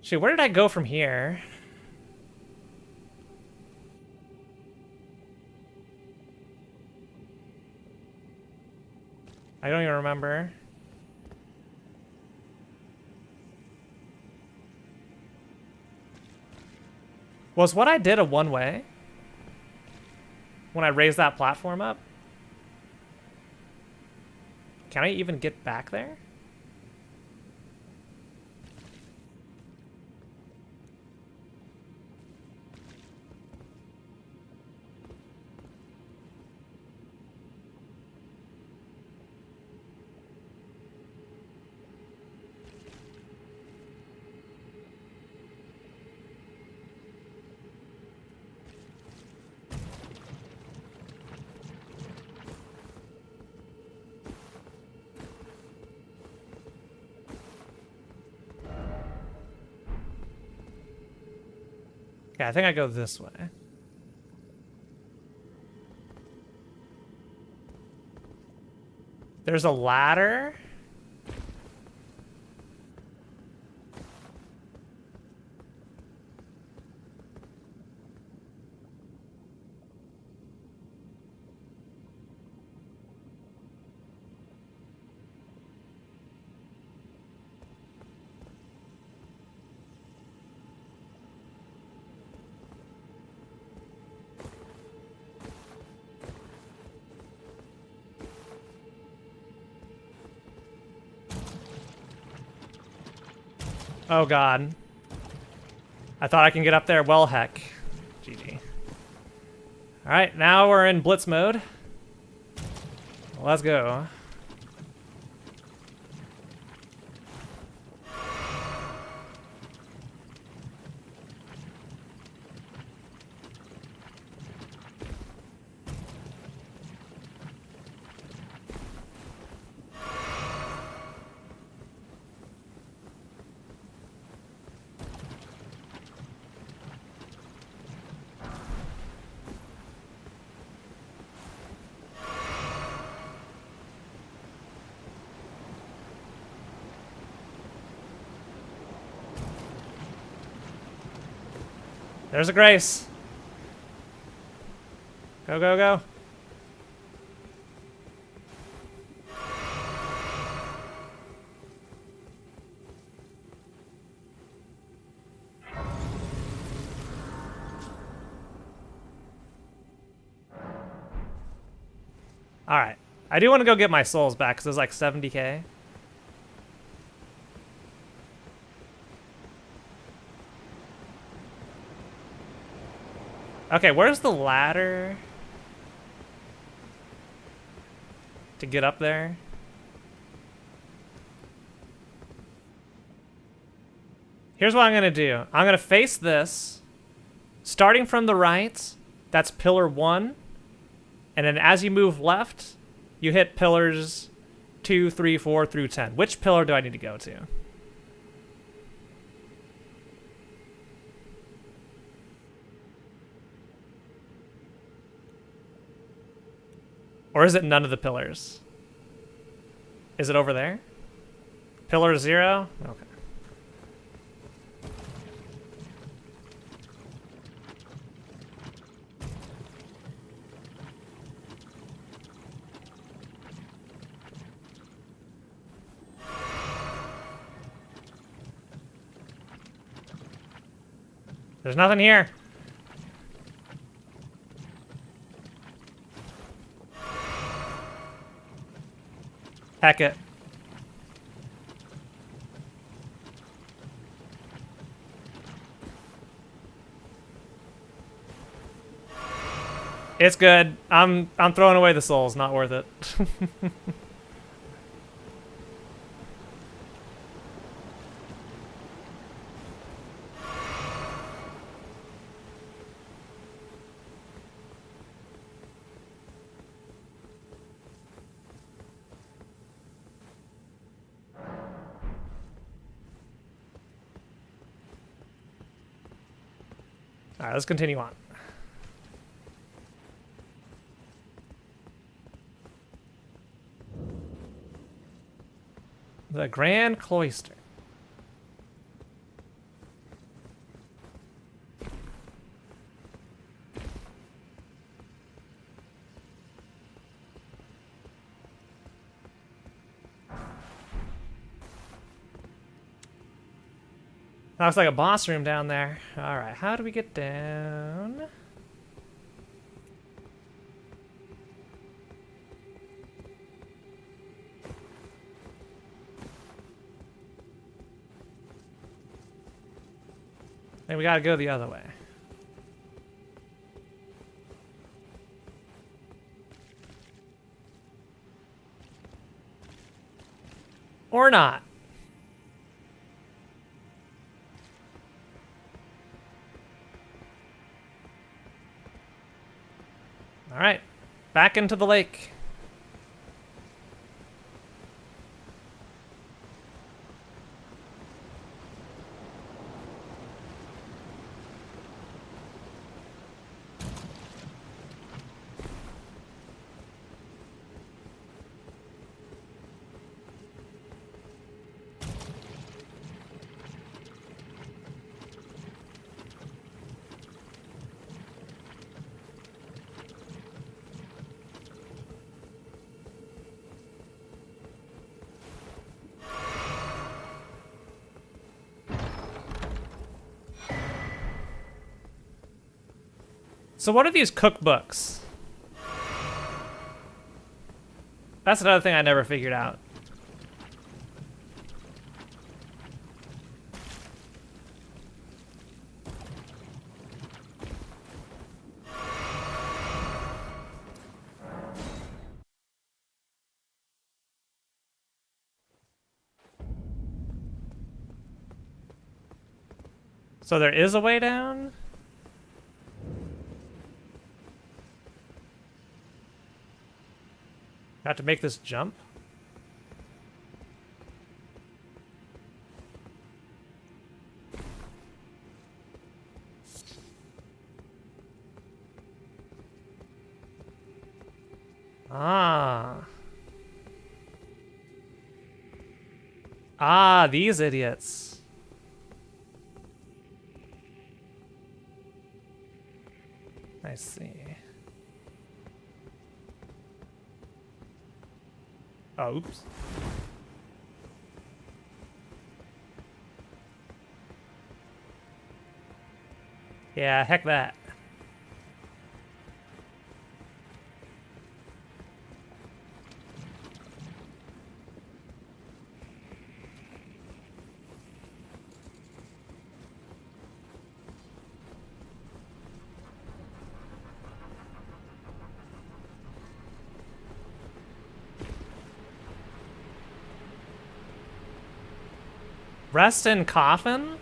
Speaker 1: Shoot, where did I go from here? I don't even remember. Was what I did a one-way? When I raised that platform up? Can I even get back there? Okay, I think I go this way. There's a ladder. Oh god. I thought I can get up there. Well, heck. GG. Alright, now we're in blitz mode. Let's go. There's a Grace. Go, go, go. Alright. I do want to go get my souls back because there's like 70k. Okay, where's the ladder to get up there? Here's what I'm going to do. I'm going to face this. Starting from the right, that's pillar 1. And then as you move left, you hit pillars 2, 3, 4 through 10. Which pillar do I need to go to? Or is it none of the pillars? Is it over there? Pillar 0? Okay. There's nothing here. Heck it. It's good. I'm throwing away the souls. Not worth it. All right, let's continue on. The Grand Cloister. Looks like a boss room down there. Alright, how do we get down? I think we gotta go the other way. Or not. All right, back into the lake. So what are these cookbooks? That's another thing I never figured out. So there is a way down? I have to make this jump? Ah. Ah, these idiots. I see. Oh, oops. Yeah, heck that. Rest in coffin?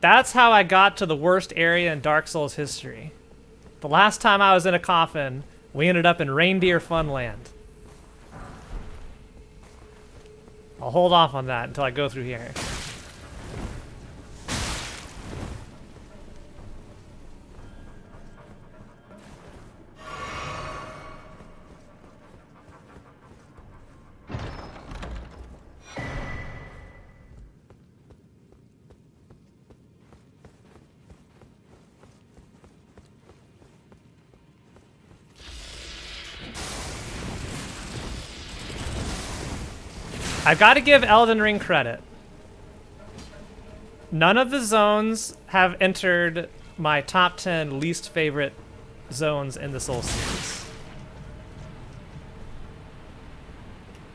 Speaker 1: That's how I got to the worst area in Dark Souls history. The last time I was in a coffin, we ended up in Reindeer Funland. I'll hold off on that until I go through here. I've got to give Elden Ring credit. None of the zones have entered my top 10 least favorite zones in the Souls series.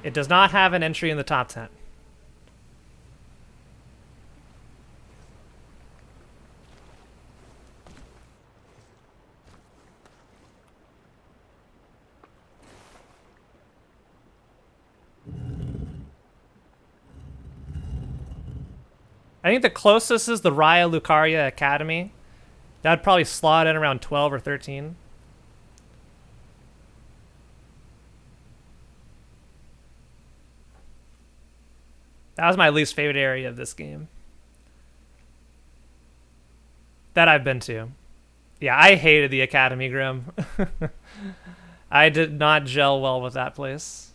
Speaker 1: It does not have an entry in the top 10. I think the closest is the Raya Lucaria Academy. That'd probably slot in around 12 or 13. That was my least favorite area of this game. That I've been to. Yeah, I hated the Academy, Grim. I did not gel well with that place.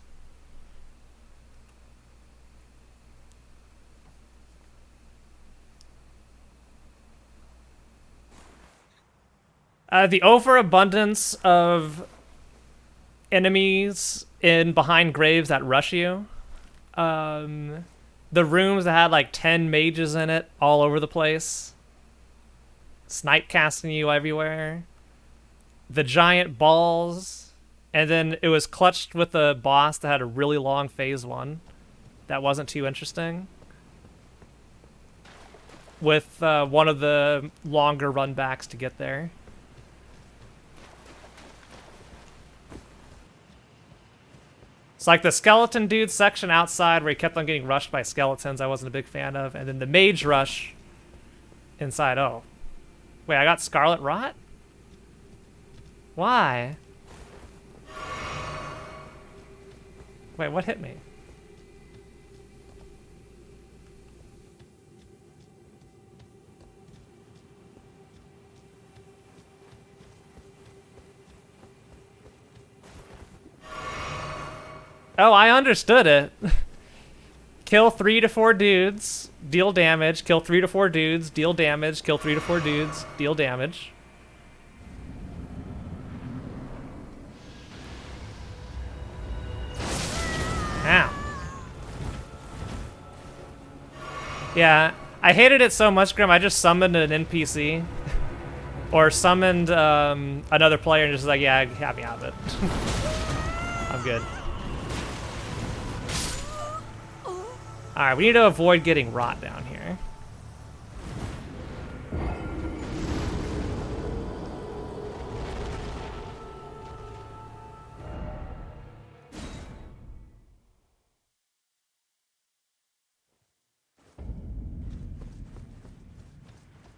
Speaker 1: The overabundance of enemies in behind graves that rush you The rooms that had like 10 mages in it all over the place. Snipe casting you everywhere. The giant balls. And then it was clutched with a boss that had a really long phase 1. That wasn't too interesting. With one of the longer run backs to get there. It's like the skeleton dude section outside where he kept on getting rushed by skeletons I wasn't a big fan of. And then the mage rush inside. Oh. Wait, I got Scarlet Rot? Why? Wait, what hit me? Oh, I understood it. Kill 3 to 4 dudes, deal damage. Kill 3 to 4 dudes, deal damage. Kill 3 to 4 dudes, deal damage. Ow. Yeah, I hated it so much, Grim. I just summoned an NPC. Or summoned another player and just like, yeah, have me out of it. I'm good. Alright, we need to avoid getting rot down here.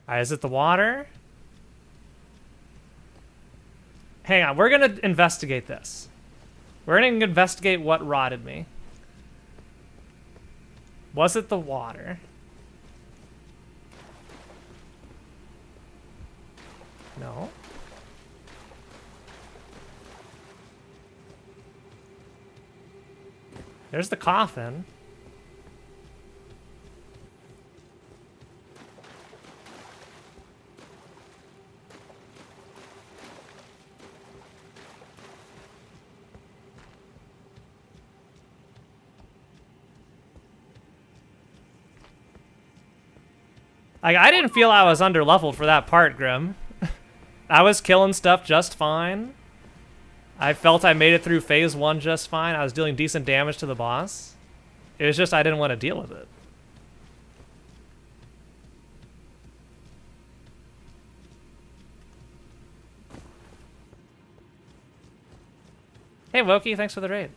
Speaker 1: Alright, is it the water? Hang on, we're gonna investigate this. We're gonna investigate what rotted me. Was it the water? No. There's the coffin. Like, I didn't feel I was underleveled for that part, Grim. I was killing stuff just fine. I felt I made it through phase 1 just fine. I was dealing decent damage to the boss. It was just I didn't want to deal with it. Hey, Wokey, thanks for the raid.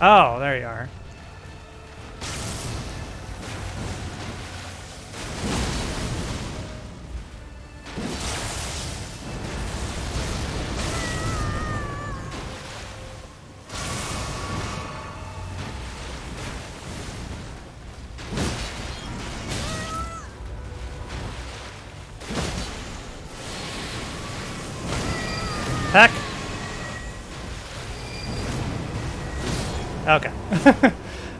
Speaker 1: Oh, there you are. Heck. Okay.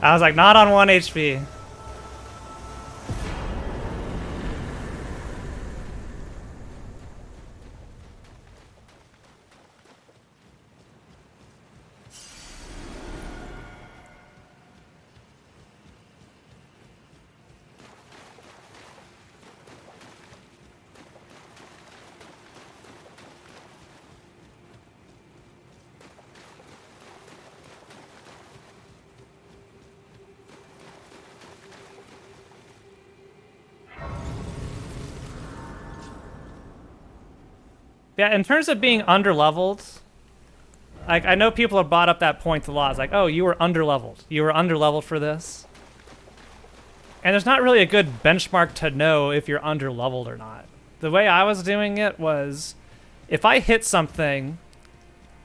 Speaker 1: I was like, not on 1 HP. Yeah, in terms of being underleveled, like, I know people have brought up that point a lot. It's like, oh, you were underleveled. You were underleveled for this. And there's not really a good benchmark to know if you're underleveled or not. The way I was doing it was, if I hit something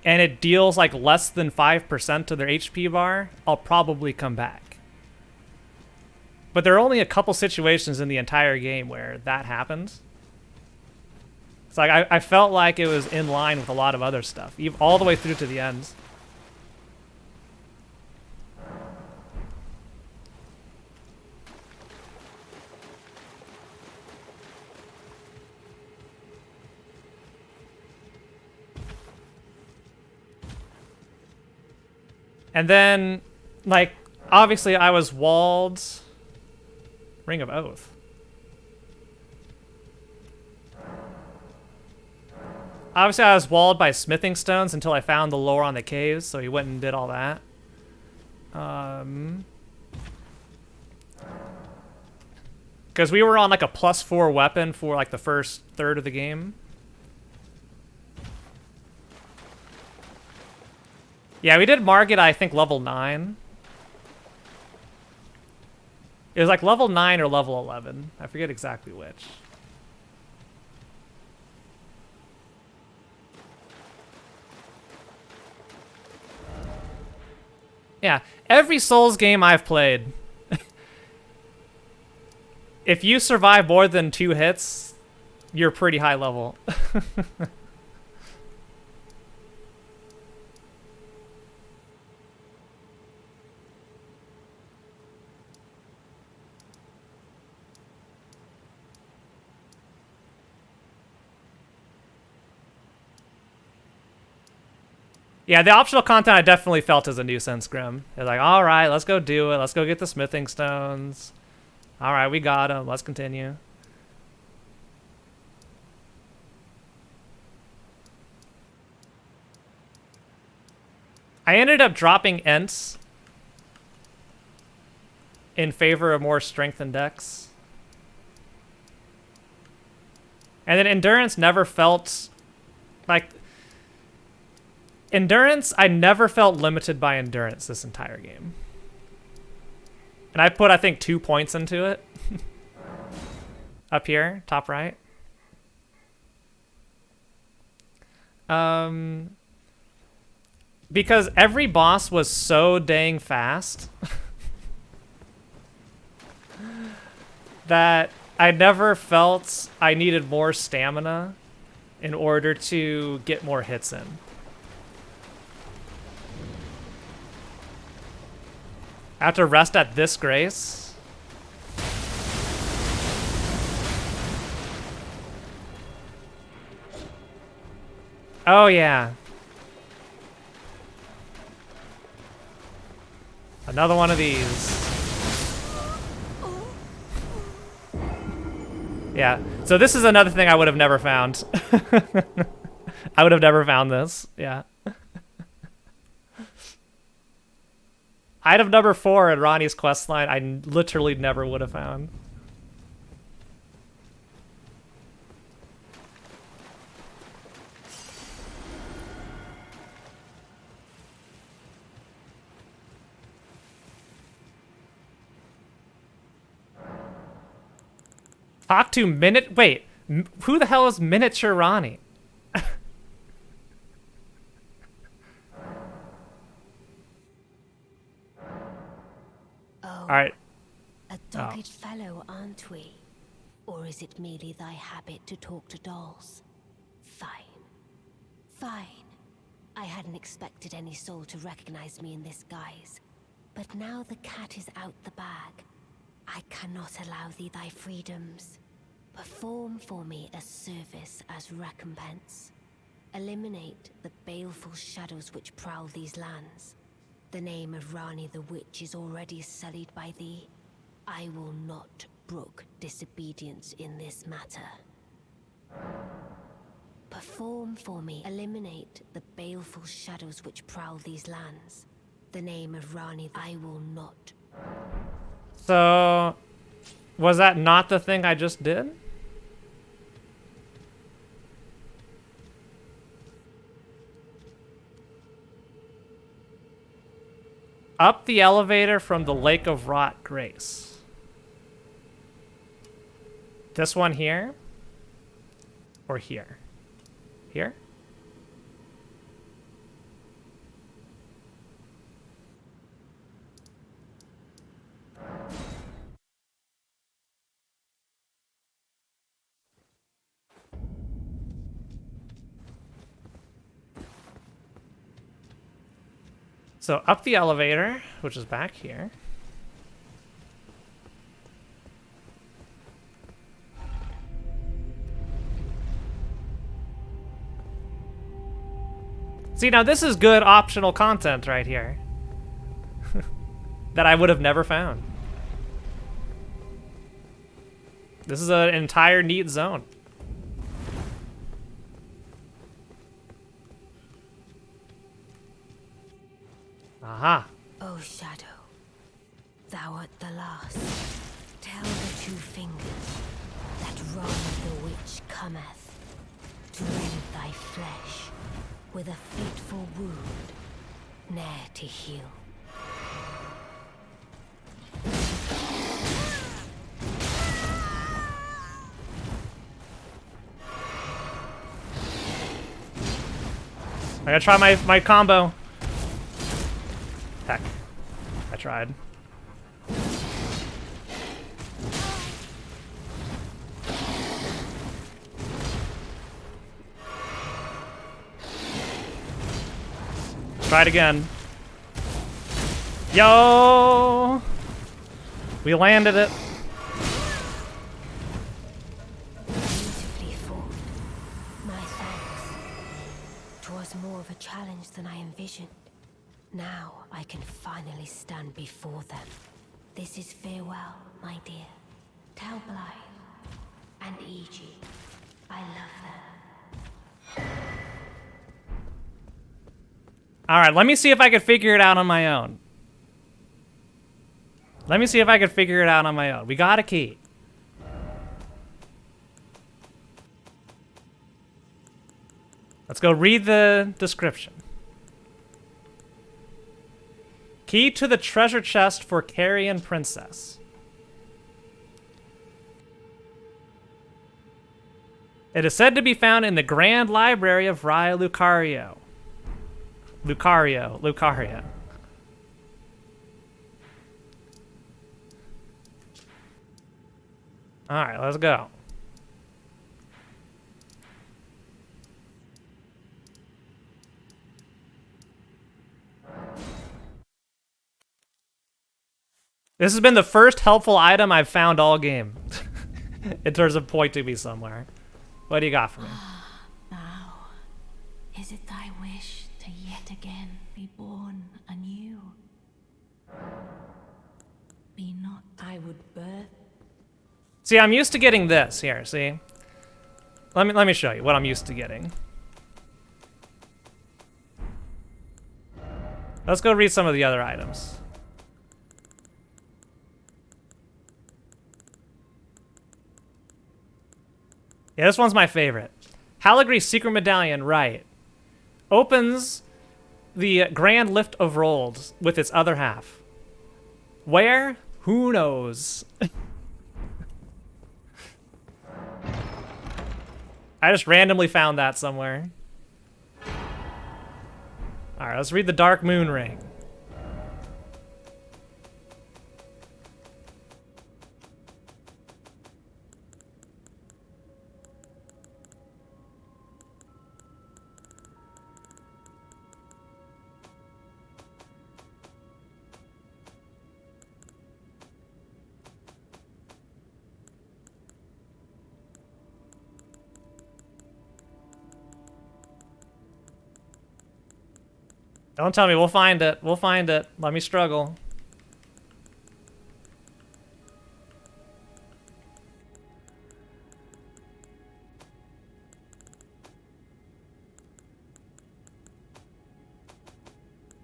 Speaker 1: and it deals like less than 5% to their HP bar, I'll probably come back. But there are only a couple situations in the entire game where that happens. It's like I felt like it was in line with a lot of other stuff, all the way through to the end. And then, like, obviously I was walled. Ring of Oath. Obviously I was walled by smithing stones until I found the lore on the caves, so he went and did all that. Because we were on like a +4 weapon for like the first third of the game. Yeah, we did Margit, I think, level 9. It was like level 9 or level 11. I forget exactly which. Yeah, every Souls game I've played, if you survive more than 2 hits, you're pretty high level. Yeah, the optional content I definitely felt as a nuisance, Grim. It's like, all right, let's go do it. Let's go get the smithing stones. All right, we got them. Let's continue. I ended up dropping Ents in favor of more strength and dex. And then endurance never felt like... Endurance, I never felt limited by endurance this entire game. And I put, I think, 2 points into it. Up here, top right. Because every boss was so dang fast that I never felt I needed more stamina in order to get more hits in. I have to rest at this grace. Oh, yeah. Another one of these. Yeah. So this is another thing I would have never found. I would have never found this. Yeah. Item number 4 in Ronnie's questline, I literally never would have found. Talk to Minute. Wait, who the hell is Miniature Ronnie?
Speaker 3: Oh,
Speaker 1: Alright.
Speaker 3: a dogged fellow, aren't we? Or is it merely thy habit to talk to dolls? Fine. Fine. I hadn't expected any soul to recognize me in this guise. But now the cat is out the bag. I cannot allow thee thy freedoms. Perform for me a service as recompense. Eliminate the baleful shadows which prowl these lands. The name of Rani the Witch is already sullied by thee. I will not brook disobedience in this matter. Perform for me. Eliminate the baleful shadows which prowl these lands. The name of Rani, I will not.
Speaker 1: So, was that not the thing I just did? Up the elevator from the Lake of Rot Grace. This one here? Or here? Here? So up the elevator, which is back here. See, now this is good optional content right here. That I would have never found. This is an entire neat zone. Aha.
Speaker 3: O Shadow, thou art the last. Tell the two fingers that Rani the Witch cometh to rend thy flesh with a fateful wound, ne'er to heal.
Speaker 1: I gotta try my combo. Heck, I tried. Try it again. Yo! We landed it.
Speaker 3: Beautifully fought. My thanks. 'Twas more of a challenge than I envisioned. Now I can finally stand before them. This is farewell, my dear. Tell Blythe and Iji I love them.
Speaker 1: Alright, let me see if I can figure it out on my own. Let me see if I can figure it out on my own. We got a key. Let's go read the description. Key to the treasure chest for Carrion Princess. It is said to be found in the Grand Library of Raya Lucario. Lucario. Alright, let's go. This has been the first helpful item I've found all game. In terms of pointing me somewhere. What do you got for me?
Speaker 4: Now, is it thy wish to yet again be born anew? Be not I would birth.
Speaker 1: See, I'm used to getting this here, see? Let me show you what I'm used to getting. Let's go read some of the other items. Yeah, this one's my favorite. Haligree's secret medallion, right. Opens the grand lift of rolls with its other half. Where? Who knows? I just randomly found that somewhere. Alright, let's read the Dark Moon Ring. Don't tell me, we'll find it. We'll find it. Let me struggle.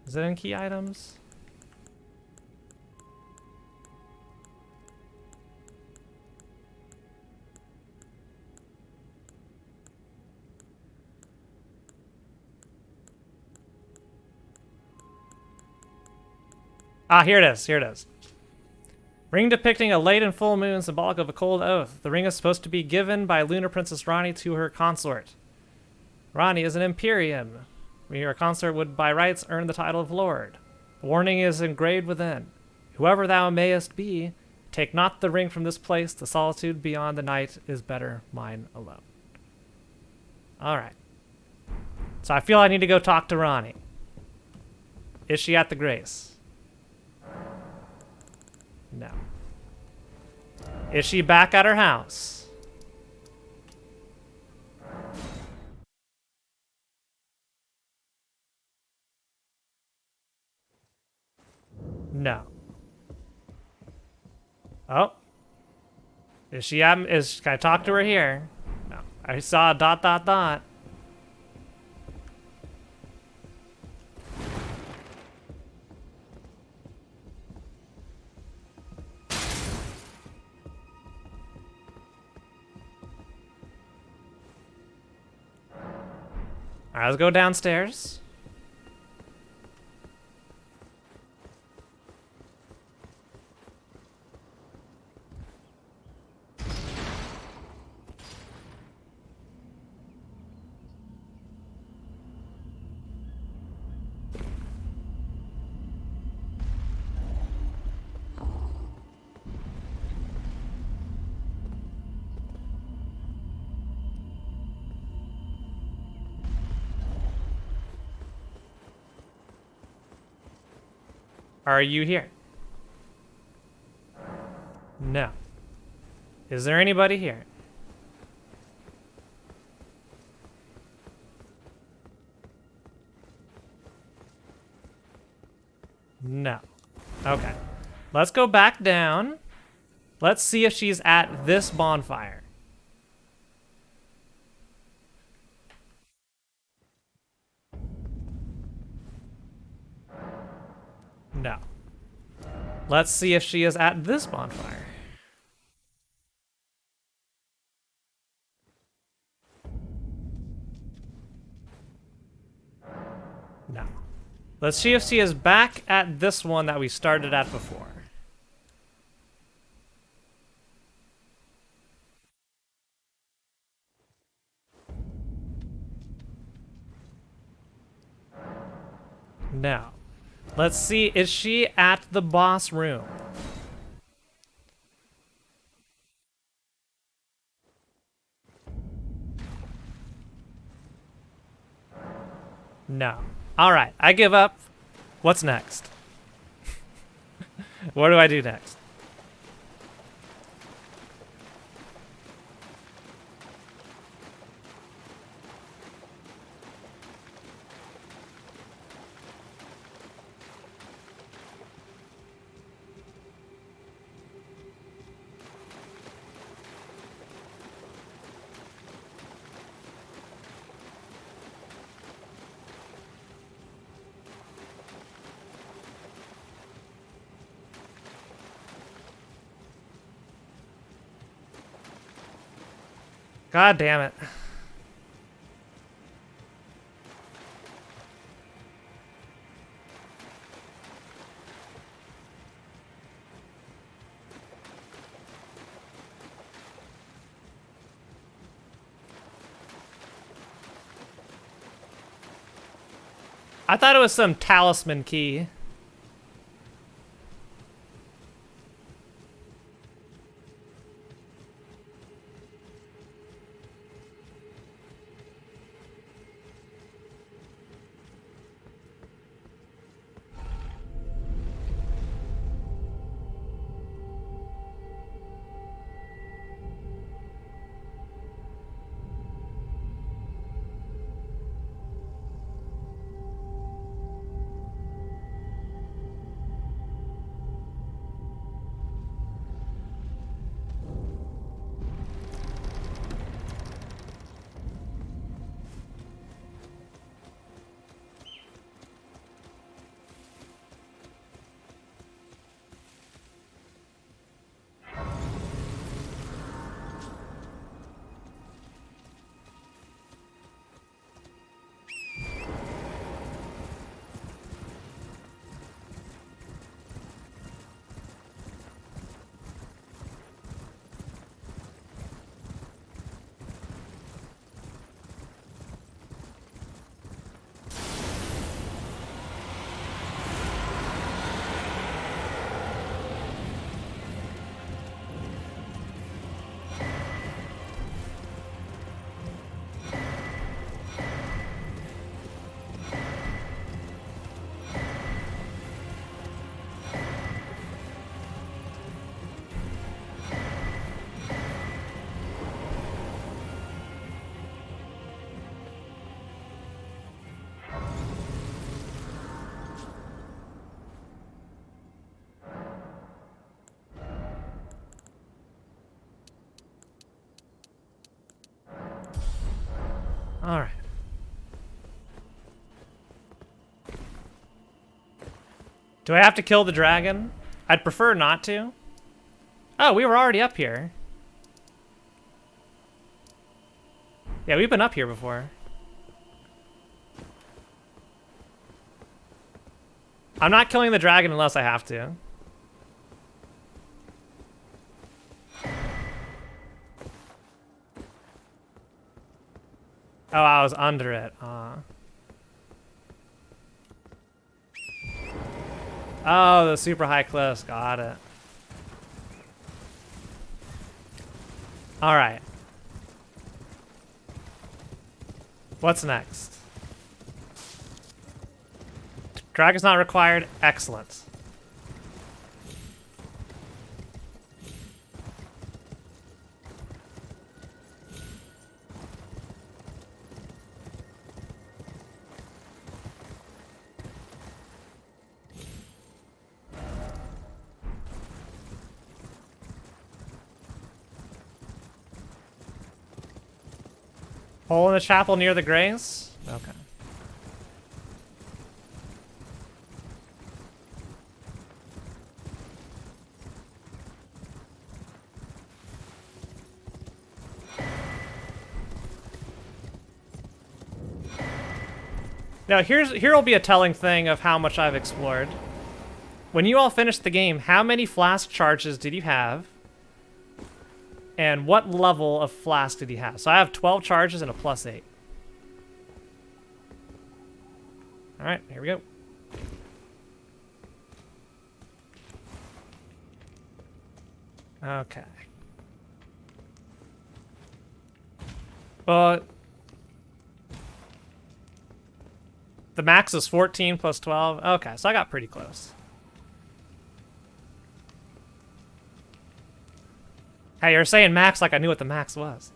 Speaker 1: Is it in key items? Ah, here it is. Here it is. Ring depicting a late and full moon, symbolic of a cold oath. The ring is supposed to be given by Lunar Princess Rani to her consort. Rani is an Imperium. Your consort would by rights earn the title of Lord. The warning is engraved within. Whoever thou mayest be, take not the ring from this place. The solitude beyond the night is better mine alone. Alright. So I feel I need to go talk to Rani. Is she at the Grace? No. Is she back at her house? No. Oh. Is she at, can I talk to her here? No. I saw a dot dot dot. Alright, let's go downstairs. Are you here? No. Is there anybody here? No. Okay. Let's go back down. Let's see if she's at this bonfire. No. Let's see if she is at this bonfire. No. Let's see if she is back at this one that we started at before. No. Let's see, is she at the boss room? No. Alright, I give up. What's next? What do I do next? God damn it. I thought it was some talisman key. All right. Do I have to kill the dragon? I'd prefer not to. Oh, we were already up here. Yeah, we've been up here before. I'm not killing the dragon unless I have to. Oh, I was under it. Oh, the super high cliffs. Got it. All right. What's next? Dragon's not required. Excellent. Hole in the chapel near the graves? Okay. Now here will be a telling thing of how much I've explored. When you all finished the game, how many flask charges did you have? And what level of flask did you have? So I have 12 charges and a +8. All right, here we go. Okay. Well, the max is 14 plus 12. Okay, so I got pretty close. Hey, you're saying max like I knew what the max was.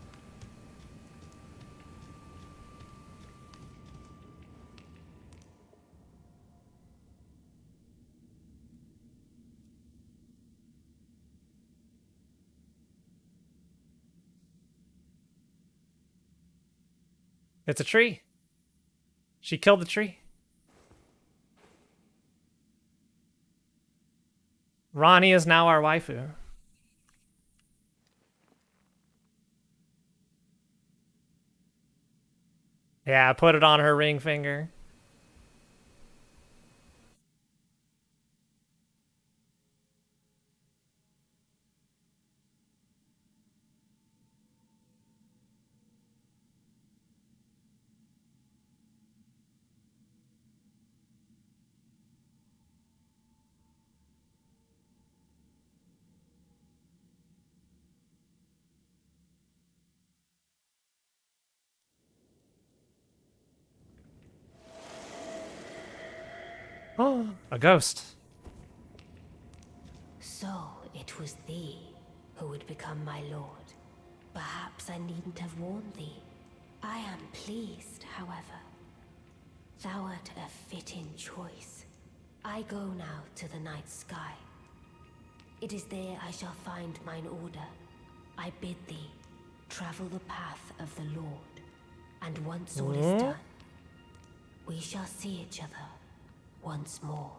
Speaker 1: It's a tree. She killed the tree. Ronnie is now our waifu. Yeah, put it on her ring finger. Oh, a ghost.
Speaker 3: So it was thee who would become my lord. Perhaps I needn't have warned thee. I am pleased, however. Thou art a fitting choice. I go now to the night sky. It is there I shall find mine order. I bid thee travel the path of the Lord, and once all is done, we shall see each other once more.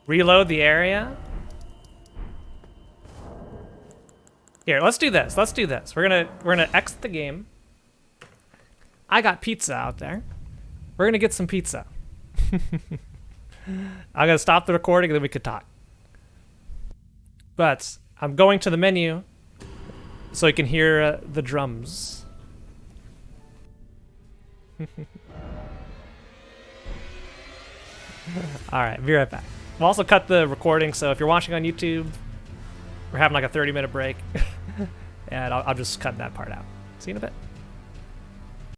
Speaker 1: Reload the area. Here, let's do this. Let's do this. We're gonna exit the game. I got pizza out there. We're gonna get some pizza. I'm gonna stop the recording and then we could talk. But I'm going to the menu so you can hear the drums. All right, be right back. We'll also cut the recording, so if you're watching on YouTube, we're having like a 30-minute break, and I'll just cut that part out. See you in a bit.